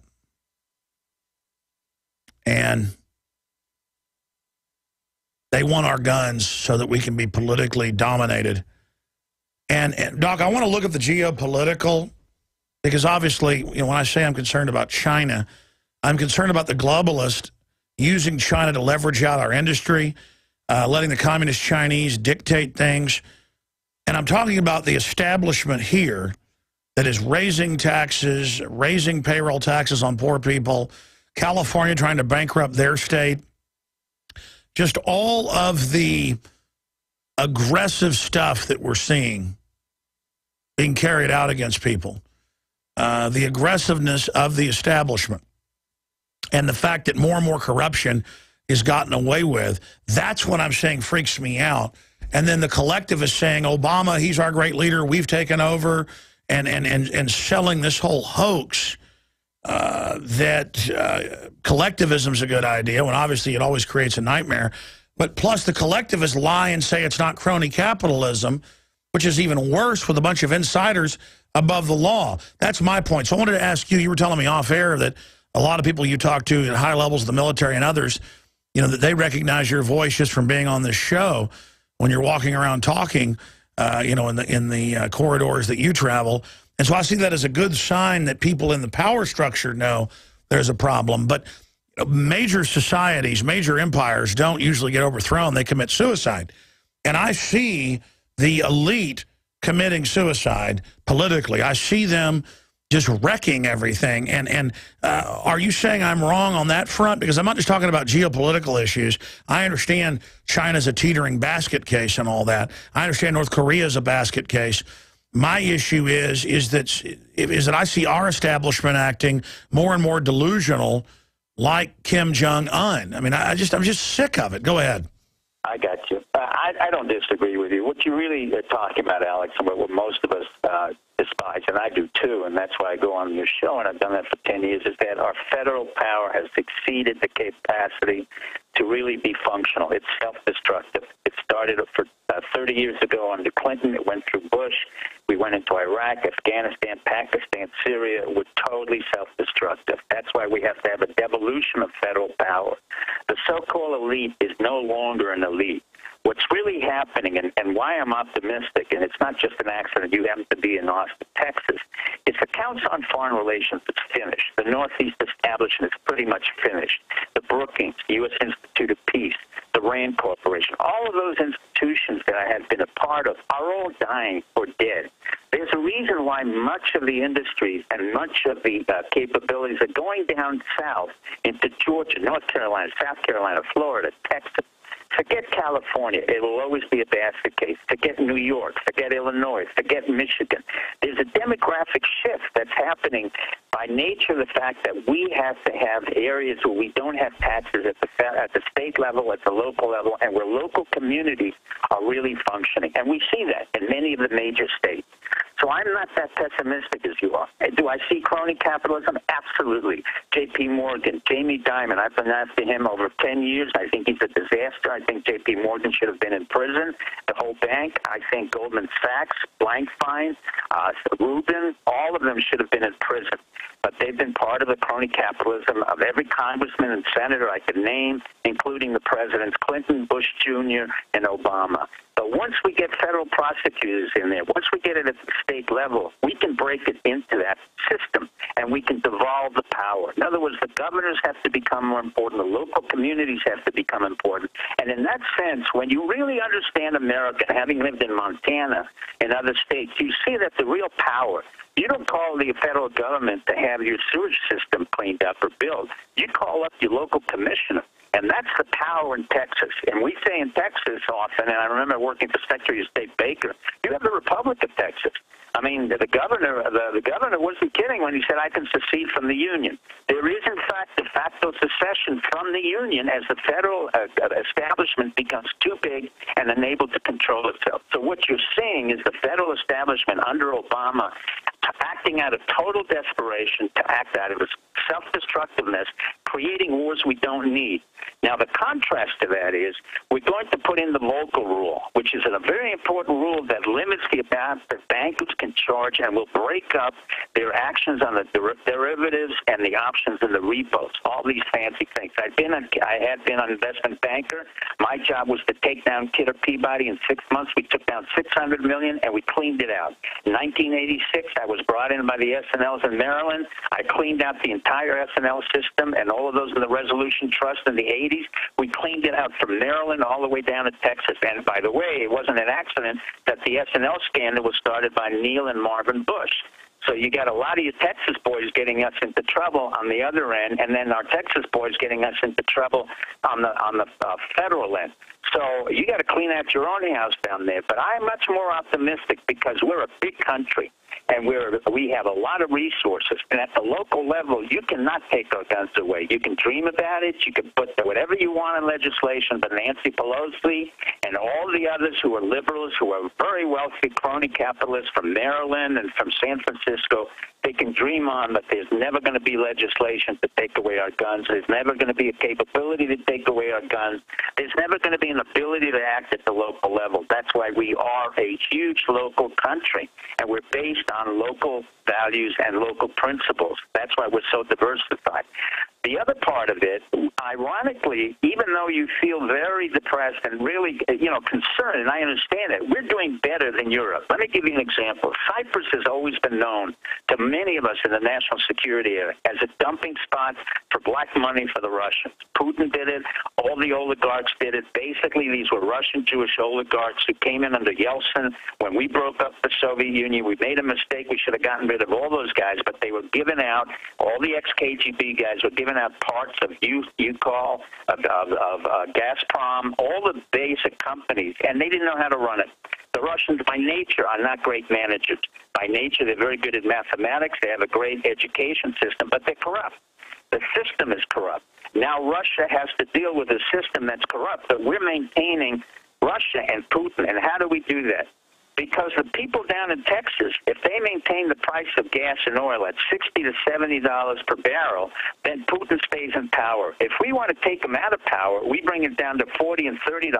And they want our guns so that we can be politically dominated. And Doc, I want to look at the geopolitical, because obviously, when I say I'm concerned about China, I'm concerned about the globalist using China to leverage out our industry, letting the communist Chinese dictate things. And I'm talking about the establishment here that is raising taxes, raising payroll taxes on poor people, California trying to bankrupt their state. Just all of the aggressive stuff that we're seeing being carried out against people. The aggressiveness of the establishment. And the fact that more and more corruption is gotten away with. That's what I'm saying freaks me out. And then the collectivists saying, Obama, he's our great leader, we've taken over, and selling this whole hoax. That collectivism is a good idea, when obviously it always creates a nightmare. But plus the collectivists lie and say it's not crony capitalism, which is even worse with a bunch of insiders above the law. That's my point. So I wanted to ask you, you were telling me off air that a lot of people you talk to at high levels of the military and others, that they recognize your voice just from being on this show when you're walking around talking, in the corridors that you travel. And so I see that as a good sign that people in the power structure know there's a problem. But major societies, major empires don't usually get overthrown. They commit suicide. And I see the elite committing suicide politically. I see them just wrecking everything. And are you saying I'm wrong on that front? Because I'm not just talking about geopolitical issues. I understand China's a teetering basket case and all that. I understand North Korea's a basket case. My issue is that I see our establishment acting more and more delusional, like Kim Jong-un. I mean, I'm just sick of it. Go ahead. I got you. I don't disagree with you. What you really are talking about, Alex, and what most of us despise, and I do too, and that's why I go on your show, and I've done that for 10 years, is that our federal power has exceeded the capacity to really be functional. It's self-destructive. It started for 30 years ago under Clinton. It went through Bush. We went into Iraq, Afghanistan, Pakistan, Syria. We're totally self-destructive. That's why we have to have a devolution of federal power. The so-called elite is no longer an elite. What's really happening, and why I'm optimistic, and it's not just an accident you happen to be in Austin, Texas, it's the Council on Foreign Relations that's finished. The Northeast establishment is pretty much finished. The Brookings, the U.S. Institute of Peace, Brand Corporation, all of those institutions that I have been a part of are all dying or dead. There's a reason why much of the industries and much of the capabilities are going down south into Georgia, North Carolina, South Carolina, Florida, Texas. Forget California. It will always be a basket case. Forget New York. Forget Illinois. Forget Michigan. There's a demographic shift that's happening by nature of the fact that we have to have areas where we don't have taxes at the state level, at the local level, and where local communities are really functioning. And we see that in many of the major states. So I'm not that pessimistic as you are. Do I see crony capitalism? Absolutely. J.P. Morgan, Jamie Dimon, I've been after him over 10 years. I think he's a disaster. I think J.P. Morgan should have been in prison. The whole bank. I think Goldman Sachs, Blankfein, Rubin, all of them should have been in prison. But they've been part of the crony capitalism of every congressman and senator I could name, including the presidents Clinton, Bush Jr., and Obama. But once we get federal prosecutors in there, once we get it at the state level, we can break it into that system, and we can devolve the power. In other words, the governors have to become more important. The local communities have to become important. And in that sense, when you really understand America, having lived in Montana and other states, you see that the real power, you don't call the federal government to have your sewage system cleaned up or built. You call up your local commissioner. And that's the power in Texas. And we say in Texas often, and I remember working for Secretary of State Baker, you have the Republic of Texas. I mean, the governor wasn't kidding when he said, I can secede from the Union. There is, in fact, de facto secession from the Union as the federal establishment becomes too big and unable to control itself. So what you're seeing is the federal establishment under Obama acting out of total desperation, to act out of self-destructiveness, creating wars we don't need. Now, the contrast to that is we're going to put in the local rule, which is a very important rule that limits the amount that bankers can charge and will break up their actions on the derivatives and the options and the repos, all these fancy things. I had been an investment banker. My job was to take down Kidder Peabody in 6 months. We took down $600 million, and we cleaned it out. In 1986, I was brought in by the S&Ls in Maryland. I cleaned out the entire S&L system and all of those in the Resolution Trust in the 80s. We cleaned it out from Maryland all the way down to Texas. And by the way, it wasn't an accident that the S&L scandal was started by Neil and Marvin Bush. So you got a lot of your Texas boys getting us into trouble on the other end, and then our Texas boys getting us into trouble on the federal end. So you got to clean out your own house down there. But I'm much more optimistic because we're a big country, and we have a lot of resources. And at the local level, you cannot take our guns away. You can dream about it. You can put whatever you want in legislation, but Nancy Pelosi and all the others who are liberals, who are very wealthy crony capitalists from Maryland and from San Francisco, they can dream on, but there's never going to be legislation to take away our guns. There's never going to be a capability to take away our guns. There's never going to be an ability to act at the local level. That's why we are a huge local country, and we're based on local values and local principles. That's why we're so diversified. The other part of it, ironically, even though you feel very depressed and really, concerned, and I understand it, we're doing better than Europe. Let me give you an example. Cyprus has always been known to many of us in the national security area as a dumping spot for black money for the Russians. Putin did it. All the oligarchs did it. Basically, these were Russian Jewish oligarchs who came in under Yeltsin. When we broke up the Soviet Union, we made a mistake. We should have gotten rid of all those guys, but they were giving out, all the ex-KGB guys were giving out parts of UCOL, of Gazprom, all the basic companies, and they didn't know how to run it. The Russians, by nature, are not great managers. By nature, they're very good at mathematics. They have a great education system, but they're corrupt. The system is corrupt. Now Russia has to deal with a system that's corrupt, but we're maintaining Russia and Putin. And how do we do that? Because the people down in Texas, if they maintain the price of gas and oil at $60 to $70 per barrel, then Putin stays in power. If we want to take him out of power, we bring it down to $40 and $30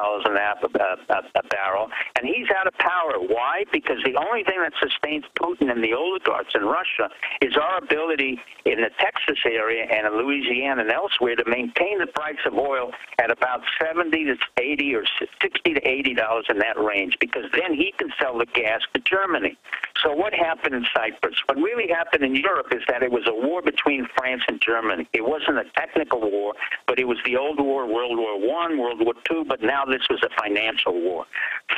a barrel, and he's out of power. Why? Because the only thing that sustains Putin and the oligarchs in Russia is our ability in the Texas area and in Louisiana and elsewhere to maintain the price of oil at about $70 to $80 or $60 to $80 in that range, because then he can sell the gas to Germany. So what happened in Cyprus? What really happened in Europe is that it was a war between France and Germany. It wasn't a technical war, but but it was the old war, World War I, World War II, but now this was a financial war.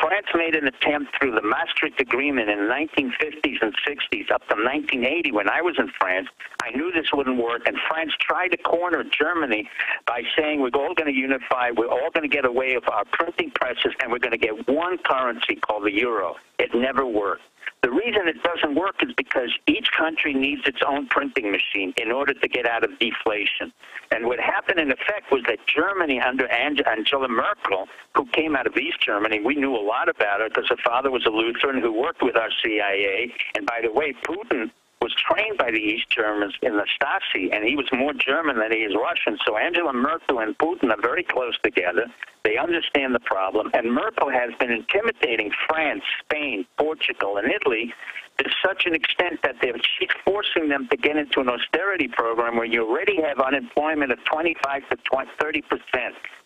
France made an attempt through the Maastricht Agreement in the 1950s and 60s up to 1980 when I was in France. I knew this wouldn't work, and France tried to corner Germany by saying we're all going to unify, we're all going to get away with our printing presses, and we're going to get one currency called the euro. It never worked. The reason it doesn't work is because each country needs its own printing machine in order to get out of deflation. And what happened in effect was that Germany under Angela Merkel, who came out of East Germany, we knew a lot about her because her father was a Lutheran who worked with our CIA. And by the way, Putin was trained by the East Germans in the Stasi, and he was more German than he is Russian. So Angela Merkel and Putin are very close together. They understand the problem, and Merkel has been intimidating France, Spain, Portugal, and Italy to such an extent that she's forcing them to get into an austerity program where you already have unemployment of 25 to 30%.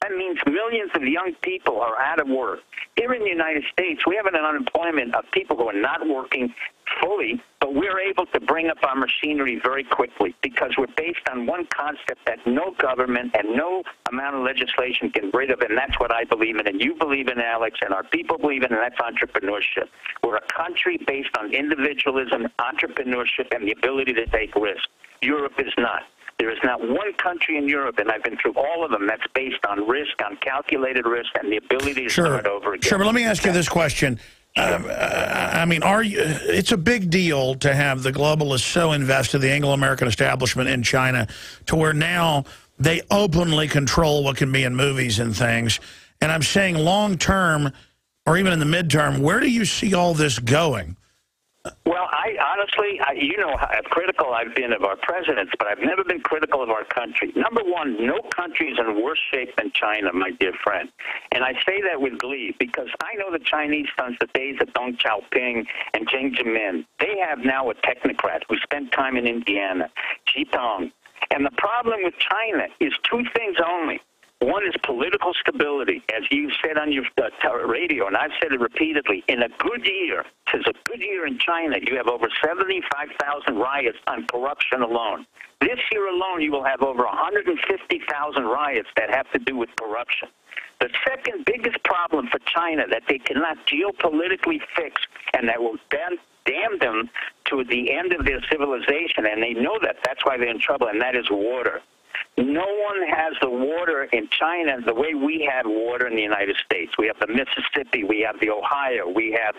That means millions of young people are out of work. Here in the United States, we have an unemployment of people who are not working fully, but we're able to bring up our machinery very quickly because we're based on one concept that no government and no amount of legislation can get rid of, and that's what I believe in, and you believe in, Alex, and our people believe in, and that's entrepreneurship. We're a country based on individualism, entrepreneurship, and the ability to take risks. Europe is not. There is not one country in Europe, and I've been through all of them, that's based on risk, on calculated risk, and the ability to start over again. Sure, but let me ask you this question. I mean, it's a big deal to have the globalists so invested, the Anglo-American establishment in China, to where now they openly control what can be in movies and things. And I'm saying long-term, or even in the midterm, where do you see all this going? Well, honestly, you know how critical I've been of our presidents, but I've never been critical of our country. Number one, no country is in worse shape than China, my dear friend. And I say that with glee because I know the Chinese since the days of Deng Xiaoping and Jiang Zemin. They have now a technocrat who spent time in Indiana, Xi Tong. And the problem with China is two things only. One is political stability, as you said on your radio, and I've said it repeatedly. In a good year, it's a good year in China, you have over 75,000 riots on corruption alone. This year alone, you will have over 150,000 riots that have to do with corruption. The second biggest problem for China that they cannot geopolitically fix and that will damn them to the end of their civilization, and they know that. That's why they're in trouble, and that is water. No one has the water in China the way we have water in the United States. We have the Mississippi, we have the Ohio, we have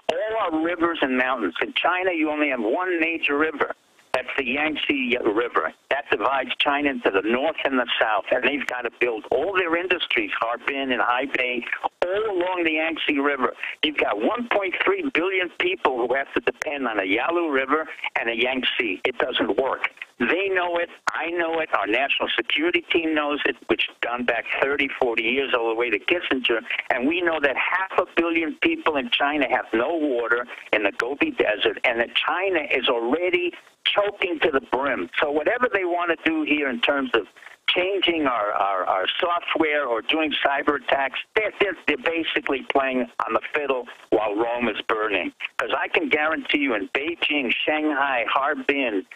all our rivers and mountains. In China, you only have one major river. That's the Yangtze River. That divides China into the north and the south, and they've got to build all their industries, Harbin and Haibei, all along the Yangtze River. You've got 1.3 billion people who have to depend on a Yalu River and a Yangtze. It doesn't work. They know it. I know it. Our national security team knows it, which has gone back 30, 40 years all the way to Kissinger. And we know that 500 million people in China have no water in the Gobi Desert, and that China is already choking to the brim. So whatever they want to do here in terms of changing our software or doing cyber attacks, they're basically playing on the fiddle while Rome is burning. Because I can guarantee you in Beijing, Shanghai, Harbin,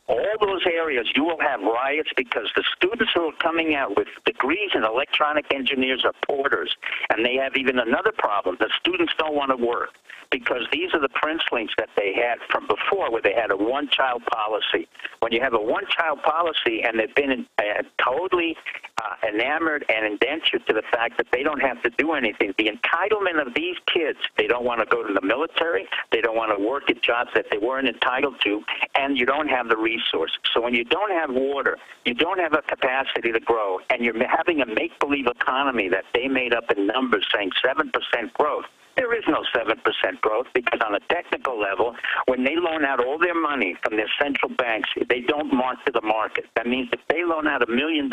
all those areas, you will have riots because the students who are coming out with degrees in electronic engineers are porters. And they have even another problem. The students don't want to work because these are the princelings that they had from before where they had a one-child policy. When you have a one-child policy and they've been totally enamored and indentured to the fact that they don't have to do anything, the entitlement of these kids, they don't want to go to the military, they don't want to work at jobs that they weren't entitled to, and you don't have the resources. So when you don't have water, you don't have a capacity to grow, and you're having a make-believe economy that they made up in numbers saying 7% growth. There is no 7% growth because on a technical level, when they loan out all their money from their central banks, they don't mark to the market. That means if they loan out $1 million,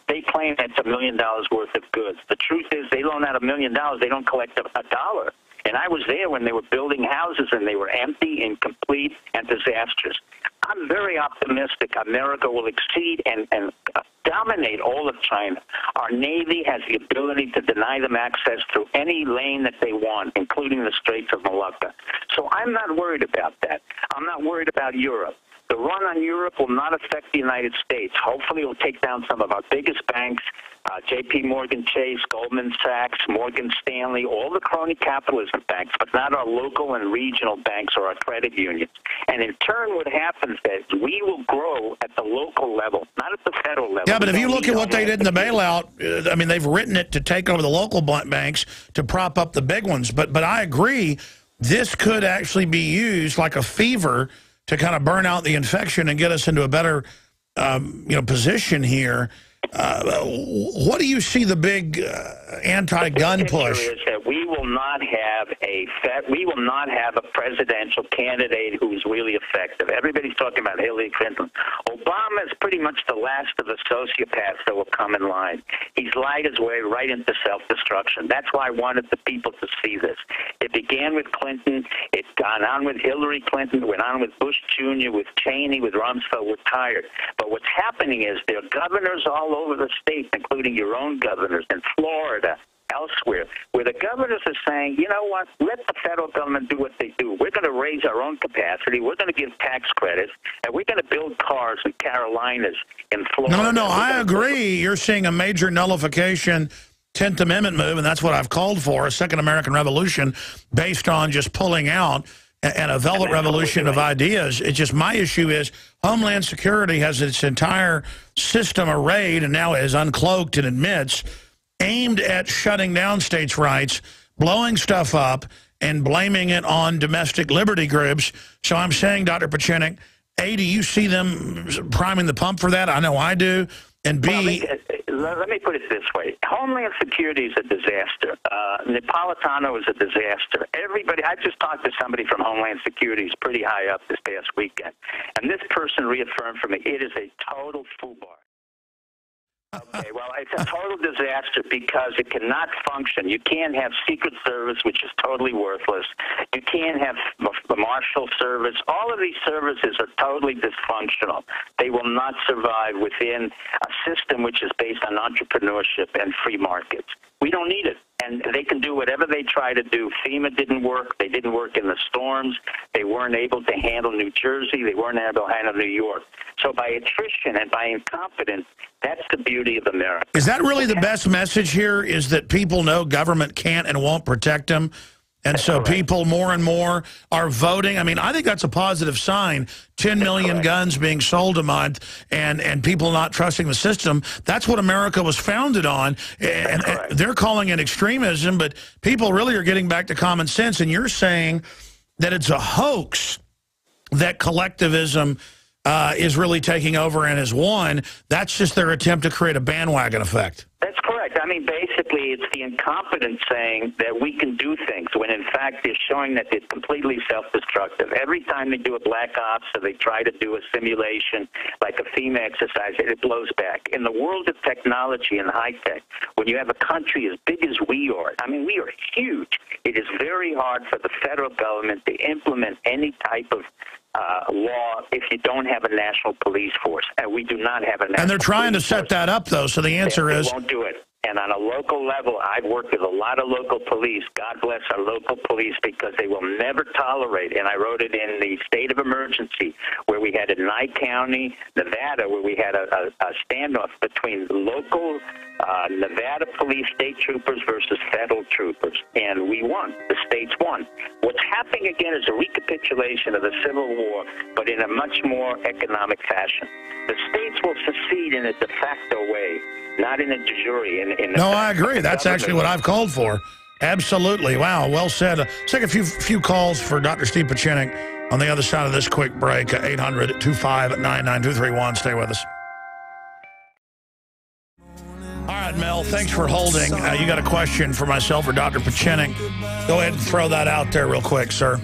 they claim that's $1 million worth of goods. The truth is they loan out $1 million, they don't collect a dollar. And I was there when they were building houses and they were empty, incomplete, and disastrous. I'm very optimistic America will exceed and dominate all of China. Our Navy has the ability to deny them access through any lane that they want, including the Straits of Malacca. So I'm not worried about that. I'm not worried about Europe. The run on Europe will not affect the United States. Hopefully, it will take down some of our biggest banks, J.P. Morgan Chase, Goldman Sachs, Morgan Stanley, all the crony capitalism banks, but not our local and regional banks or our credit unions. And in turn, what happens is we will grow at the local level, not at the federal level. Yeah, but if you look at what they did in the bailout, I mean, they've written it to take over the local banks to prop up the big ones. But I agree, this could actually be used like a fever to kind of burn out the infection and get us into a better position here. What do you see the big anti-gun push? Is that we will not have a presidential candidate who's really effective. Everybody's talking about Hillary Clinton. Obama is pretty much the last of the sociopaths that will come in line. He's lied his way right into self-destruction. That's why I wanted the people to see this. It began with Clinton. It's gone on with Hillary Clinton. Went on with Bush Jr., with Cheney, with Rumsfeld. We're tired. But what's happening is there are governors all over the states, including your own governors in Florida, elsewhere, where the governors are saying, you know what, let the federal government do what they do. We're going to raise our own capacity. We're going to give tax credits, and we're going to build cars in Carolinas, in Florida. No, I agree. You're seeing a major nullification 10th Amendment move, and that's what I've called for, a second American Revolution based on just pulling out and a velvet revolution of ideas. It's just my issue is Homeland Security has its entire system arrayed and now is uncloaked and admits aimed at shutting down states' rights, blowing stuff up, and blaming it on domestic liberty groups. So I'm saying, Dr. Pieczenik, A, do you see them priming the pump for that? I know I do. And B... Well, let me put it this way. Homeland Security is a disaster. Napolitano is a disaster. Everybody, I just talked to somebody from Homeland Security who's pretty high up this past weekend, and this person reaffirmed for me, it is a total foobar. Okay, well, it's a total disaster because it cannot function. You can't have Secret Service, which is totally worthless. You can't have the Marshal Service. All of these services are totally dysfunctional. They will not survive within a system which is based on entrepreneurship and free markets. We don't need it. And they can do whatever they try to do. FEMA didn't work. They didn't work in the storms. They weren't able to handle New Jersey. They weren't able to handle New York. So by attrition and by incompetence, that's the beauty of America. Is that really the best message here, is that people know government can't and won't protect them? And so people more and more are voting. I mean, I think that's a positive sign. 10 million guns being sold a month and people not trusting the system. That's what America was founded on. And they're calling it extremism, but people really are getting back to common sense. And you're saying that it's a hoax that collectivism is really taking over and has won. That's just their attempt to create a bandwagon effect. That's correct. I mean, basically, it's the incompetence saying that we can do things when, in fact, they're showing that they're completely self-destructive. Every time they do a black ops or they try to do a simulation like a FEMA exercise, it blows back. In the world of technology and high-tech, when you have a country as big as we are, I mean, we are huge. It is very hard for the federal government to implement any type of law if you don't have a national police force, and we do not have a national. And they're trying to set that up, though. So the answer is they won't do it. And on a local level, I've worked with a lot of local police. God bless our local police, because they will never tolerate, and I wrote it in the state of emergency, where we had in Nye County, Nevada, where we had a standoff between local Nevada police state troopers versus federal troopers, and we won. The states won. What's happening again is a recapitulation of the Civil War, but in a much more economic fashion. The states will secede in a de facto way, not in a de jure. No, I agree. That's actually what I've called for. Absolutely. Wow, well said. Let's take a few calls for Dr. Steve Pieczenik on the other side of this quick break. 800-259-9231. Stay with us. All right, Mel, thanks for holding. You got a question for myself or Dr. Pieczenik. Go ahead and throw that out there real quick, sir.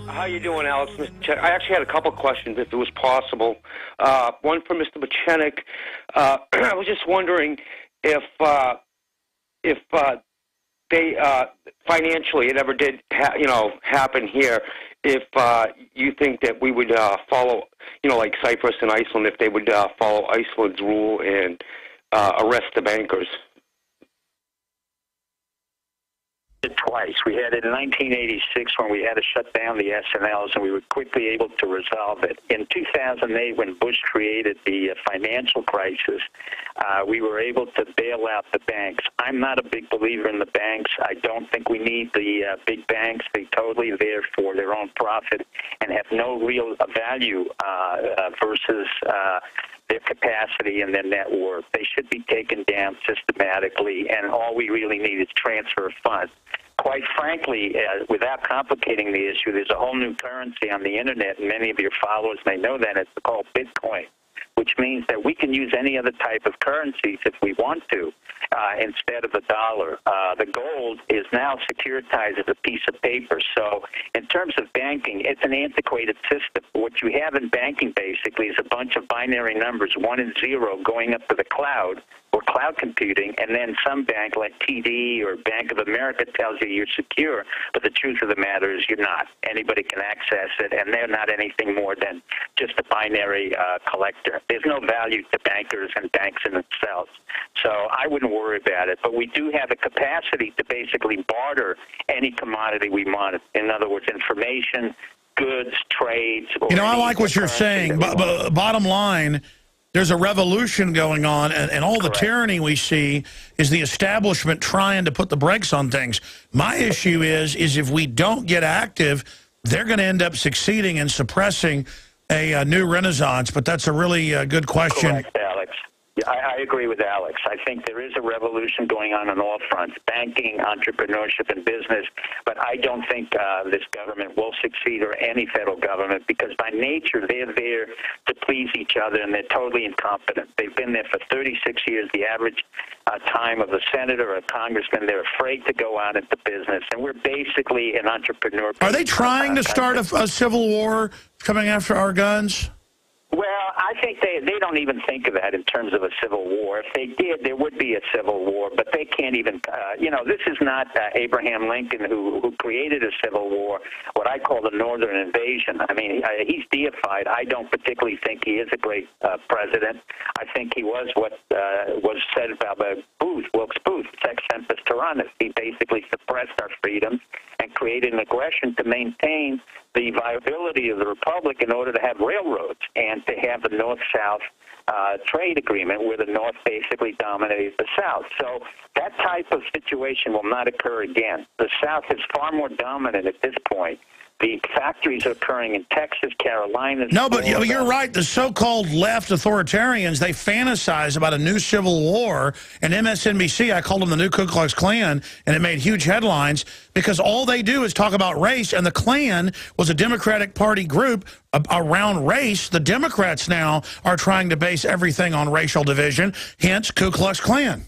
How you doing, Alex? I actually had a couple questions, if it was possible. One for Mr. Pieczenik. I was just wondering if they financially it ever did happen here, if you think that we would follow, like Cyprus and Iceland, if they would follow Iceland's rule and arrest the bankers. it twice. We had it in 1986 when we had to shut down the S&Ls, and we were quickly able to resolve it. In 2008, when Bush created the financial crisis, we were able to bail out the banks. I'm not a big believer in the banks. I don't think we need the big banks. They're totally there for their own profit and have no real value versus their capacity and their net worth. They should be taken down systematically, and all we really need is transfer of funds. Quite frankly, without complicating the issue, there's a whole new currency on the Internet, and many of your followers may know that. It's called Bitcoin, which means that we can use any other type of currencies if we want to instead of the dollar. The gold is now securitized as a piece of paper. So in terms of banking, it's an antiquated system. What you have in banking basically is a bunch of binary numbers, 1 and 0, going up to the cloud or cloud computing, and then some bank like TD or Bank of America tells you you're secure, but the truth of the matter is you're not. Anybody can access it, and they're not anything more than just a binary collector. There's no value to bankers and banks in themselves. So I wouldn't worry about it, but we do have a capacity to basically barter any commodity we want. In other words, information, goods, trades. You know, I like what you're saying, but bottom line, there's a revolution going on, and all the tyranny we see is the establishment trying to put the brakes on things. My issue is if we don't get active, they're going to end up succeeding in suppressing a new renaissance. But that's a really good question. Correct, Alex. I agree with Alex. I think there is a revolution going on all fronts, banking, entrepreneurship, and business. But I don't think this government will succeed, or any federal government, because by nature they're there to please each other, and they're totally incompetent. They've been there for 36 years. The average time of a senator or a congressman, they're afraid to go out into business. And we're basically an entrepreneur. Are they trying to start a civil war coming after our guns? Well, I think they don't even think of that in terms of a civil war. If they did, there would be a civil war, but they can't even, this is not Abraham Lincoln who created a civil war, what I call the Northern Invasion. I mean, he's deified. I don't particularly think he is a great president. I think he was what was said about Wilkes Booth, sex tempus tyrannus. He basically suppressed our freedoms and created an aggression to maintain the viability of the republic in order to have railroads and to have the North-South trade agreement where the North basically dominated the South. So that type of situation will not occur again. The South is far more dominant at this point. The factories are occurring in Texas, Carolinas. No, but you're right. The so-called left authoritarians, they fantasize about a new civil war. And MSNBC, I called them the new Ku Klux Klan, and it made huge headlines because all they do is talk about race. And the Klan was a Democratic Party group around race. The Democrats now are trying to base everything on racial division, hence Ku Klux Klan.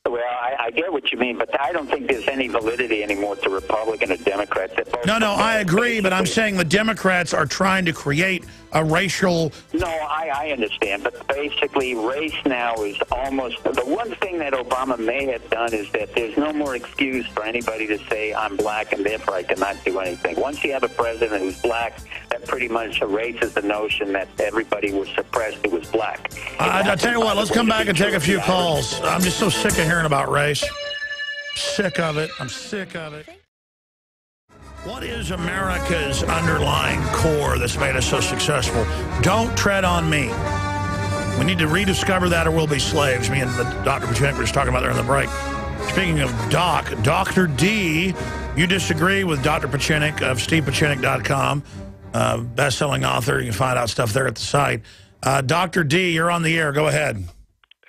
Well, I get what you mean, but I don't think there's any validity anymore to Republican or Democrats. No, I agree, but I'm saying the Democrats are trying to create a racial... No, I understand, but basically race now is almost... The one thing that Obama may have done is that there's no more excuse for anybody to say, I'm black and therefore I cannot do anything. Once you have a president who's black, that pretty much erases the notion that everybody was suppressed who was black. I'll tell you what, let's come back and take a few calls. I'm just so sick of hearing about race. Sick of it. I'm sick of it. What is America's underlying core that's made us so successful? Don't tread on me. We need to rediscover that or we'll be slaves. Me and Dr. Pieczenik were just talking about there in the break. Speaking of Doc, Dr. D, you disagree with Dr. Pieczenik of StevePieczenik.com, best-selling author. You can find out stuff there at the site. Dr. D, you're on the air. Go ahead.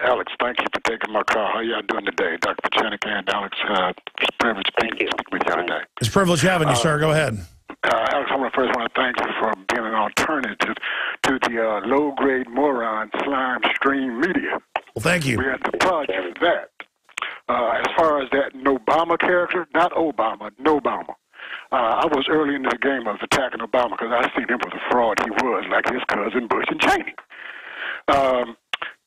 Alex, thank you for taking my call. How y'all doing today? Dr. Pieczenik and Alex, it's a privilege speaking with you today. It's a privilege having you, sir. Go ahead. Alex, I first want to thank you for being an alternative to the low-grade moron slime stream media. Well, thank you. We have to applaud you for that. As far as that Obama character, not Obama, Nobama. I was early into the game of attacking Obama because I seen him as a fraud he was, like his cousin Bush and Cheney.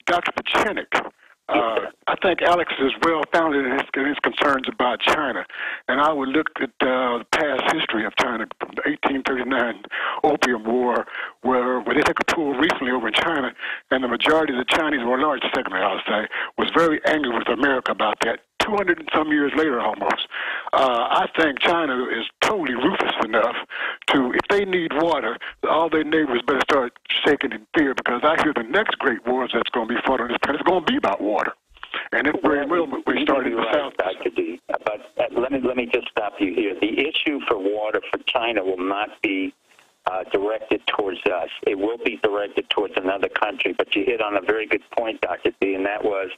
Dr. Pieczenik, I think Alex is well-founded in his concerns about China. And I would look at the past history of China, the 1839 Opium War, where they took a tour recently over in China, and the majority of the Chinese, or a large segment, I'll say, was very angry with America about that 200 and some years later almost. I think China is totally ruthless enough to, if they need water, all their neighbors better start shaking in fear, because I hear the next great wars that's going to be fought on this planet is going to be about water. And it very well we started in the South. Dr. D. But let me just stop you here. The issue for water for China will not be directed towards us. It will be directed towards another country. But you hit on a very good point, Dr. D, and that was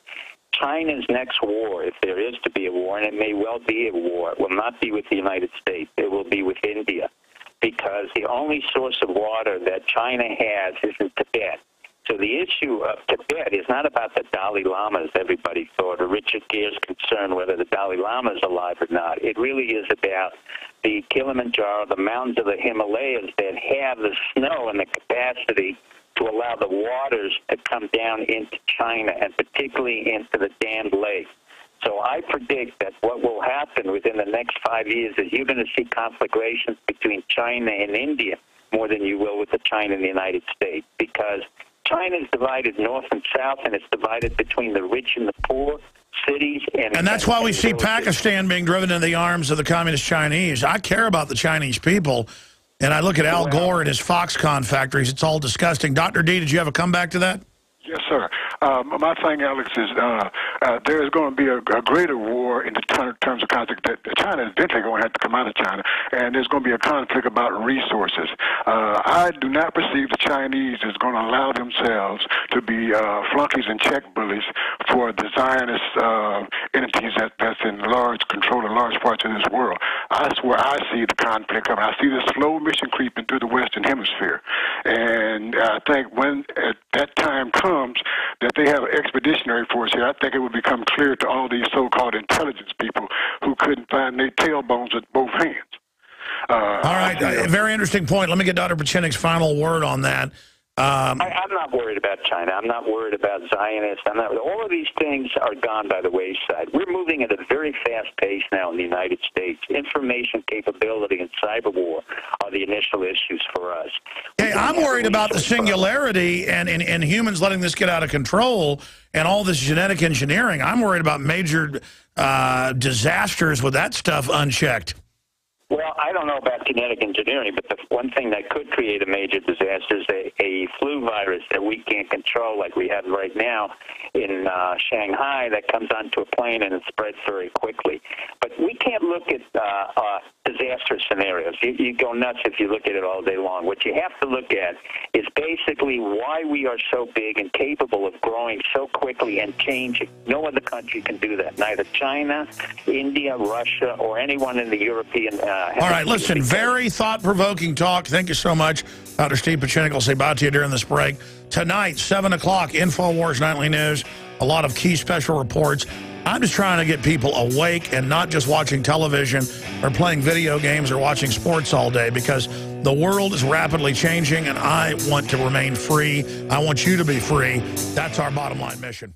China's next war, if there is to be a war, and it may well be a war, will not be with the United States. It will be with India, because the only source of water that China has is in Tibet. So the issue of Tibet is not about the Dalai Lama, as everybody thought, or Richard Gere's concern whether the Dalai Lama is alive or not. It really is about the Kilimanjaro, the mountains of the Himalayas that have the snow and the capacity to allow the waters to come down into China, and particularly into the dammed lake. So I predict that what will happen within the next 5 years is you're going to see conflagrations between China and India more than you will with the China and the United States, because China is divided north and south, and it's divided between the rich and the poor, cities and that's why we see Pakistan being driven into the arms of the communist Chinese. I care about the Chinese people, and I look at Al Gore and his Foxconn factories. It's all disgusting. Dr. D, did you have a comeback to that? Yes, sir. My thing, Alex, is there is going to be a greater war in the terms of conflict. That China is eventually going to have to come out of China, and there's going to be a conflict about resources. I do not perceive the Chinese is going to allow themselves to be flunkies and check bullies for the Zionist entities that's in large control of large parts of this world. That's where I see the conflict coming. I see the slow mission creeping through the Western Hemisphere, and I think when that time comes that they have an expeditionary force here, I think it would become clear to all these so-called intelligence people who couldn't find their tailbones with both hands. All right, very interesting point. Let me get Dr. Pieczenik's final word on that. I'm not worried about China. I'm not worried about Zionists. All of these things are gone by the wayside. We're moving at a very fast pace now in the United States. Information capability and cyber war are the initial issues for us. Hey, I'm worried about the singularity and humans letting this get out of control and all this genetic engineering. I'm worried about major disasters with that stuff unchecked. Well, I don't know about genetic engineering, but the one thing that could create a major disaster is a flu virus that we can't control, like we have right now in Shanghai, that comes onto a plane and it spreads very quickly. But we can't look at disaster scenarios. You go nuts if you look at it all day long. What you have to look at is basically why we are so big and capable of growing so quickly and changing. No other country can do that, neither China, India, Russia, or anyone in the European all right, listen, very thought-provoking talk. Thank you so much. Dr. Steve Pieczenik will say bye to you during this break. Tonight, 7 o'clock, InfoWars Nightly News, a lot of key special reports. I'm just trying to get people awake and not just watching television or playing video games or watching sports all day, because the world is rapidly changing, and I want to remain free. I want you to be free. That's our bottom line mission.